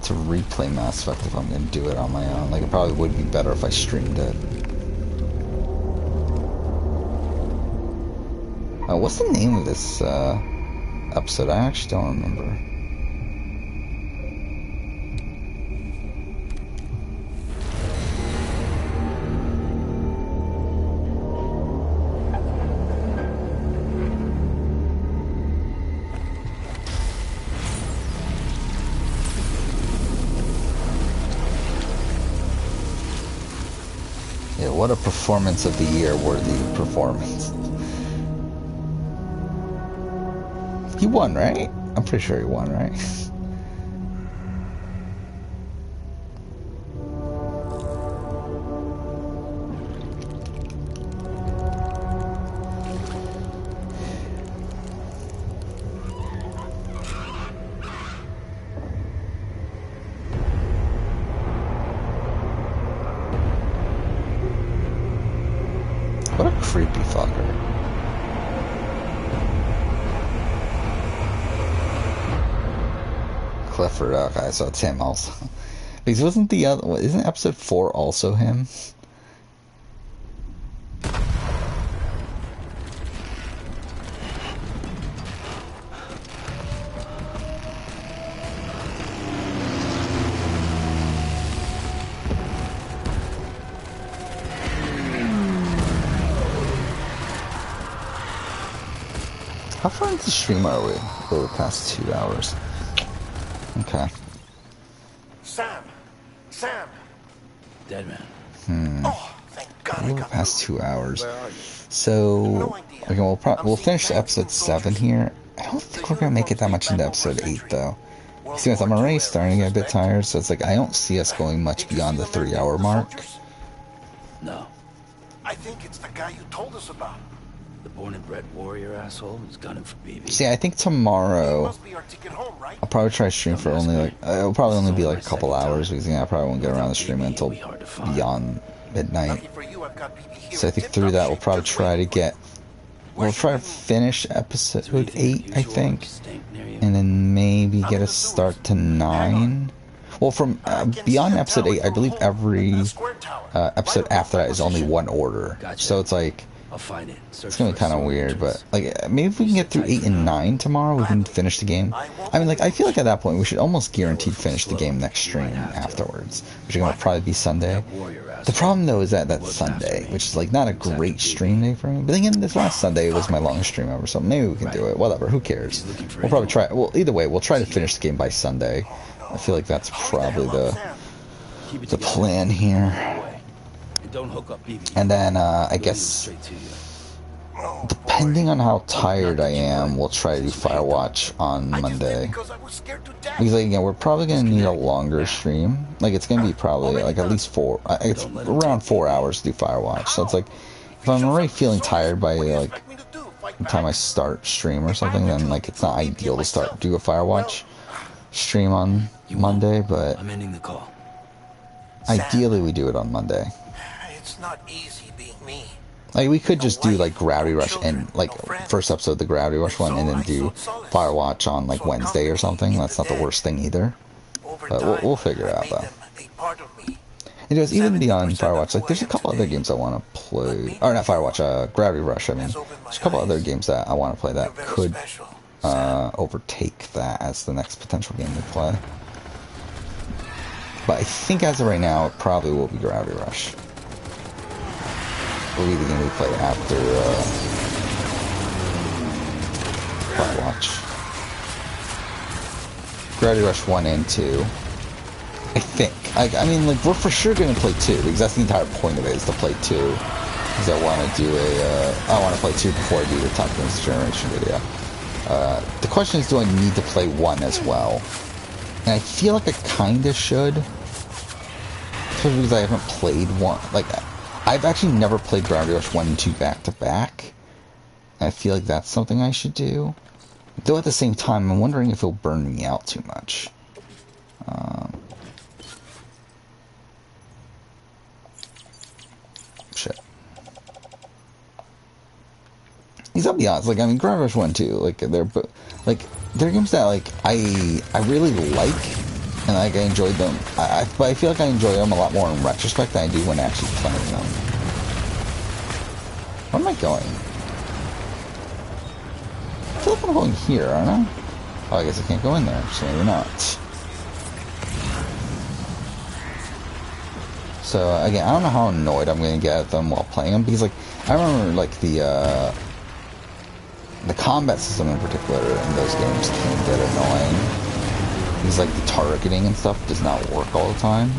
to replay Mass Effect if I'm gonna do it on my own. Like, it probably would be better if I streamed it. What's the name of this episode? I actually don't remember. Yeah, what a performance of the year worthy performance. He won, right? I'm pretty sure he won, right? What a creepy fucker. Clifford, okay, so it's him also. Because wasn't the other, isn't episode 4 also him? How far into the stream are we? Over the past 2 hours. Okay. Sam! Dead man. Oh, thank God I Over the got past through. 2 hours. Where are you? So, No idea. okay, we'll finish episode 7 here. I don't think we're gonna make it that much into uniforms episode date 8 back though. World Since I'm War already II starting to get a bit suspect? tired, so it's like I don't see us going much Did you beyond see the the man 3-hour with the mark. soldiers? No. I think it's the guy you told us about. The born and bred warrior asshole who's gunning for BB. See, I think He tomorrow must be our ticket home, right? I'll probably try to stream for only like it'll probably only be like a couple hours because I probably won't get around to streaming until beyond midnight. Lucky for you, I've got BB here So I in think tip-top through that we'll shape, probably just try to waiting for you. get we'll try to finish episode 8, I think, And and then maybe I'm get in a the sewers. start to Hang 9. on. Well, from I can beyond see a episode tower 8, I from believe home. every A square tower. episode Right above after that my is only position. one order. Gotcha. So it's like I'll find it. it's gonna be kind of weird, but like maybe if we can get through 8 and 9 tomorrow, we can finish the game. I mean, like I feel like at that point we should almost guaranteed finish the game next stream afterwards, which is gonna probably be Sunday. The problem though is that that's Sunday, which is like not a great stream day for me. But again, this last Sunday was my longest stream ever, so maybe we can do it. Whatever, who cares? We'll probably try. Well, either way, we'll try to finish the game by Sunday. I feel like that's probably the plan here. Don't hook up BB. And then I guess depending on how tired I am, we'll try to do Firewatch on Monday. Because I was scared to death. Because like, again, we're probably gonna need a longer stream. Like it's gonna be probably like at least 4. It's around 4 hours to do Firewatch. So it's like if I'm already feeling tired by like the time I start stream or something, then like it's not ideal to do a Firewatch stream on Monday. But I'm ending the call. ideally we do it on Monday. It's not easy being me. Like we could just do like Gravity Rush and like first episode of the Gravity Rush one, and then do Firewatch on like Wednesday or something. That's not the worst thing either. But we'll figure it out though. Anyways, even beyond Firewatch, like there's a couple other games I want to play. Or not Firewatch, Gravity Rush. I mean, there's a couple other games that I want to play that could overtake that as the next potential game to play. But I think as of right now, it probably will be Gravity Rush. We'll be the game we play after Firewatch. Gravity Rush 1 and 2. I think. I mean, like, we're for sure going to play 2, because that's the entire point of it, is to play 2. Because I want to do I want to play 2 before I do the Top Games Generation video. The question is, do I need to play 1 as well? And I feel like I kind of should. Especially because I haven't played 1. Like, I've actually never played Gravity Rush 1 and 2 back to back. I feel like that's something I should do. Though at the same time, I'm wondering if it'll burn me out too much. Shit. These, I'll be honest, like, I mean, Gravity Rush 1 and 2, like, they're games that, like, I really like, and, like, I enjoyed them. But I feel like I enjoy them a lot more in retrospect than I do when actually playing them. Where am I going? I feel like I'm going here, aren't I? Oh, I guess I can't go in there, so maybe not. So, again, I don't know how annoyed I'm going to get at them while playing them, because, like, I remember, like, the combat system in particular in those games can get annoying. Because, like, the targeting and stuff does not work all the time.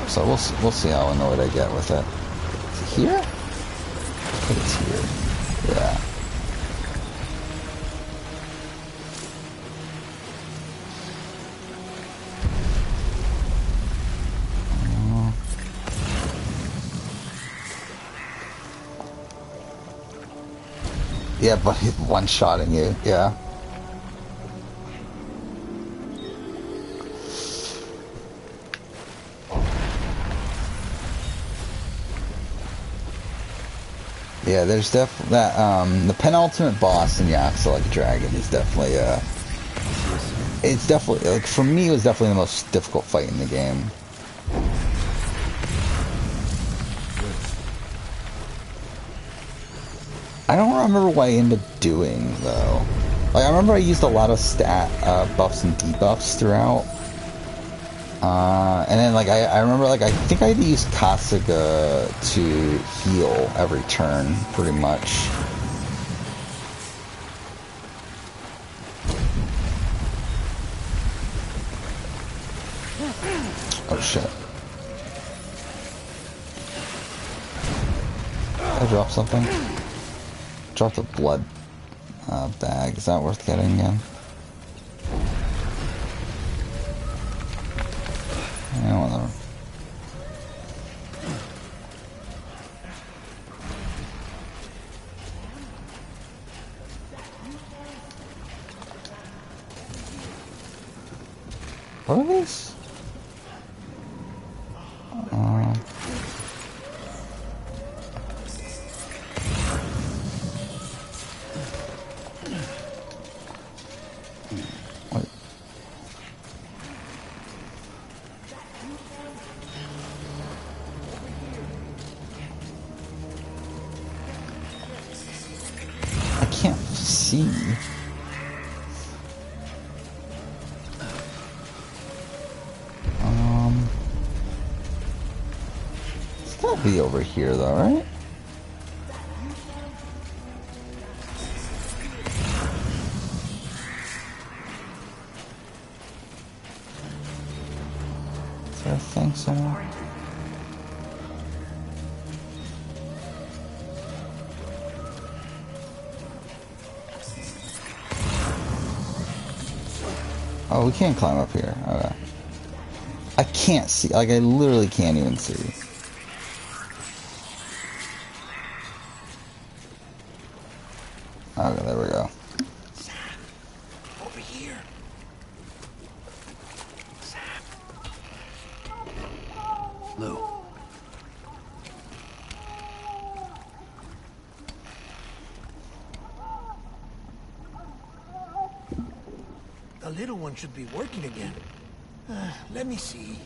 So we'll see how annoyed I get with it. Is it here? I think it's here. Yeah. Yeah, but he's one-shotting you. Yeah. Yeah, there's definitely that, the penultimate boss in Yakuza Like a Dragon is definitely, it's definitely, like, for me, it was definitely the most difficult fight in the game. I don't remember what I ended up doing, though. Like, I remember I used a lot of stat, buffs and debuffs throughout. And then, like, I remember, like, I think I had to use Kasuga to heal every turn, pretty much. Oh, shit. Did I drop something? Dropped a blood bag. Is that worth getting again? Yeah, whatever. What are these? What? I can't see. It's gotta be over here though, right? Is there a thing somewhere? Oh, we can't climb up here. Okay. I can't see. Like, I literally can't even see. Okay, there we go. Sam, over here. Sam. Lou. The little one should be working again. Let me see.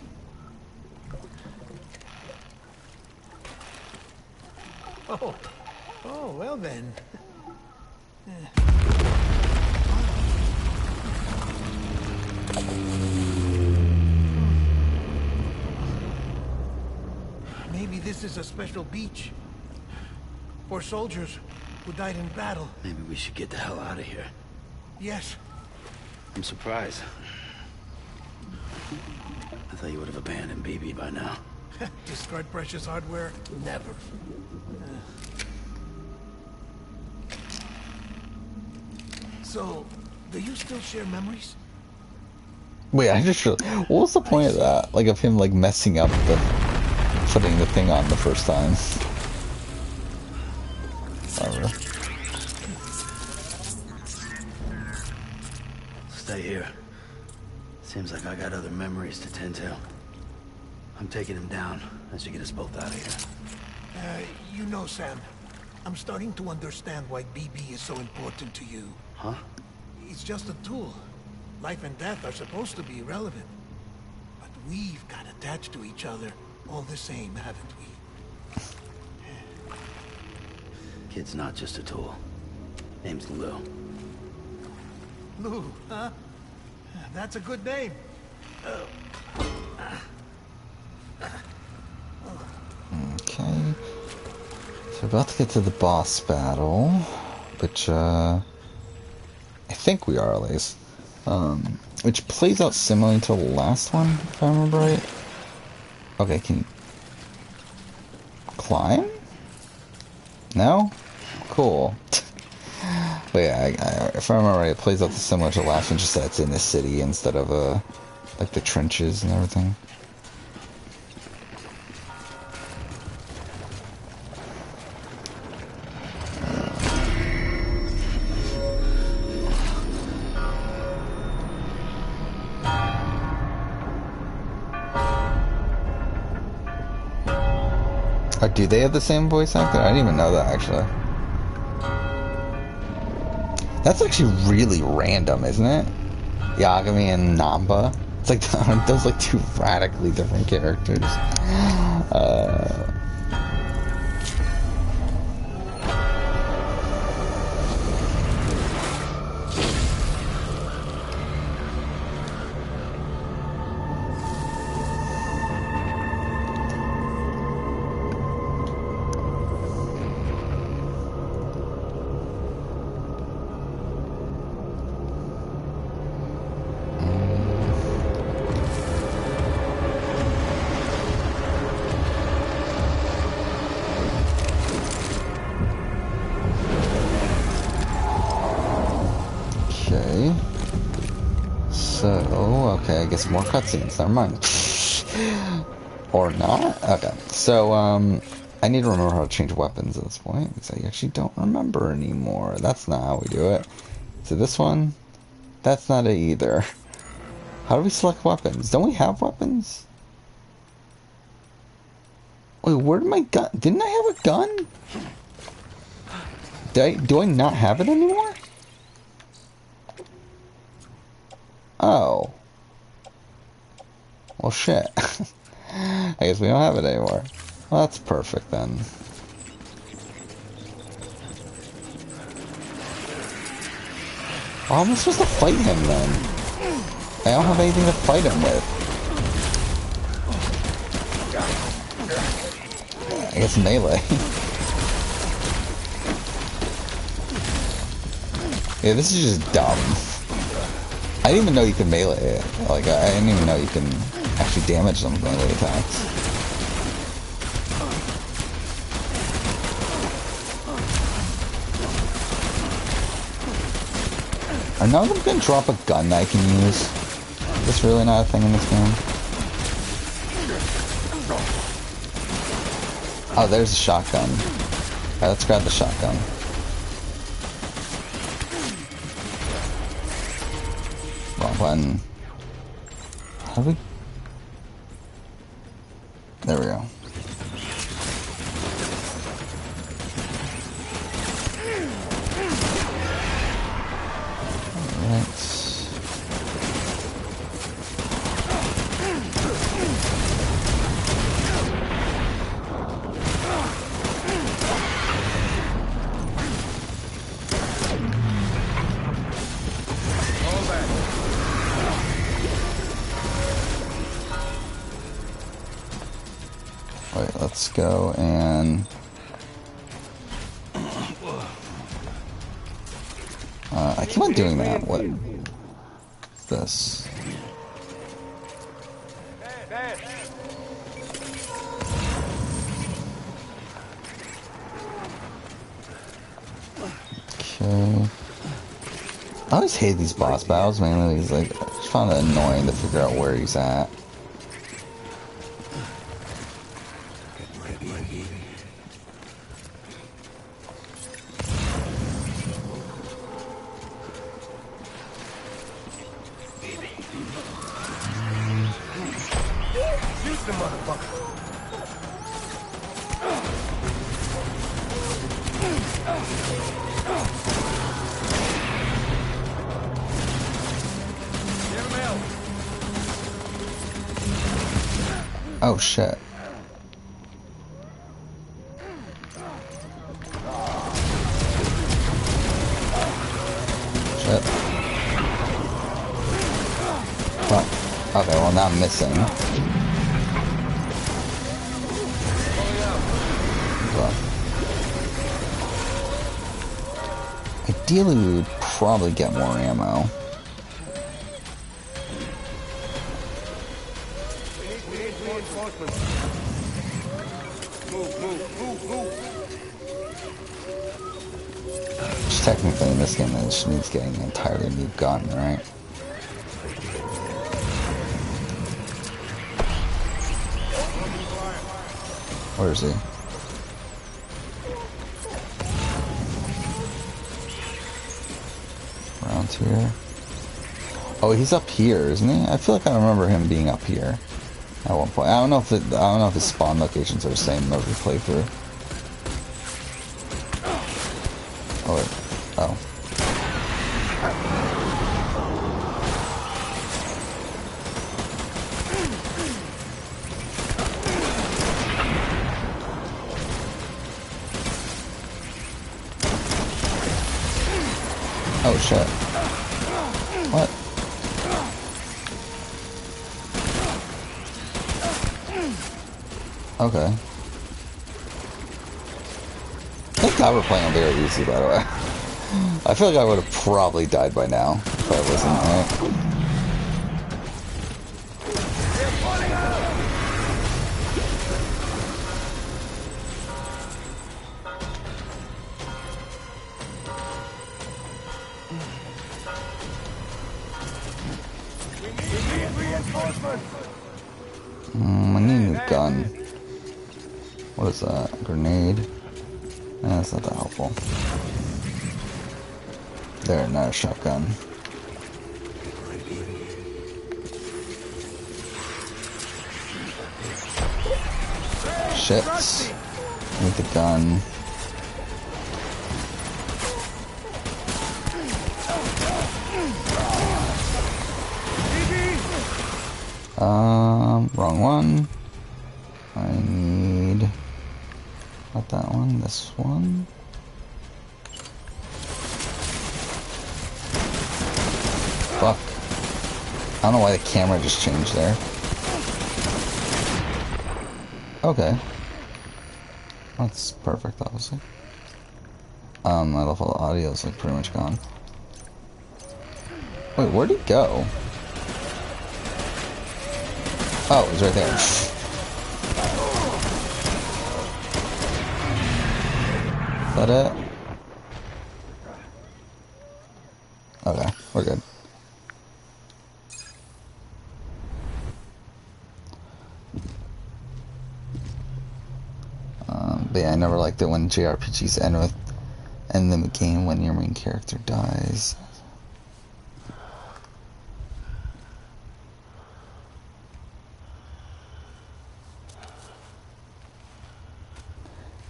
Oh, well then. Maybe this is a special beach for soldiers who died in battle. Maybe we should get the hell out of here. Yes. I'm surprised. I thought you would have abandoned BB by now. Discard precious hardware? Never. So, do you still share memories? Wait, I just realized, what was the point of that? Like, of him, like, messing up the... putting the thing on the first time. Whatever. Stay here. Seems like I got other memories to tend to. I'm taking him down. That should get us both out of here. You know, Sam, I'm starting to understand why BB is so important to you. Huh? It's just a tool. Life and death are supposed to be irrelevant. But we've got attached to each other all the same, haven't we? Kid's not just a tool. Name's Lou. Lou, huh? That's a good name. Okay. So we're about to get to the boss battle, which, I think we are, at least. Which plays out similarly to the last one, if I remember right. Okay, can you climb? No? Cool. But yeah, if I remember right, it plays out similar to the last one, just that it's in the city instead of, like the trenches and everything. Oh, do they have the same voice actor? I didn't even know that, actually. That's actually really random, isn't it? Yagami and Namba. It's like those like two radically different characters. Okay. So, okay, I guess more cutscenes. Never mind. Or not? Okay. So, I need to remember how to change weapons at this point, because I actually don't remember anymore. That's not how we do it. So this one, that's not it either. How do we select weapons? Don't we have weapons? Wait, where did my gun? Didn't I have a gun? Do I not have it anymore? Oh. Well, shit. I guess we don't have it anymore. Well, that's perfect then. How am I supposed to fight him then? I don't have anything to fight him with. I guess melee. Yeah, this is just dumb. I didn't even know you could melee it. Like, I didn't even know you can actually damage them with melee attacks. Are none of them gonna drop a gun that I can use? Is this really not a thing in this game? Oh, there's a shotgun. Alright, let's grab the shotgun. Wrong button. How do we... There we go. Alright. Alright, let's go and... I keep on doing that. What is this? Okay. I always hate these boss battles, mainly these like find it annoying to figure out where he's at. Oh shit. Shit. Fuck. Okay, well now I'm missing. But ideally we would probably get more ammo. Which technically in this game it just means getting an entirely new gun, right? Where is he? Around here. Oh, he's up here, isn't he? I feel like I remember him being up here at one point. I don't know if his spawn locations are the same in every playthrough. Oh wait. Oh. Oh shit. What? Okay. I think I were playing on very easy, by the way. I feel like I would have probably died by now if I wasn't, right? I need a new gun. What is that? A grenade? That's not that helpful. There, not a shotgun. Shit. Need the gun. Wrong one. I need... not that one, this one. Fuck. I don't know why the camera just changed there. Okay. That's perfect, obviously. I love all the audio is like pretty much gone. Wait, where'd he go? Oh, he's right there. Is that it? Okay, we're good. But yeah, I never liked it when JRPGs end the game when your main character dies.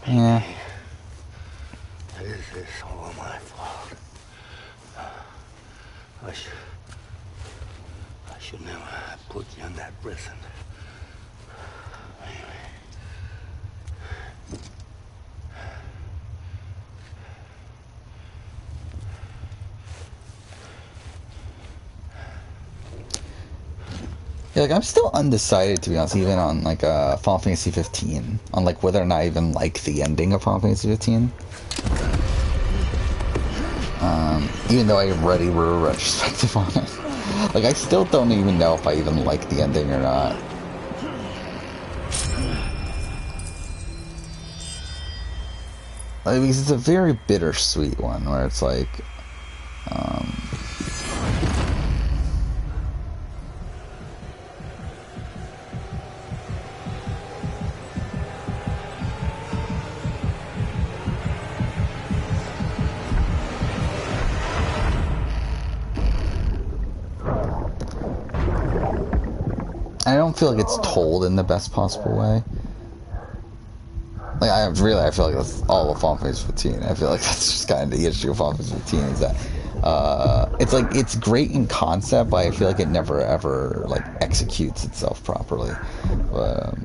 Yeah. This is all my fault. I should never have put you in that prison. Yeah, like I'm still undecided, to be honest, even on like Final Fantasy 15, on like whether or not I even like the ending of Final Fantasy 15. Even though I already wrote a retrospective on it, like I still don't even know if I even like the ending or not. Like, because it's a very bittersweet one, where it's like, don't feel like it's told in the best possible way. Like, I feel like that's all of Final Fantasy 15. I feel like that's just kind of the issue of Final Fantasy 15 is that it's like it's great in concept, but I feel like it never ever like executes itself properly. But,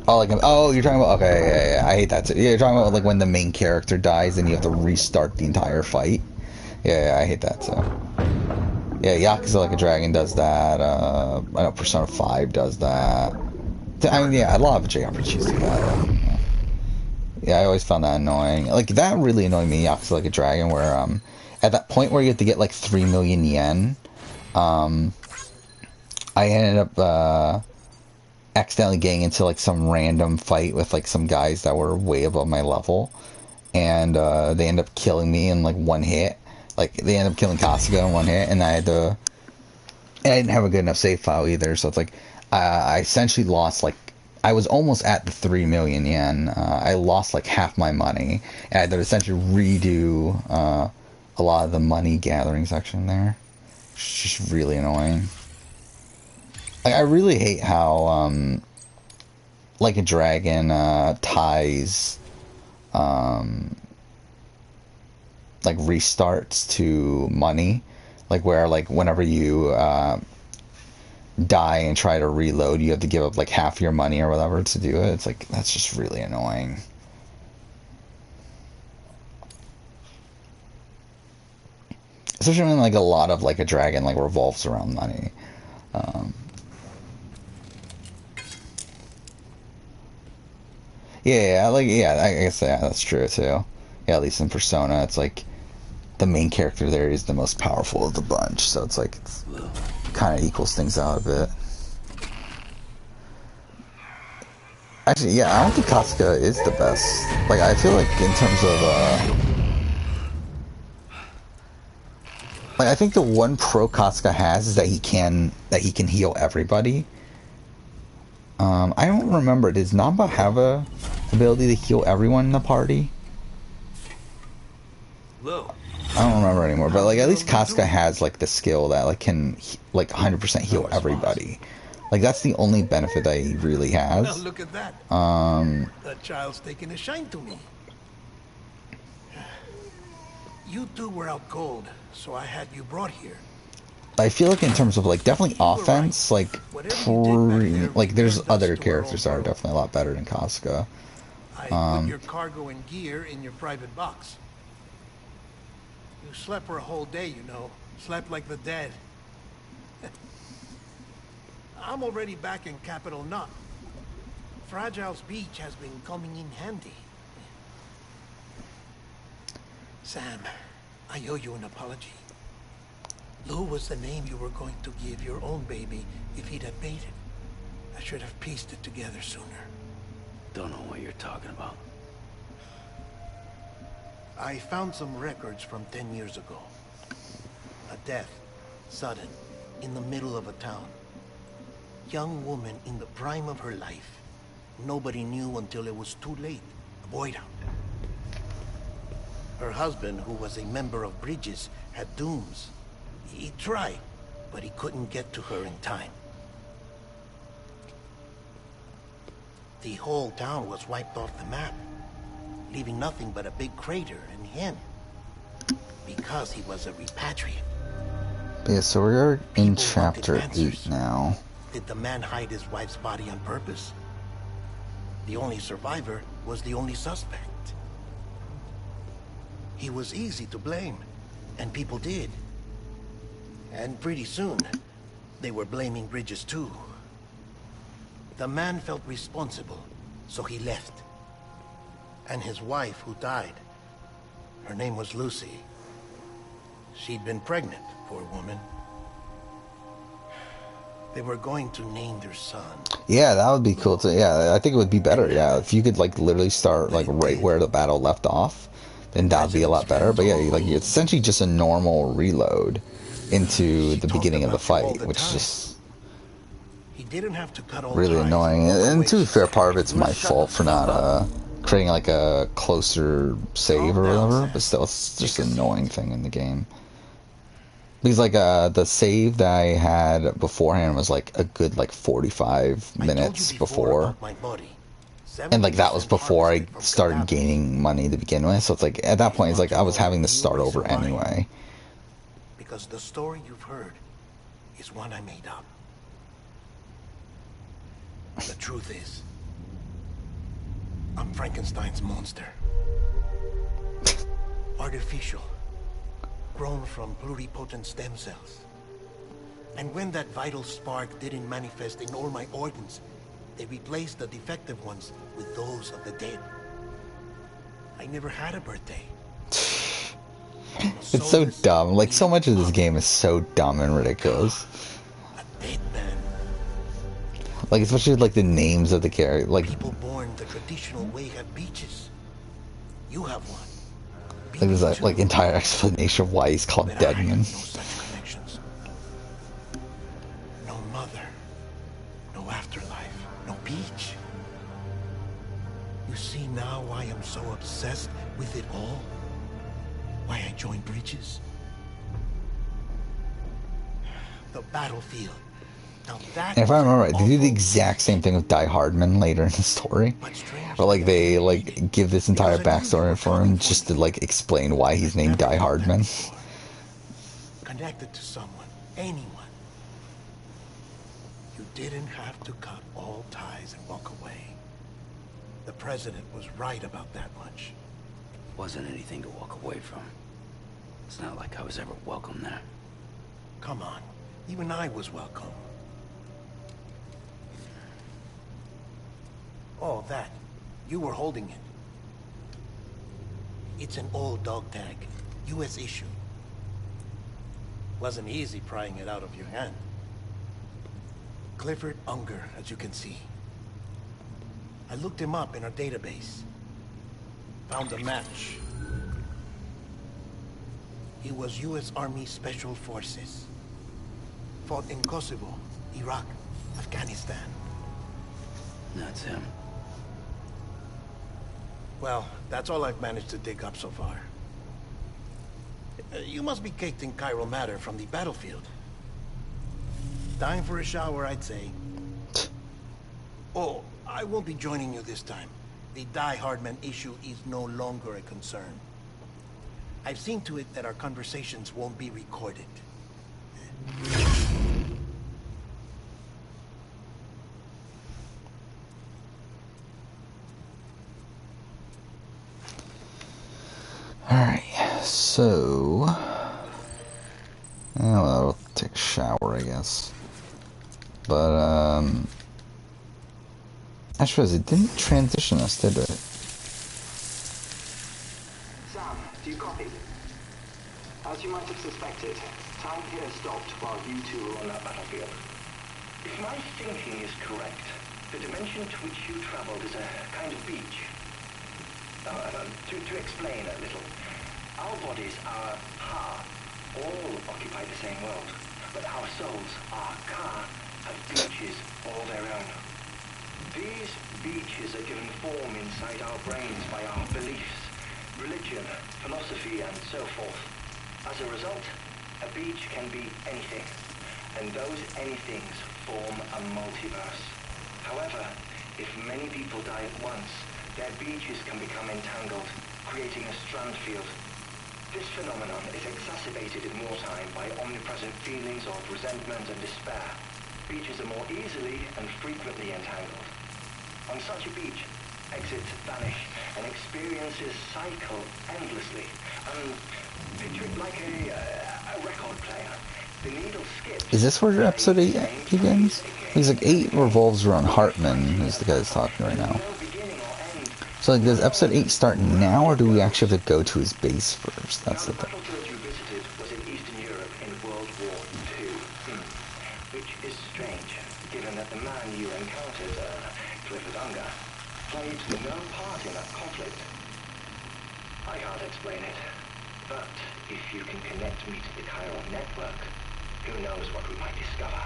you're talking about yeah, I hate that too. Yeah, you're talking about like when the main character dies and you have to restart the entire fight. Yeah, I hate that too. Yeah, Yakuza Like a Dragon does that. I know Persona 5 does that. I mean, yeah, a lot of JRPGs do that. Yeah, I always found that annoying. Like, that really annoyed me, Yakuza Like a Dragon, where, at that point where you have to get, like, 3 million yen, I ended up, accidentally getting into, like, some random fight with, like, some guys that were way above my level, and, they ended up killing me in, like, one hit. Like, they ended up killing Kasuga in one hit, and I didn't have a good enough save file either, so it's like, I essentially lost, like, I was almost at the 3 million yen. I lost, like, half my money. And I had to essentially redo a lot of the money gathering section there. It's just really annoying. Like, I really hate how, Like a Dragon ties, like, restarts to money. Like, where, like, whenever you, die and try to reload, you have to give up like half your money or whatever to do it. It's like, that's just really annoying. Especially when like a lot of Like a Dragon like revolves around money. I guess that's true too. Yeah, at least in Persona, it's like the main character there is the most powerful of the bunch, so it's like it's kind of equals things out a bit. Actually, yeah, I don't think Kasuga is the best. Like, I feel like in terms of, like, I think the one pro Kasuga has is that he can heal everybody. I don't remember. Does Namba have a ability to heal everyone in the party? I don't remember anymore, but like at least Kasuga has like the skill that like can like 100% heal everybody. Like that's the only benefit that he really has. Now look at that. That child's taking a shine to me. You two were out cold, so I had you brought here. I feel like in terms of like definitely offense, like there's other characters that are definitely a lot better than Kasuga. I put your cargo and gear in your private box. You slept for a whole day, you know. Slept like the dead. I'm already back in Capital Knot. Fragile's beach has been coming in handy. Sam, I owe you an apology. Lou was the name you were going to give your own baby if he'd have made it. I should have pieced it together sooner. Don't know what you're talking about. I found some records from 10 years ago. A death, sudden, in the middle of a town. Young woman in the prime of her life. Nobody knew until it was too late. A boy out. Her husband, who was a member of Bridges, had dooms. He tried, but he couldn't get to her in time. The whole town was wiped off the map, leaving nothing but a big crater and him. Because he was a repatriate. Yeah, so we're in chapter 8 now. Did the man hide his wife's body on purpose? The only survivor was the only suspect. He was easy to blame, and people did. And pretty soon, they were blaming Bridges too. The man felt responsible, so he left. And his wife, who died, her name was Lucy. She'd been pregnant, poor woman. They were going to name their son. Yeah, that would be cool too. Yeah, I think it would be better. Yeah, if you could like literally start like right where the battle left off, then that would be a lot better. But yeah, like it's essentially just a normal reload into the beginning of the fight, which is just really annoying. And to be fair, part of it's my fault for not creating like a closer save or whatever. But still, it's just an annoying thing in the game. Because like the save that I had beforehand was like a good like 45 minutes before, my body. and like that was 70% before I harvested from started cadavers. gaining money to begin with. So it's like at that point it's like I was having to start over anyway. Because the story you've heard is one I made up. The truth is, I'm Frankenstein's monster. Artificial. Grown from pluripotent stem cells. And when that vital spark didn't manifest in all my organs, they replaced the defective ones with those of the dead. I never had a birthday. It's so dumb. Like so much of this game is so dumb and ridiculous. A dead man. Like especially like the names of the characters. Like People born the traditional way have beaches. You have one. like there's a like entire explanation of why he's called But I Deadman. have no such connections. No mother. No afterlife. No beach. You see now why I'm so obsessed with it all? Why I joined Bridges? The battlefield. Now that And if I remember right, they do the awful exact same thing with Die Hardman later in the story. Or like they like give this entire backstory for him just to like explain why he's named Die Hardman. Connected to someone, anyone. You didn't have to cut all ties and walk away. The president was right about that much. Wasn't anything to walk away from. It's not like I was ever welcome there. Come on, even I was welcome. Oh, that. You were holding it. It's an old dog tag, US issue. Wasn't easy prying it out of your hand. Clifford Unger, as you can see. I looked him up in our database. Found a match. He was US Army Special Forces. Fought in Kosovo, Iraq, Afghanistan. That's him. Well, that's all I've managed to dig up so far. You must be caked in chiral matter from the battlefield. Time for a shower, I'd say. Oh, I won't be joining you this time. The Die Hardman issue is no longer a concern. I've seen to it that our conversations won't be recorded. Alright, so well, I'll take a shower, I guess. But I suppose it didn't transition us, did it? Sam, do you copy? As you might have suspected, time here stopped while you two were on that battlefield. If my thinking is correct, the dimension to which you traveled is a kind of beach. To explain a little, our bodies, our ha, all occupy the same world, but our souls, our ka, have beaches all their own. These beaches are given form inside our brains by our beliefs, religion, philosophy, and so forth. As a result, a beach can be anything, and those anythings form a multiverse. However, if many people die at once, their beaches can become entangled, creating a strand field. This phenomenon is exacerbated in wartime by omnipresent feelings of resentment and despair. Beaches are more easily and frequently entangled. On such a beach, exits vanish and experiences cycle endlessly. Picture it like a record player. The needle skips. Is this where episode 8 begins? He's like 8 revolves around Hartman, who's the guy that's talking right now. So like, does episode 8 start now, or do we actually have to go to his base first? That's the thing. The battlefield you visited was in Eastern Europe in World War II, which is strange, given that the man you encountered, Clifford Unger, played no part in that conflict. I can't explain it, but if you can connect me to the chiral network, who knows what we might discover.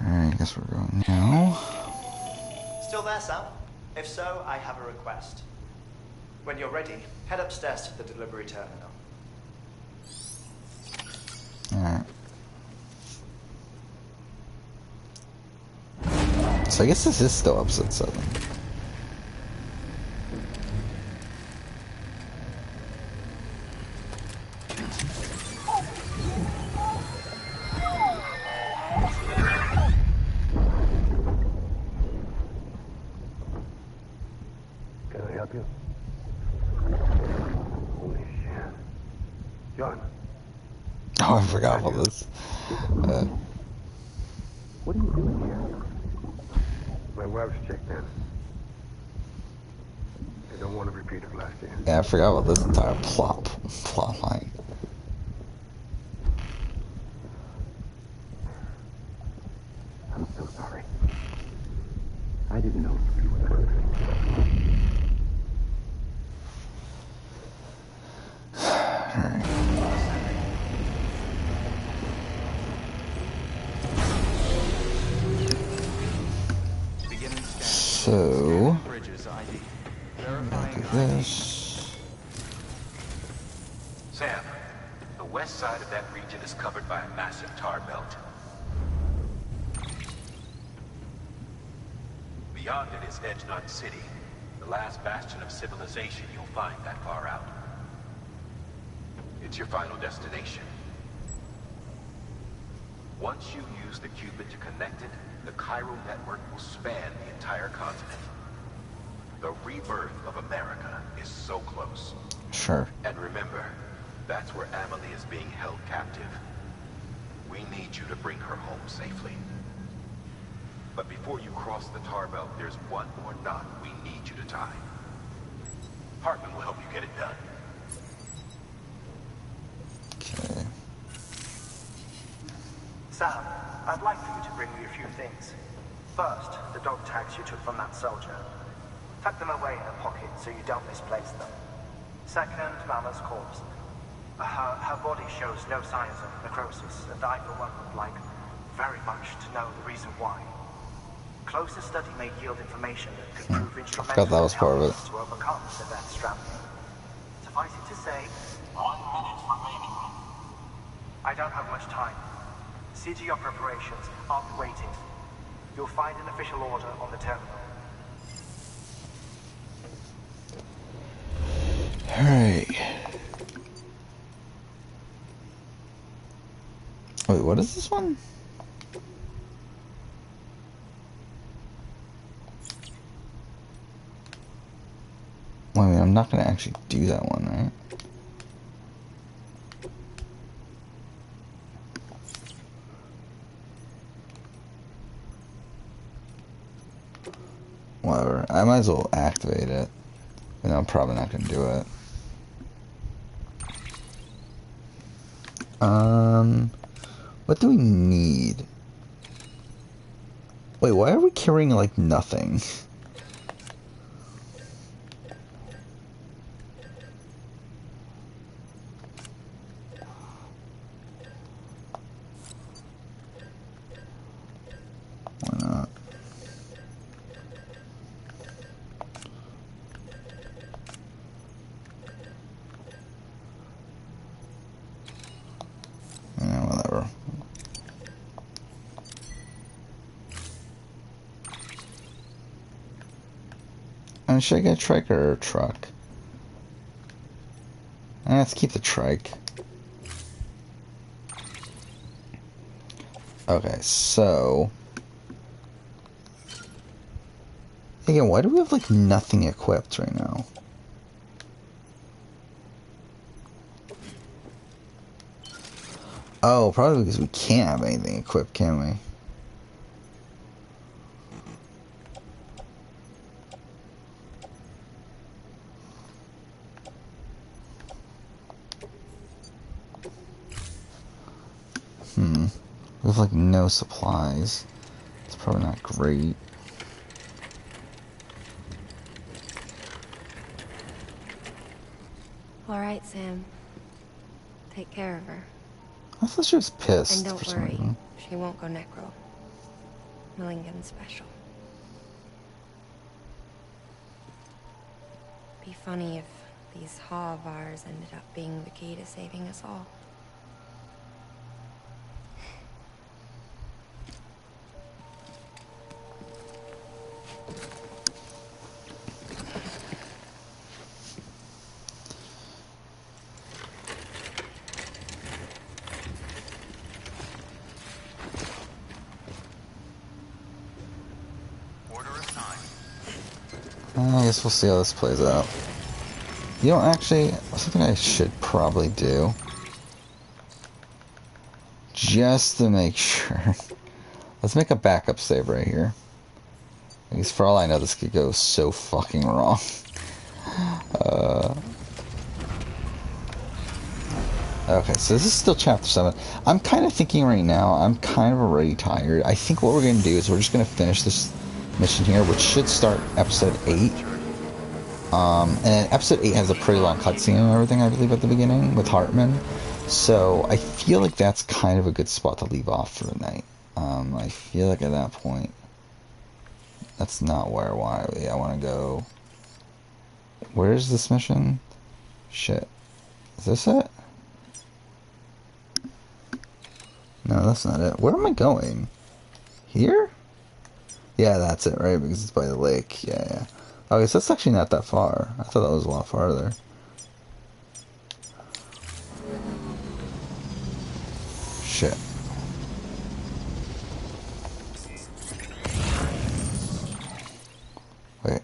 Alright, I guess we're going now. Still there, Sam? If so, I have a request. When you're ready, head upstairs to the delivery terminal. Alright. So I guess this is still episode 7. Can I help you? Holy shit. John. Oh, I forgot about this. What are you doing here? My wife's checked in. I don't want to repeat of last year. Yeah, I forgot about this entire plot line. I'm so sorry. I didn't know you were the So, look at this. Sam, the west side of that region is covered by a massive tar belt. Beyond it is Edgenut City, the last bastion of civilization you'll find that far out. It's your final destination. Once you use the Cupid to connect it, the Cairo network will span the entire continent. The rebirth of America is so close. Sure. And remember, that's where Amelie is being held captive. We need you to bring her home safely. But before you cross the tar belt, there's one more knot we need you to tie. Hartman will help you get it done. Okay. Sam, I'd like for you to bring me a few things. First, the dog tags you took from that soldier. Tuck them away in a pocket so you don't misplace them. Second, Mama's corpse. Her body shows no signs of necrosis, and I, for one, would like very much to know the reason why. Closer study may yield information that could prove instrumental that was in part of helping it. us to overcome the death Stranding. Suffice it to say, 1 minute remaining. I don't have much time. See to your preparations. I'll be waiting. You'll find an official order on the terminal. Alright. Wait, what is this one? Well, I mean, I'm not gonna actually do that one, right? Whatever. I might as well activate it. And I'm probably not gonna do it. What do we need? Wait, why are we carrying, like, nothing? Why not? Yeah, whatever. And should I get a trike or a truck? Let's keep the trike. Okay, so... Again, why do we have, like, nothing equipped right now? Oh, probably because we can't have anything equipped, can we? We have, like, no supplies. It's probably not great. All right, Sam. Take care of her. I thought she was pissed. And don't for some worry, reason. she won't go necro. Milligan special. be funny if these Ha of ours ended up being the key to saving us all. I guess we'll see how this plays out. You know, actually, something I should probably do, just to make sure. Let's make a backup save right here. Because for all I know, this could go so fucking wrong. Okay, so this is still chapter 7. I'm kind of thinking right now, I'm kind of already tired. I think what we're going to do is we're just going to finish this mission here, which should start episode 8. And episode 8 has a pretty long cutscene and everything, I believe, at the beginning with Hartman. So I feel like that's kind of a good spot to leave off for the night. I feel like at that point, that's not where I want to be. I want to go... Where is this mission? Shit. Is this it? No, that's not it. Where am I going? Here? Yeah, that's it, right? Because it's by the lake. Yeah. Okay, so that's actually not that far. I thought that was a lot farther. Shit. Wait.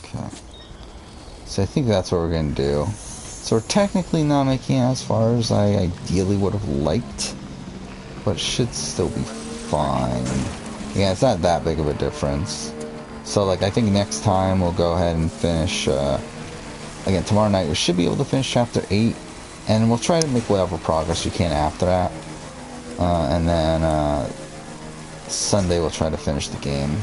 Okay. So I think that's what we're going to do. So we're technically not making it as far as I ideally would have liked, but should still be fine. Yeah, it's not that big of a difference. So, like, I think next time we'll go ahead and finish, again, tomorrow night we should be able to finish chapter 8, and we'll try to make whatever progress we can after that. And then, Sunday we'll try to finish the game.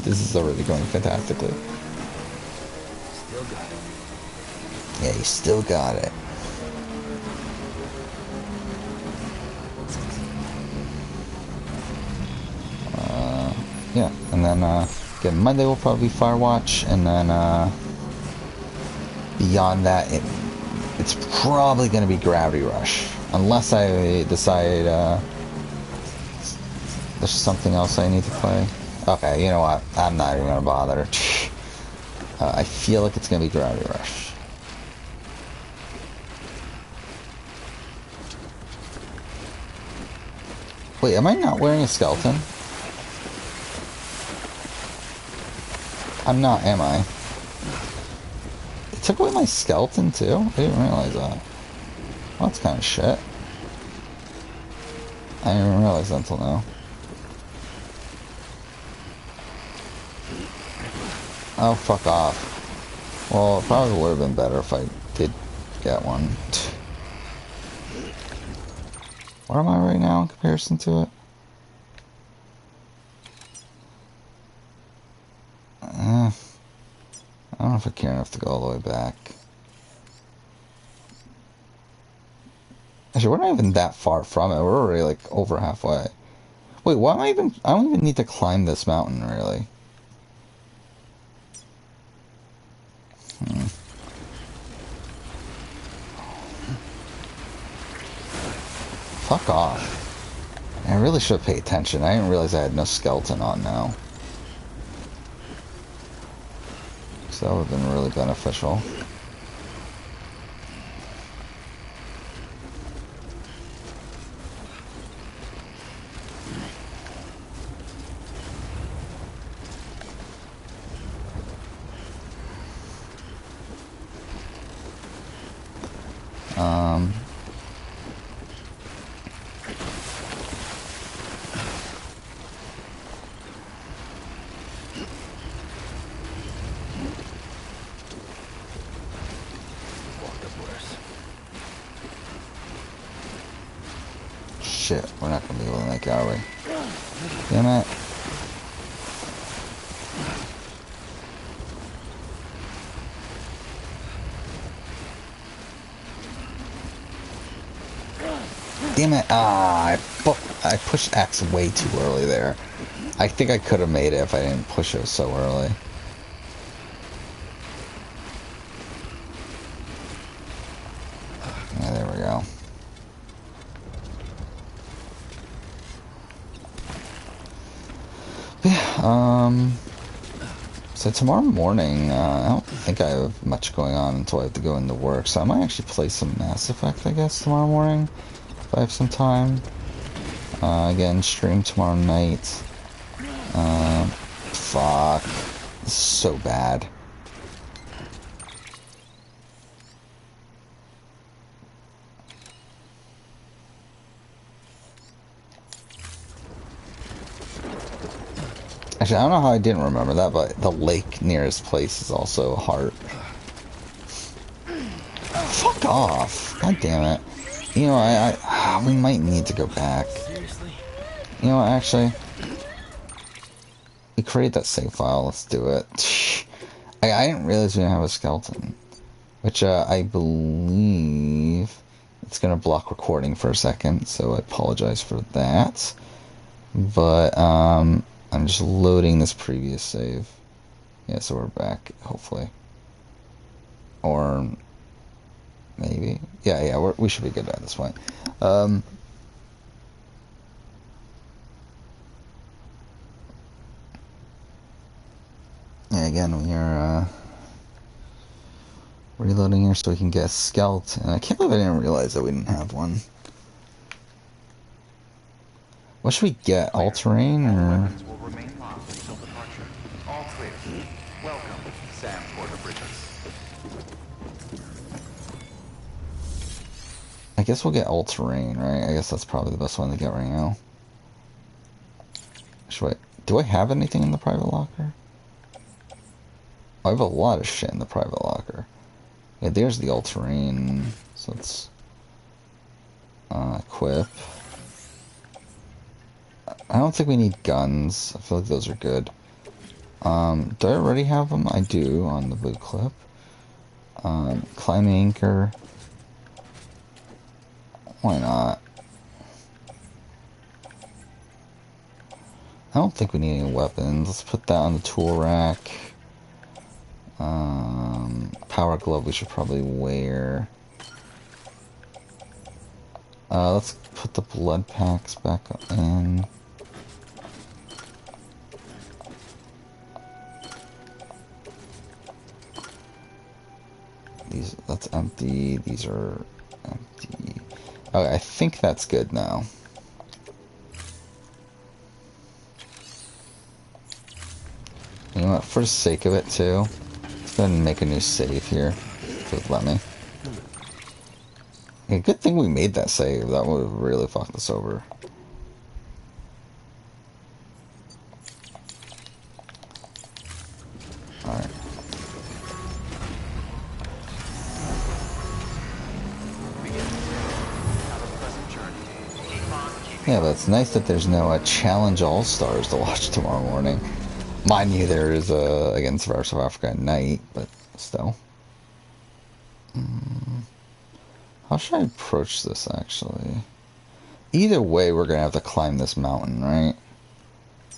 This is already going fantastically. Still got it. Yeah, you still got it. Yeah, and then, again, Monday will probably be Firewatch, and then, beyond that, it's probably going to be Gravity Rush. Unless I decide, there's something else I need to play. Okay, you know what? I'm not even going to bother. I feel like it's going to be Gravity Rush. Wait, am I not wearing a skeleton? I'm not, am I? It took away my skeleton too? I didn't realize that. Well, that's kind of shit. I didn't even realize that until now. Oh, fuck off. Well, it probably would have been better if I did get one. Where am I right now in comparison to it? I don't know if I care enough to go all the way back. Actually, we're not even that far from it. We're already like over halfway. Wait, why am I even... I don't even need to climb this mountain, really. Fuck off. I really should pay attention. I didn't realize I had no skeleton on now. So that would have been really beneficial. Shit, we're not gonna be able to make it, are we? Damn it. Damn it. I pushed X way too early there. I think I could have made it if I didn't push it so early. Yeah, there we go. Yeah, so tomorrow morning, I don't think I have much going on until I have to go into work, so I might actually play some Mass Effect, I guess, tomorrow morning, if I have some time. Again, stream tomorrow night. Fuck. This is so bad. Actually, I don't know how I didn't remember that, but the lake near his place is also a heart. Fuck off. God damn it. You know, we might need to go back. You know what, actually? We create that save file, let's do it. I didn't realize we didn't have a skeleton. Which, I believe it's gonna block recording for a second, so I apologize for that. But, I'm just loading this previous save. Yeah, so we're back, hopefully. Or maybe. Yeah, we should be good at this point. Yeah, again, we are reloading here so we can get a skeleton. I can't believe I didn't realize that we didn't have one. What should we get? All terrain or? Will remain locked until departure. All clear. Welcome, Sam Porter Bridges. I guess we'll get all terrain, right? I guess that's probably the best one to get right now. Do I have anything in the private locker? I have a lot of shit in the private locker. Yeah, there's the all terrain. So let's equip. I don't think we need guns. I feel like those are good. Do I already have them? I do on the boot clip. Climb anchor. Why not? I don't think we need any weapons. Let's put that on the tool rack. Power glove we should probably wear. Let's put the blood packs back in. That's empty. These are empty. Okay, I think that's good now. You know what, for the sake of it too, let's go ahead and make a new save here. If it would let me. Yeah, good thing we made that save. That would have really fucked us over. Alright. Yeah, but it's nice that there's no Challenge All-Stars to watch tomorrow morning. Mind you, there is against South Africa at night, but still. How should I approach this, actually? Either way, we're going to have to climb this mountain, right?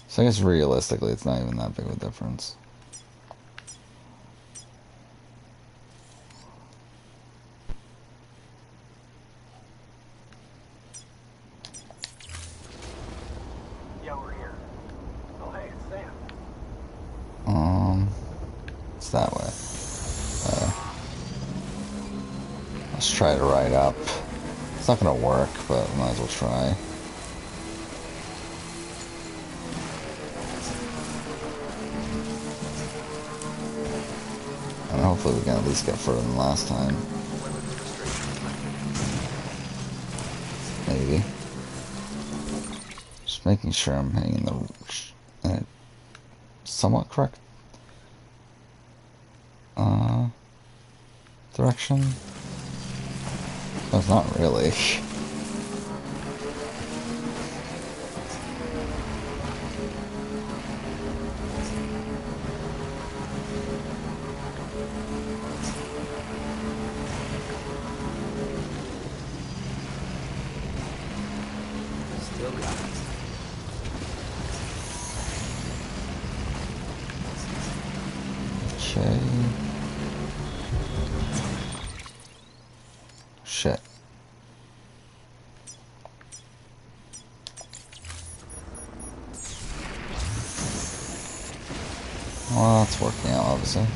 So I guess realistically, it's not even that big of a difference. Yeah, we're here. Oh, hey, it's Sam. It's that way. Let's try to ride up. It's not gonna work, but might as well try. And hopefully we can at least get further than last time. Maybe. Just making sure I'm heading in the somewhat correct direction. That's not really. Still got it. Okay. Shit. Well, it's working out, obviously.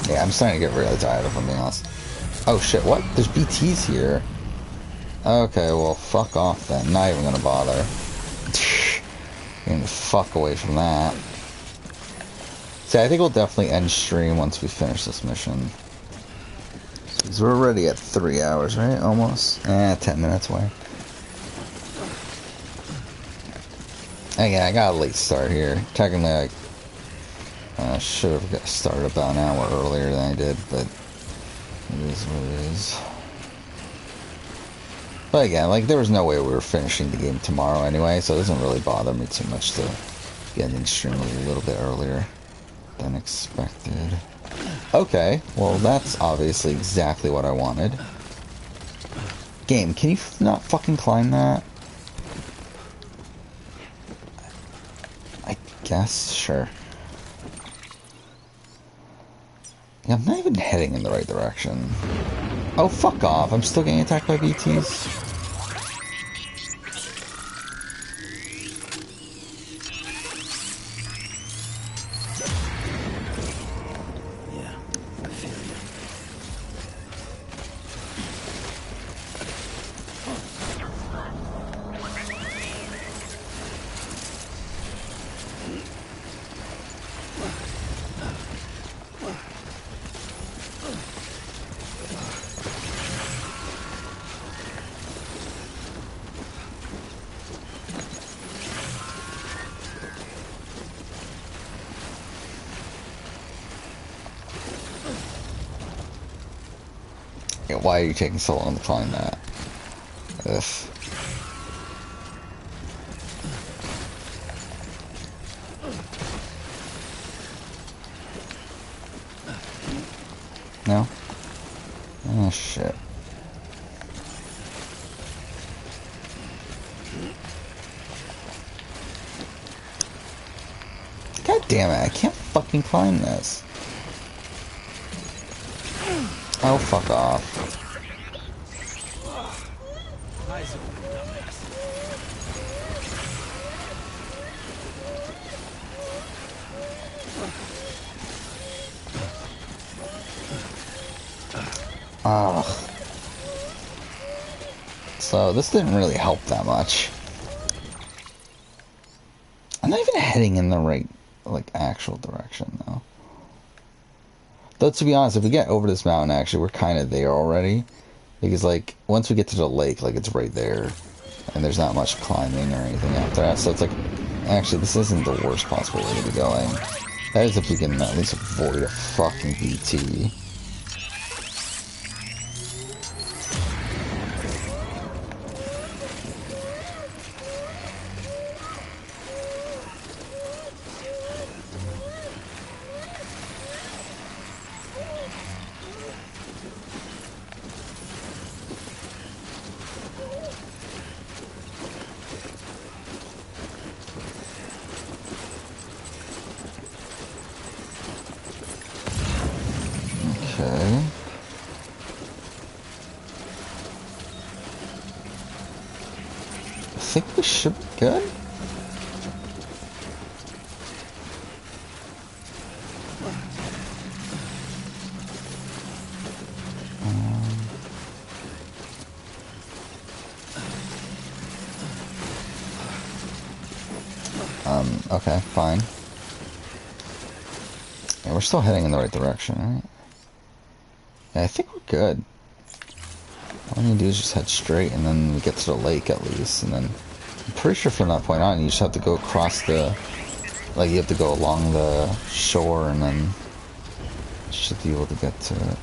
Yeah, I'm starting to get really tired, if I'm being honest. Oh shit, what? There's BTs here. Okay, well, fuck off then. Not even gonna bother. Getting the fuck away from that. See, I think we'll definitely end stream once we finish this mission. Because we're already at 3 hours, right? Almost. 10 minutes away. Again, I got a late start here. Technically, I should have got started about an hour earlier than I did, but it is what it is. But again, like, there was no way we were finishing the game tomorrow anyway, so it doesn't really bother me too much to get in the stream a little bit earlier than expected. Okay, well, that's obviously exactly what I wanted. Game, can you not fucking climb that? I guess, sure. Yeah, I'm not even heading in the right direction. Oh, fuck off. I'm still getting attacked by BTs. Yeah, I feel you. Yeah, why are you taking so long to climb that? Ugh. No? Oh, shit. God damn it, I can't fucking climb this. Oh, fuck off. Ugh. So, this didn't really help that much. I'm not even heading in the right, like, actual direction, though. Though, to be honest, if we get over this mountain, actually, we're kind of there already. Because, like, once we get to the lake, like, it's right there. And there's not much climbing or anything after that. So it's like, actually, this isn't the worst possible way to be going. That is if we can at least avoid a fucking BT. Okay. I think we should be good. Okay, fine. Yeah, we're still heading in the right direction, right? Yeah, I think we're good. All we need to do is just head straight, and then we get to the lake at least, and then I'm pretty sure from that point on, you just have to go across the, like, you have to go along the shore, and then you should be able to get to it.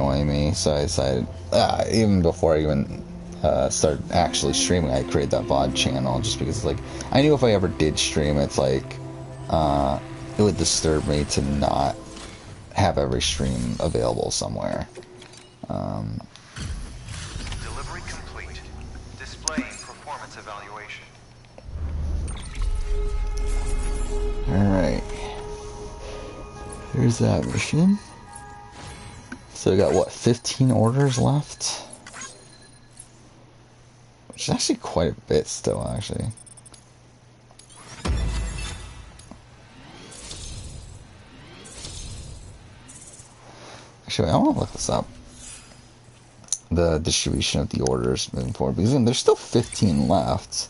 annoy me, so I decided, even before I even started actually streaming, I created that VOD channel, just because, like, I knew if I ever did stream, it's like, it would disturb me to not have every stream available somewhere. Delivery complete. Displaying performance evaluation. Alright. Here's that mission. So we got, what, 15 orders left? Which is actually quite a bit still, actually. Actually, I want to look this up. The distribution of the orders moving forward. Because there's still 15 left.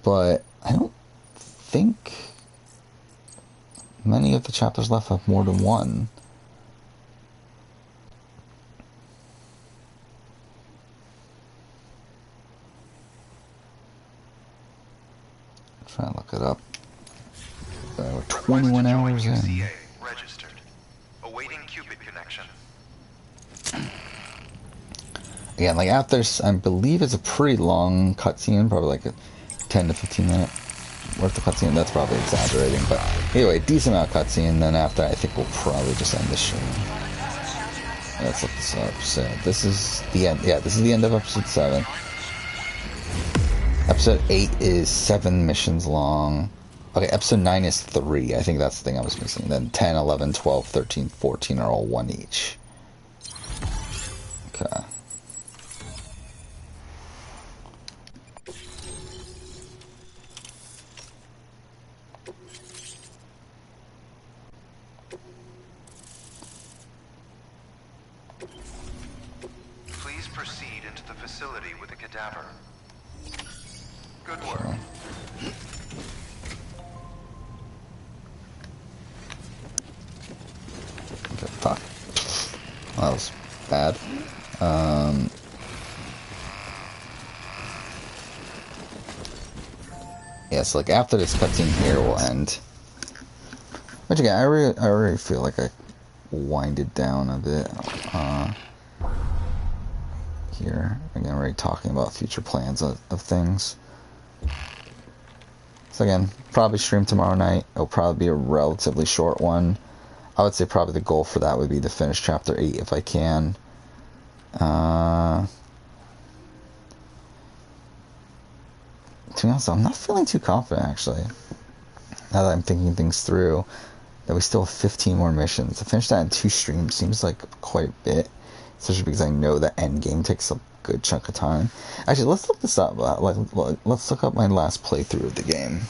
But I don't think many of the chapters left have more than one. Trying to look it up. We're 21 hours in. Registered. Awaiting Cupid connection. Again, like after, I believe it's a pretty long cutscene, probably like a 10 to 15 minute worth of cutscene. That's probably exaggerating, but anyway, decent amount of cutscene. Then after, I think we'll probably just end the stream. Let's look this up. So this is the end. Yeah, this is the end of episode 7. Episode 8 is 7 missions long. Okay, episode 9 is 3. I think that's the thing I was missing. Then 10, 11, 12, 13, 14 are all 1 each. Okay. Please proceed into the facility with a cadaver. Good work. Okay. Okay, fuck. That was bad. Yeah, so like after this cutscene here will end. Which again, I already feel like I winded down a bit. Here again, already talking about future plans of things. So again, probably stream tomorrow night. It'll probably be a relatively short one. I would say probably the goal for that would be to finish chapter 8 if I can. To be honest, I'm not feeling too confident actually. Now that I'm thinking things through, that we still have 15 more missions. To finish that in 2 streams seems like quite a bit, especially because I know that endgame takes a good chunk of time. Actually, let's look this up. Let's look up my last playthrough of the game.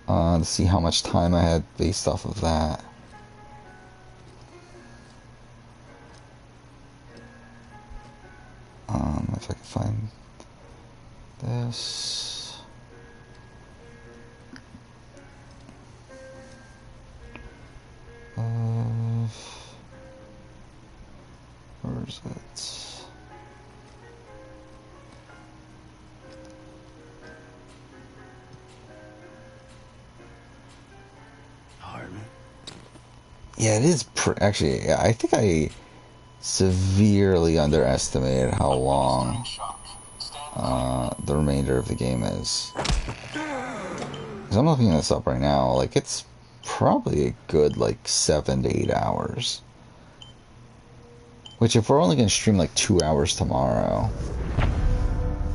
To see how much time I had based off of that. If I can find this. Where is it? Yeah, it is actually, yeah, I think I severely underestimated how long the remainder of the game is. Because I'm looking this up right now, like, it's probably a good, like, 7 to 8 hours. Which, if we're only going to stream, like, 2 hours tomorrow,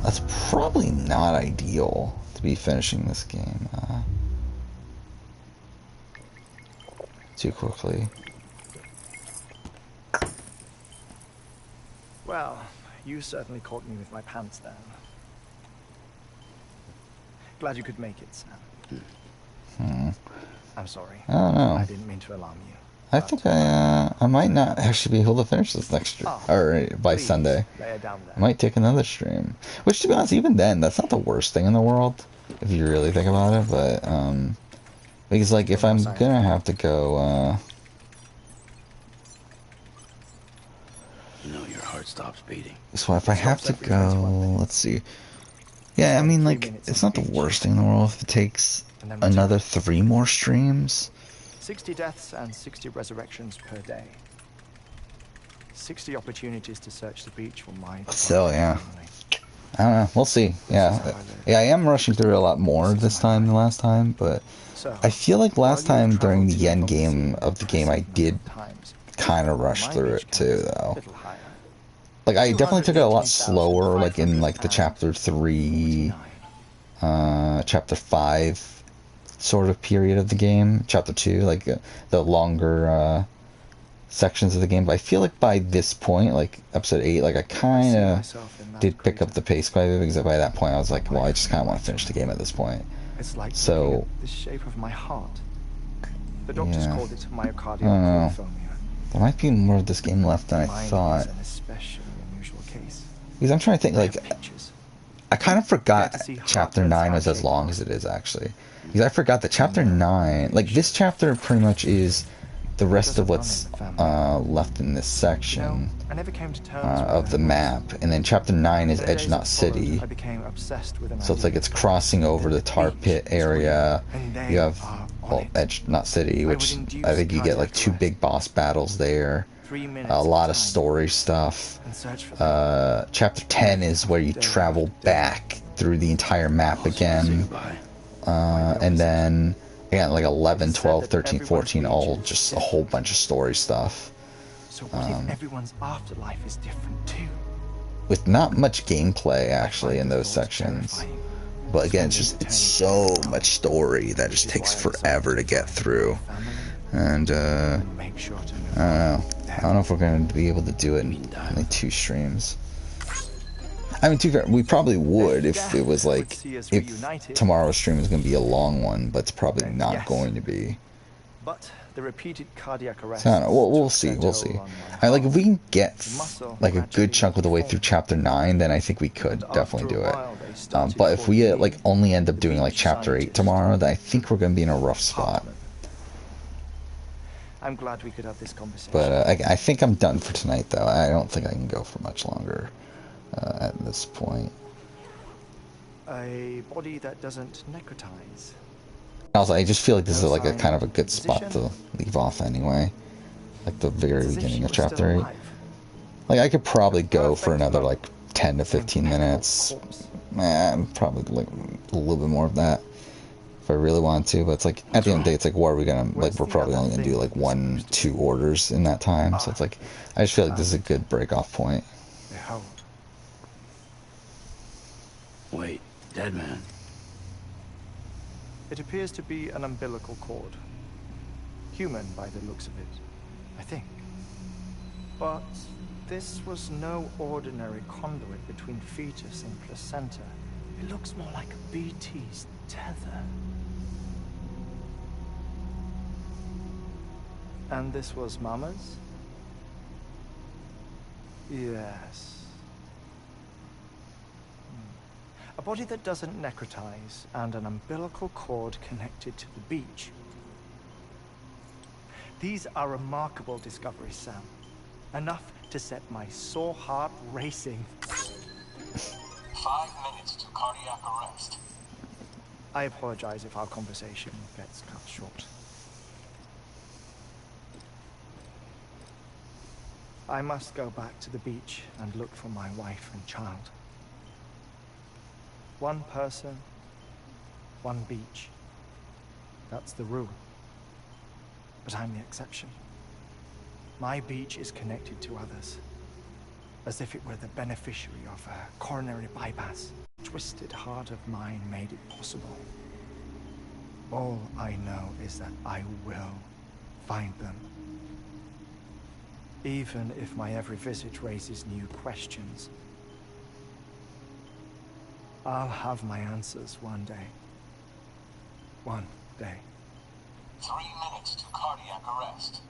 that's probably not ideal to be finishing this game too quickly. Well, you certainly caught me with my pants down. Glad you could make it, Sam. I'm sorry. I don't know. I didn't mean to alarm you. I think I might not actually be able to finish this next stream, or by Sunday. Lay it down there. I might take another stream. Which, to be honest, even then, that's not the worst thing in the world, if you really think about it. But because like if I'm gonna have to go, you know, your heart stops beating. so if I have to go, let's see. Yeah, I mean, like, it's not the worst thing in the world if it takes another 3 more streams. 60 deaths and 60 resurrections per day. 60 opportunities to search the beach for my... Still, yeah. I don't know. We'll see. Yeah. Yeah, I am rushing through it a lot more this time than last time, but I feel like last time during the end game of the game I did kind of rush through it too, though. Like, I definitely took it a lot slower, like in like the chapter 3, chapter 5 sort of period of the game. Chapter 2, like the longer sections of the game. But I feel like by this point, like episode 8, like I kind of did pick up the pace quite a bit, because by that point I was like, well, I just kind of want to finish the game at this point. It's like so the shape of my heart. The doctors called it myocardial infarction. There might be more of this game left than I thought. Because I'm trying to think, like, I kind of forgot chapter 9 was as long as it is, actually. Because I forgot that chapter 9, like, this chapter pretty much is the rest of what's left in this section of the map. And then chapter 9 is Edge Knot City. So it's like it's crossing over the tar pit area. You have, well, Edge Knot City, which I think you get like 2 big boss battles there. A lot of story stuff. Chapter 10 is where you travel back through the entire map again. And then, again, like 11, 12, 13, 14, all just a whole bunch of story stuff. So what if everyone's afterlife is different too? With not much gameplay, actually, in those sections. But again, it's so much story that just takes forever to get through. And, I don't know. I don't know if we're going to be able to do it in only 2 streams. I mean, we probably would if it was like, if tomorrow's stream is going to be a long one, but it's probably not going to be. But the repeated cardiac arrest. So I don't know. We'll see. We'll see. Like, if we can get like a good chunk of the way through chapter 9, then I think we could definitely do it. But if we like only end up doing like chapter 8 tomorrow, then I think we're going to be in a rough spot. I'm glad we could have this conversation. But I think I'm done for tonight, though. I don't think I can go for much longer at this point. A body that doesn't necrotize. Also, I just feel like this is like a kind of a good spot to leave off anyway. Like the very beginning of chapter 8. Like, I could probably go for another like 10 to 15 minutes. Probably like a little bit more of that if I really want to, but it's like at the end of the day, it's like, what are we gonna, like, we're probably only gonna do like 1-2 orders in that time, so it's like, I just feel like this is a good break off point. Wait, dead man. It appears to be an umbilical cord. Human by the looks of it, I think. But this was no ordinary conduit between fetus and placenta. It looks more like a BT's tether. And this was Mama's? Yes. A body that doesn't necrotize, and an umbilical cord connected to the beach. These are remarkable discoveries, Sam. Enough to set my sore heart racing. 5 minutes to cardiac arrest. I apologize if our conversation gets cut short. I must go back to the beach and look for my wife and child. One person, one beach. That's the rule. But I'm the exception. My beach is connected to others, as if it were the beneficiary of a coronary bypass. The twisted heart of mine made it possible. All I know is that I will find them. Even if my every visit raises new questions. I'll have my answers one day. One day. 3 minutes to cardiac arrest.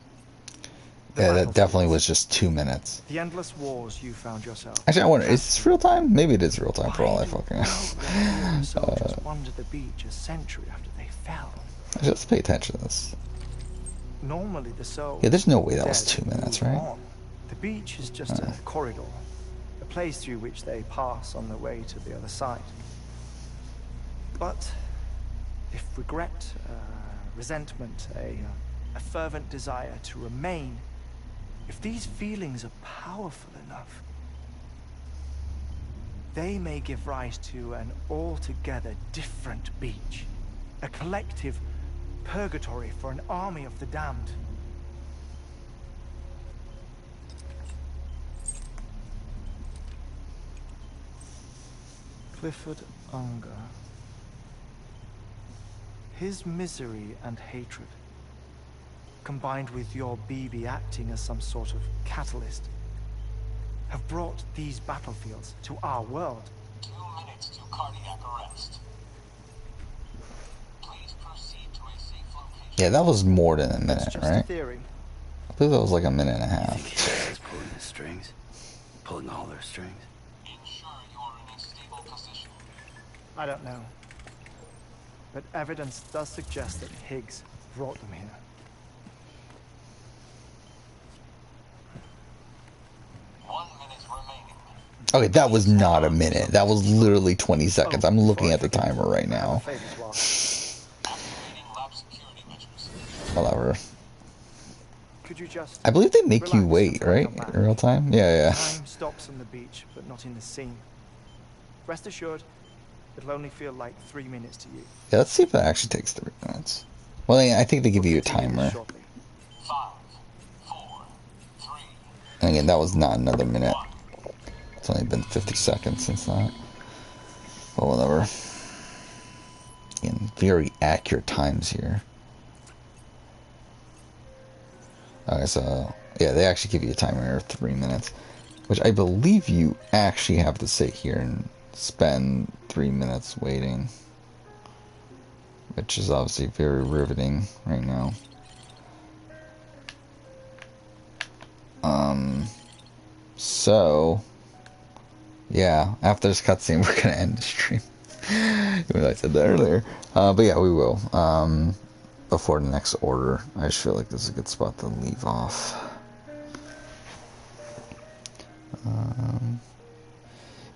Yeah, that definitely was just 2 minutes. The endless wars you found yourself. Actually, I wonder, is this real time? Maybe it is real time for all I fucking know. Soldiers wandered the beach a century after they fell. Actually, let's pay attention to this. Normally the soul. Yeah, there's no way that was 2 minutes, right? The beach is just a corridor, a place through which they pass on their way to the other side. But if regret, resentment, a fervent desire to remain, if if these feelings are powerful enough, they may give rise to an altogether different beach. A collective purgatory for an army of the damned. Clifford Unger. His misery and hatred, combined with your BB acting as some sort of catalyst, have brought these battlefields to our world. 2 minutes to cardiac arrest. Please proceed to a safe location. Yeah, that was more than a minute, Just right? a theory. I believe that was like a minute and a half. He's pulling his strings, pulling all their strings. Ensure you are in a stable position. I don't know. But evidence does suggest that Higgs brought them here. Okay, that was not a minute. That was literally 20 seconds. I'm looking at the timer right now. Whatever. Could you just I believe they make you wait, right? In real time? Yeah. Time stops on the beach, but not in the scene. Rest assured, it'll only feel like 3 minutes to you. Yeah, let's see if it actually takes 3 minutes. Well, yeah, I think they give you a timer. 5, 4, 3. And again, that was not another minute. It's only been 50 seconds since that. Well, whatever. Again, very accurate times here. Okay, so, yeah, they actually give you a timer of 3 minutes. Which I believe you actually have to sit here and spend 3 minutes waiting. Which is obviously very riveting right now. So... yeah, after this cutscene, we're gonna end the stream. Even though I said that earlier. But yeah, we will. Before the next order. I just feel like this is a good spot to leave off.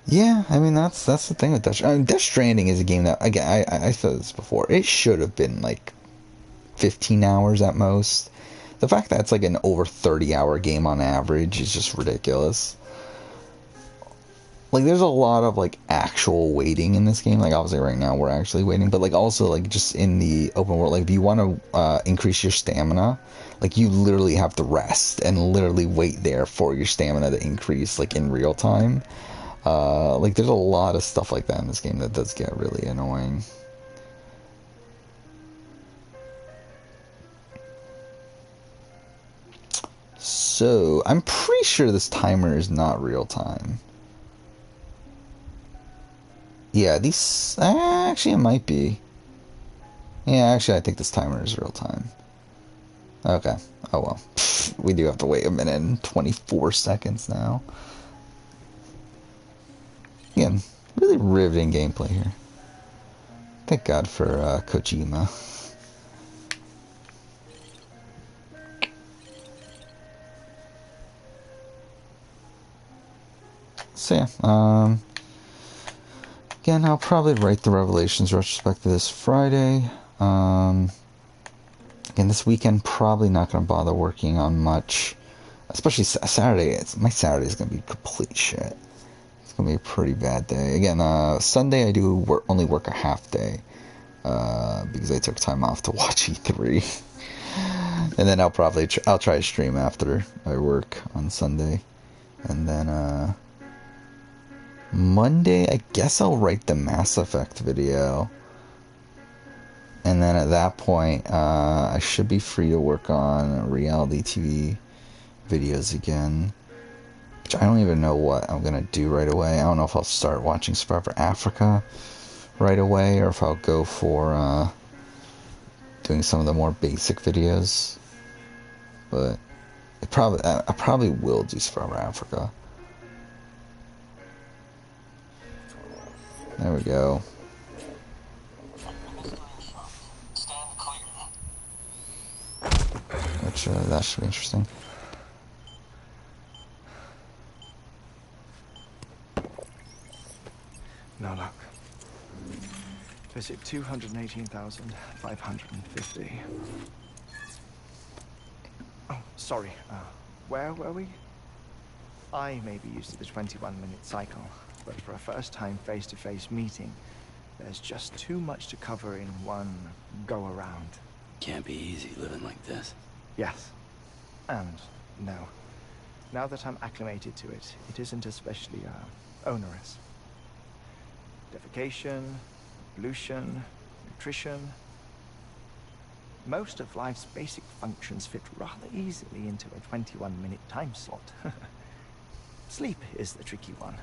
Yeah, I mean, that's the thing with Death. I mean, Death Stranding is a game that, again, I said this before, it should have been like 15 hours at most. The fact that it's like an over 30-hour game on average is just ridiculous. Like, there's a lot of, like, actual waiting in this game. Like, obviously right now we're actually waiting. But, like, also, like, just in the open world, like, if you want to increase your stamina, like, you literally have to rest and literally wait there for your stamina to increase, like, in real time. Like, there's a lot of stuff like that in this game that does get really annoying. So, I'm pretty sure this timer is not real time. Yeah, these... actually, it might be. Yeah, actually, I think this timer is real time. Okay. Oh, well. We do have to wait a minute and 24 seconds now. Again, really riveting gameplay here. Thank God for Kojima. So, yeah. Again, I'll probably write the Revelations retrospective this Friday. Again, this weekend, probably not going to bother working on much. Especially Saturday. My Saturday is going to be complete shit. It's going to be a pretty bad day. Again, Sunday I do only work a half day. Because I took time off to watch E3. And then I'll try to stream after I work on Sunday. And then, Monday, I guess I'll write the Mass Effect video. And then at that point, I should be free to work on reality TV videos again. Which I don't even know what I'm going to do right away. I don't know if I'll start watching Survivor Africa right away, or if I'll go for doing some of the more basic videos. But I probably will do Survivor Africa. There we go. Which, that should be interesting. No luck. Visit 218,550. Oh, sorry. Where were we? I may be used to the 21-minute cycle, but for a first-time face-to-face meeting, there's just too much to cover in one go-around. Can't be easy living like this. Yes. And no. Now that I'm acclimated to it, it isn't especially, onerous. Defecation, pollution, nutrition. Most of life's basic functions fit rather easily into a 21-minute time slot. Sleep is the tricky one.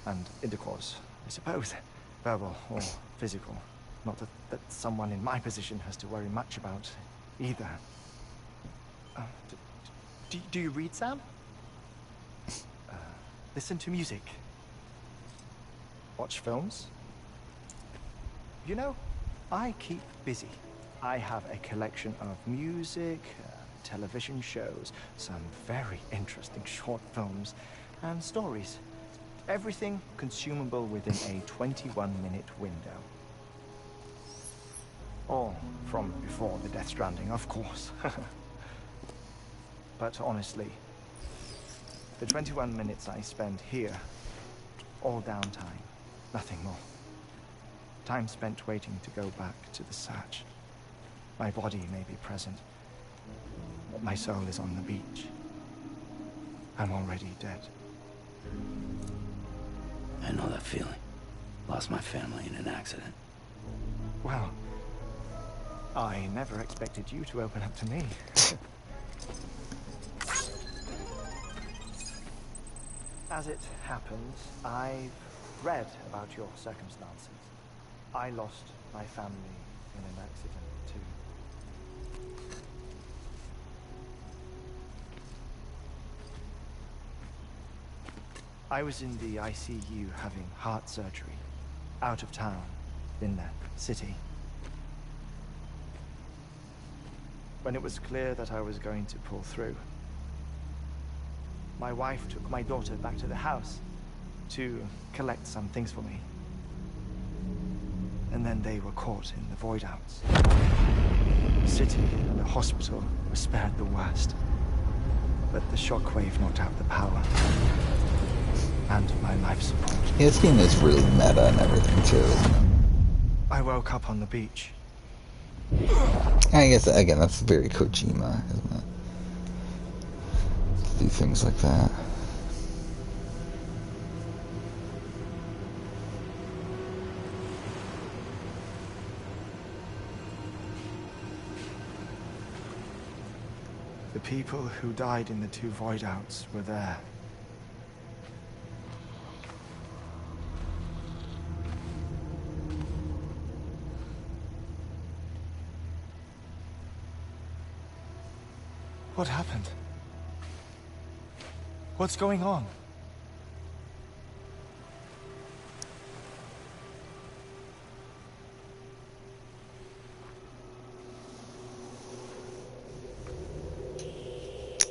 And intercourse, I suppose. Verbal or physical. Not that someone in my position has to worry much about either. Do you read, Sam? Listen to music. Watch films? You know, I keep busy. I have a collection of music, television shows, some very interesting short films, and stories. Everything consumable within a 21-minute window. All from before the Death Stranding, of course. But honestly, the 21 minutes I spend here, all downtime, nothing more. Time spent waiting to go back to the search. My body may be present, but my soul is on the beach. I'm already dead. I know that feeling. Lost my family in an accident. Well, I never expected you to open up to me. As it happens, I've read about your circumstances. I lost my family in an accident, too. I was in the ICU having heart surgery. Out of town, in the city. When it was clear that I was going to pull through, my wife took my daughter back to the house to collect some things for me. And then they were caught in the void outs. The city and the hospital were spared the worst. But the shockwave knocked out the power. And my life support. Yeah, this game is really meta and everything too, isn't it? I woke up on the beach. I guess, again, that's very Kojima, isn't it? To do things like that. The people who died in the two void outs were there. What happened? What's going on?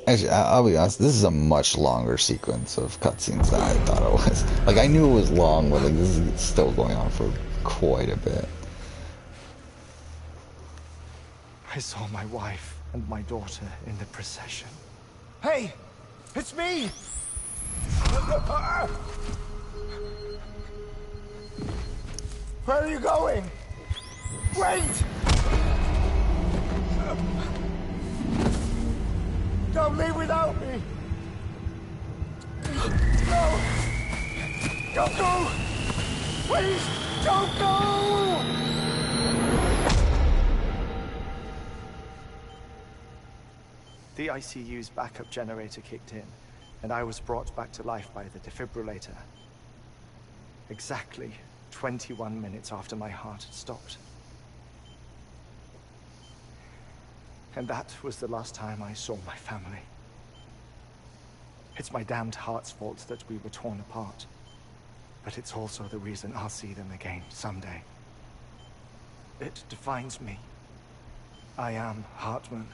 Actually, I'll be honest, this is a much longer sequence of cutscenes than I thought it was. Like, I knew it was long, but like, this is still going on for quite a bit. I saw my wife and my daughter in the procession. Hey! It's me! Where are you going? Wait! Don't leave without me! No! Don't go! Please, don't go! The ICU's backup generator kicked in, and I was brought back to life by the defibrillator. Exactly 21 minutes after my heart had stopped. And that was the last time I saw my family. It's my damned heart's fault that we were torn apart. But it's also the reason I'll see them again someday. It defines me. I am Hartman.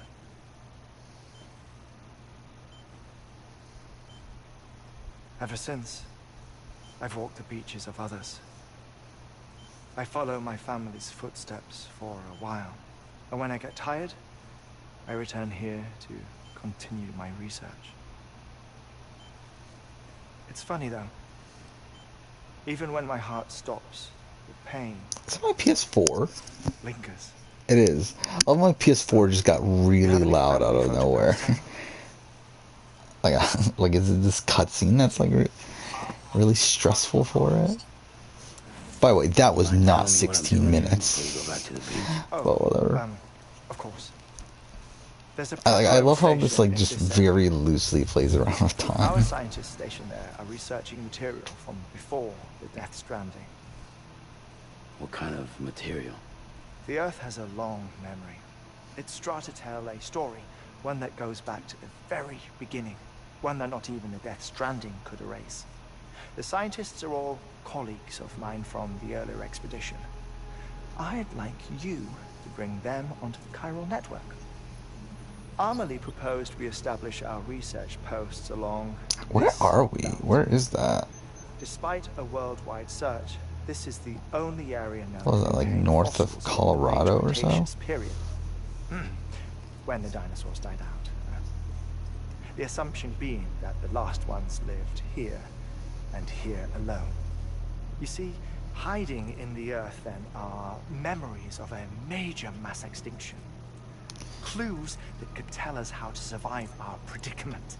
Ever since, I've walked the beaches of others. I follow my family's footsteps for a while, and when I get tired, I return here to continue my research. It's funny though. Even when my heart stops, the pain. Is that my PS4? Lingers. It is. Oh, my PS4 just got really loud out of nowhere. like is it this cutscene that's like really stressful for it? By the way, that was not 16 minutes. But whatever. Of course. I love how this like just very loosely plays around with time. Our scientists stationed there are researching material from before the Death Stranding. What kind of material? The Earth has a long memory. It's trying to tell a story, one that goes back to the very beginning, one that not even the Death Stranding could erase. The scientists are all colleagues of mine from the earlier expedition. I'd like you to bring them onto the chiral network. Amelie proposed we establish our research posts along... Where are we? Where is that? Despite a worldwide search, this is the only area known. What was that, like north of Colorado or so? Period. When the dinosaurs died out. The assumption being that the last ones lived here, and here alone. You see, hiding in the Earth then are memories of a major mass extinction. Clues that could tell us how to survive our predicament.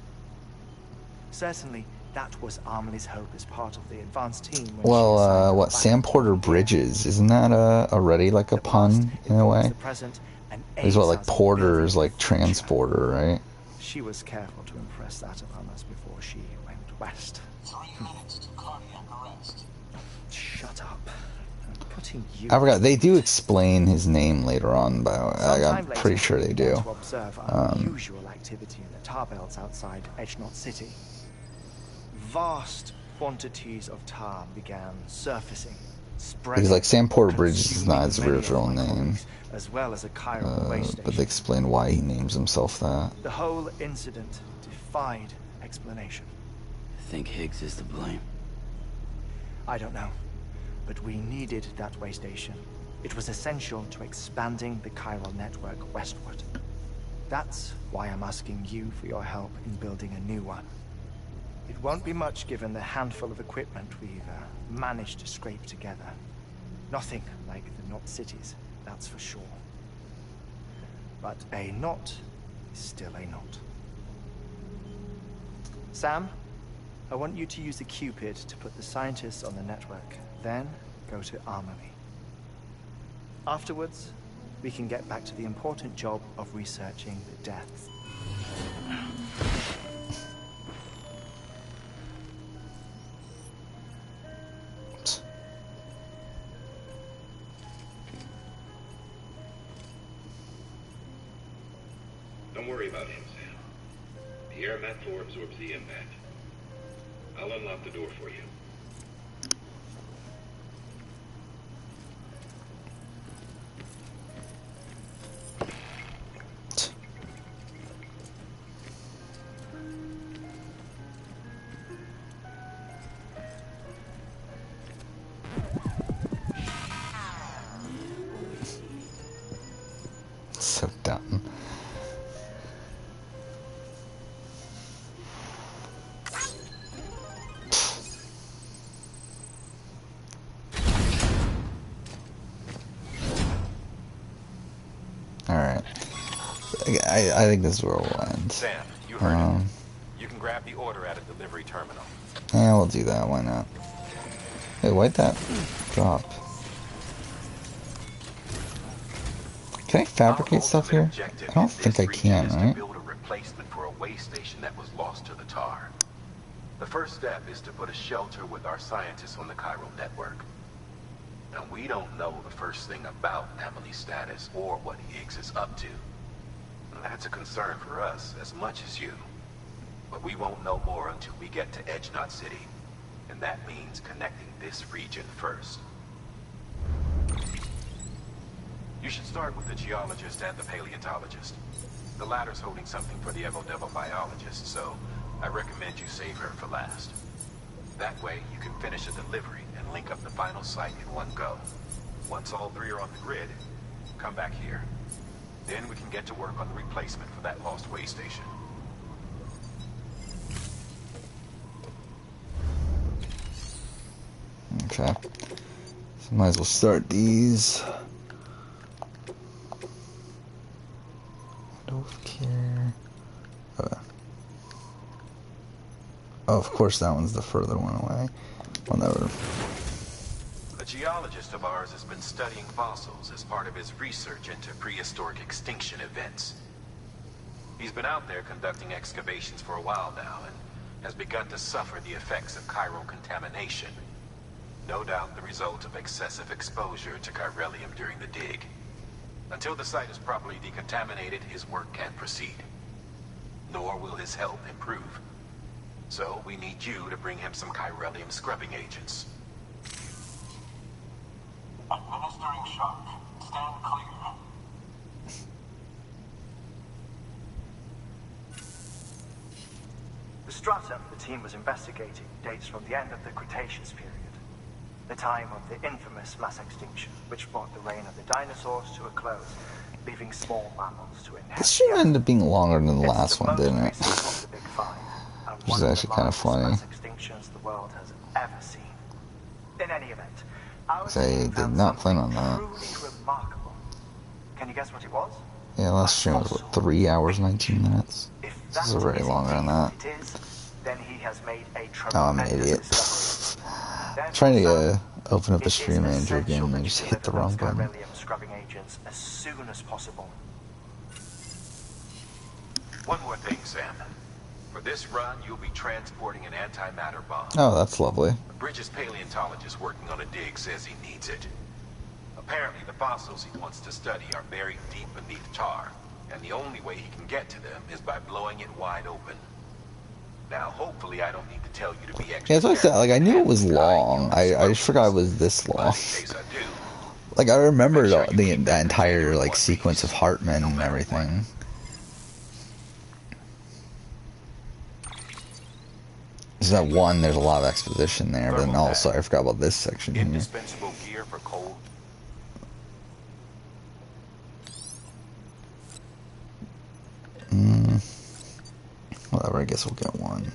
Certainly, that was Amelie's hope as part of the advanced team. Well, what, Sam Porter Bridges? Isn't that already like a pun in a way? Is what, like Porter's like transporter, right? She was careful to impress that upon us before she went west. 3 minutes to cardiac arrest. Shut up. I'm putting you... I forgot, they do explain his name later on, but I'm pretty sure they do. To observe unusual activity in the tar belts outside Edgenot City. Vast quantities of tar began surfacing, spreading. Because like Sam Porter Bridges is not his original name, as well as a chiral waste station. but they explain why he names himself that. The whole incident defied explanation. I think Higgs is to blame. I don't know, but we needed that way station. It was essential to expanding the chiral network westward. That's why I'm asking you for your help in building a new one. It won't be much given the handful of equipment we've managed to scrape together. Nothing like the Knot cities, that's for sure. But a knot is still a knot. Sam, I want you to use the Cupid to put the scientists on the network, then go to Amelie. Afterwards, we can get back to the important job of researching the deaths. Don't worry about him, Sam. The air mat floor absorbs the impact. I'll unlock the door for you. So dumb. Alright. I think this is where we'll end. Sam, you heard it. You can grab the order at a delivery terminal. Yeah, we'll do that. Why not? Hey, why'd that drop? Can I fabricate stuff here? I don't think I can, right? Build a replacement for a way station that was lost to the tar. The first step is to put a shelter with our scientists on the chiral network. Now, we don't know the first thing about Amelie's status or what Higgs is up to. That's a concern for us as much as you. But we won't know more until we get to Edgenot City. And that means connecting this region first. You should start with the geologist and the paleontologist. The latter's holding something for the Evo-Devo biologist, so I recommend you save her for last. That way, you can finish a delivery and link up the final site in one go. Once all three are on the grid, come back here. Then we can get to work on the replacement for that lost way station. Okay. So might as well start these. Health care. Oh, of course that one's the further one away. Whatever. A geologist of ours has been studying fossils as part of his research into prehistoric extinction events. He's been out there conducting excavations for a while now and has begun to suffer the effects of chiral contamination. No doubt the result of excessive exposure to chiralium during the dig. Until the site is properly decontaminated, his work can't proceed. Nor will his health improve. So we need you to bring him some chiralium scrubbing agents. Administering shock. Stand clear. The stratum the team was investigating dates from the end of the Cretaceous period, the time of the infamous mass extinction, which brought the reign of the dinosaurs to a close, leaving small mammals to inherit. This should end up being longer than the last one, didn't it? The Big Five, and Which is one of actually the kind of largest funny. mass extinctions the world has ever seen. In any event, our I team did found not plan on something that. truly remarkable. Can you guess what it was? Yeah, last stream was what, 3 hours, 19 minutes? This is already longer than that. It is, then he has made a Oh, I'm an tremendous idiot. discovery. I'm trying to open up It the is stream manager again essential and I that just you hit the deliver wrong those button. chiralium scrubbing agents as soon as possible. One more thing, Sam. For this run, you'll be transporting an antimatter bomb. Oh, that's lovely. Bridges' paleontologist working on a dig says he needs it. Apparently, the fossils he wants to study are buried deep beneath tar, and the only way he can get to them is by blowing it wide open. Now, hopefully, I don't need to tell you to be extra Yeah, that's what I said. Like, I knew it was careful. long. I just forgot it was this But long. in case I do, Like, I remember make sure you the keep that entire, container in like, one sequence piece, of Hartman no and matter everything. There's that one, there's a lot of exposition there, but then Thermal also pack. I forgot about this section here. indispensable gear for cold. Whatever, I guess we'll get one.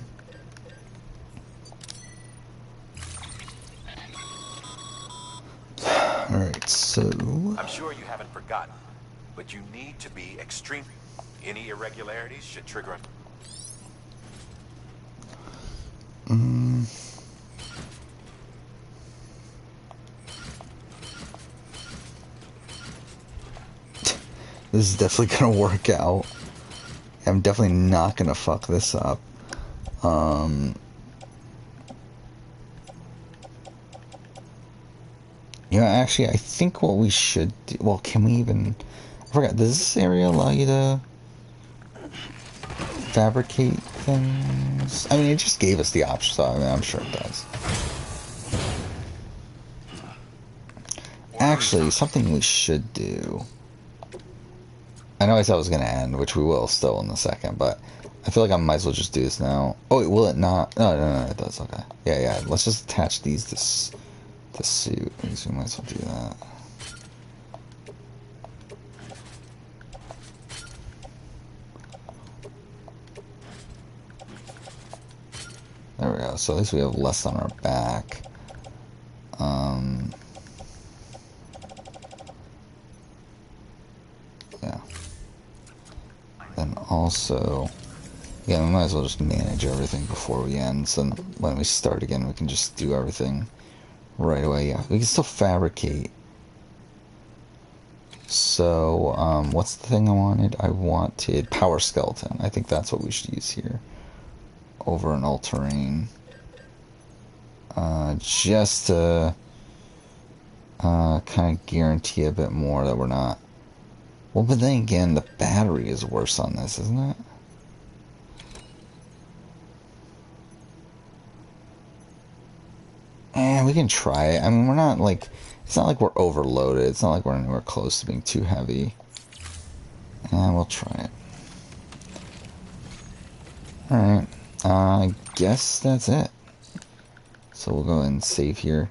Alright, so... I'm sure you haven't forgotten, but you need to be extreme. Any irregularities should trigger a... This is definitely gonna work out. I'm definitely not gonna fuck this up. You know, actually, I think what we should do... Well, can we even... I forgot, does this area allow you to fabricate things? I mean, it just gave us the option, so I mean, I'm sure it does. Actually, something we should do... I know I said I was going to end, which we will still in a second, but I feel like I might as well just do this now. Oh, wait, will it not? No, it does, okay. Yeah, let's just attach these to suit. I guess we might as well do that. There we go, so at least we have less on our back. Yeah. Then also, yeah, we might as well just manage everything before we end, so when we start again we can just do everything right away. Yeah, we can still fabricate. So, what's the thing I wanted? I wanted power skeleton. I think that's what we should use here. Over an all-terrain. Just to kind of guarantee a bit more that we're not... Well, but then again, the battery is worse on this, isn't it? We can try it. I mean, we're not like... It's not like we're overloaded. It's not like we're anywhere close to being too heavy. And we'll try it. Alright. I guess that's it. So we'll go ahead and save here.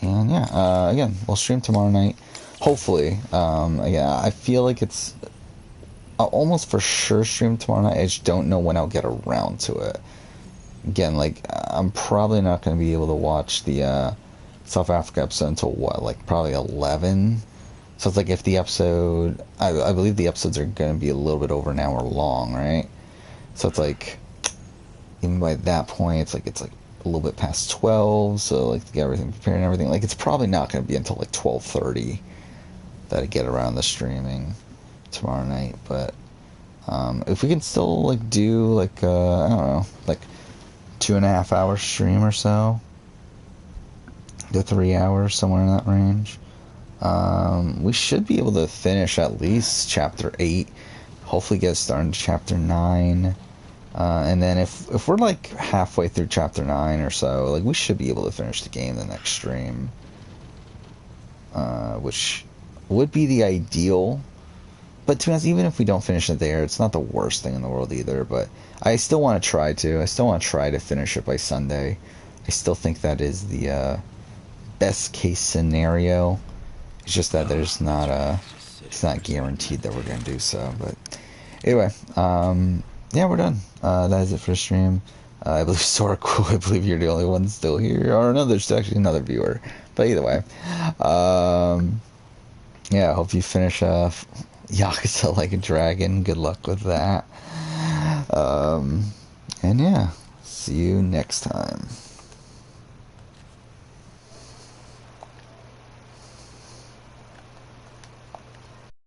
And yeah, again, we'll stream tomorrow night. Hopefully. Again, I feel like it's... I'll almost for sure stream tomorrow night. I just don't know when I'll get around to it. again, like, I'm probably not going to be able to watch the South Africa episode until what, like probably 11. So it's like if the episode, I believe the episodes are going to be a little bit over an hour long, right? So it's like, even by that point, it's like a little bit past 12. So like to get everything prepared and everything, like it's probably not going to be until like 12:30 that I get around the streaming tomorrow night. But if we can still like do like I don't know, like 2.5 hour stream or so, to 3 hours, somewhere in that range, we should be able to finish at least chapter 8, hopefully get started chapter 9, and then if we're like halfway through chapter 9 or so, like we should be able to finish the game the next stream, which would be the ideal. But to be honest, even if we don't finish it there, it's not the worst thing in the world either. But I still want to try to. I still want to try to finish it by Sunday. I still think that is the best case scenario. It's just that there's not it's not guaranteed that we're gonna do so. But anyway, yeah, we're done. That is it for the stream. I believe Sora Cool. I believe you're the only one still here, or no, there's actually another viewer. But either way, yeah, I hope you finish Yakuza Like a Dragon. Good luck with that. And yeah, see you next time.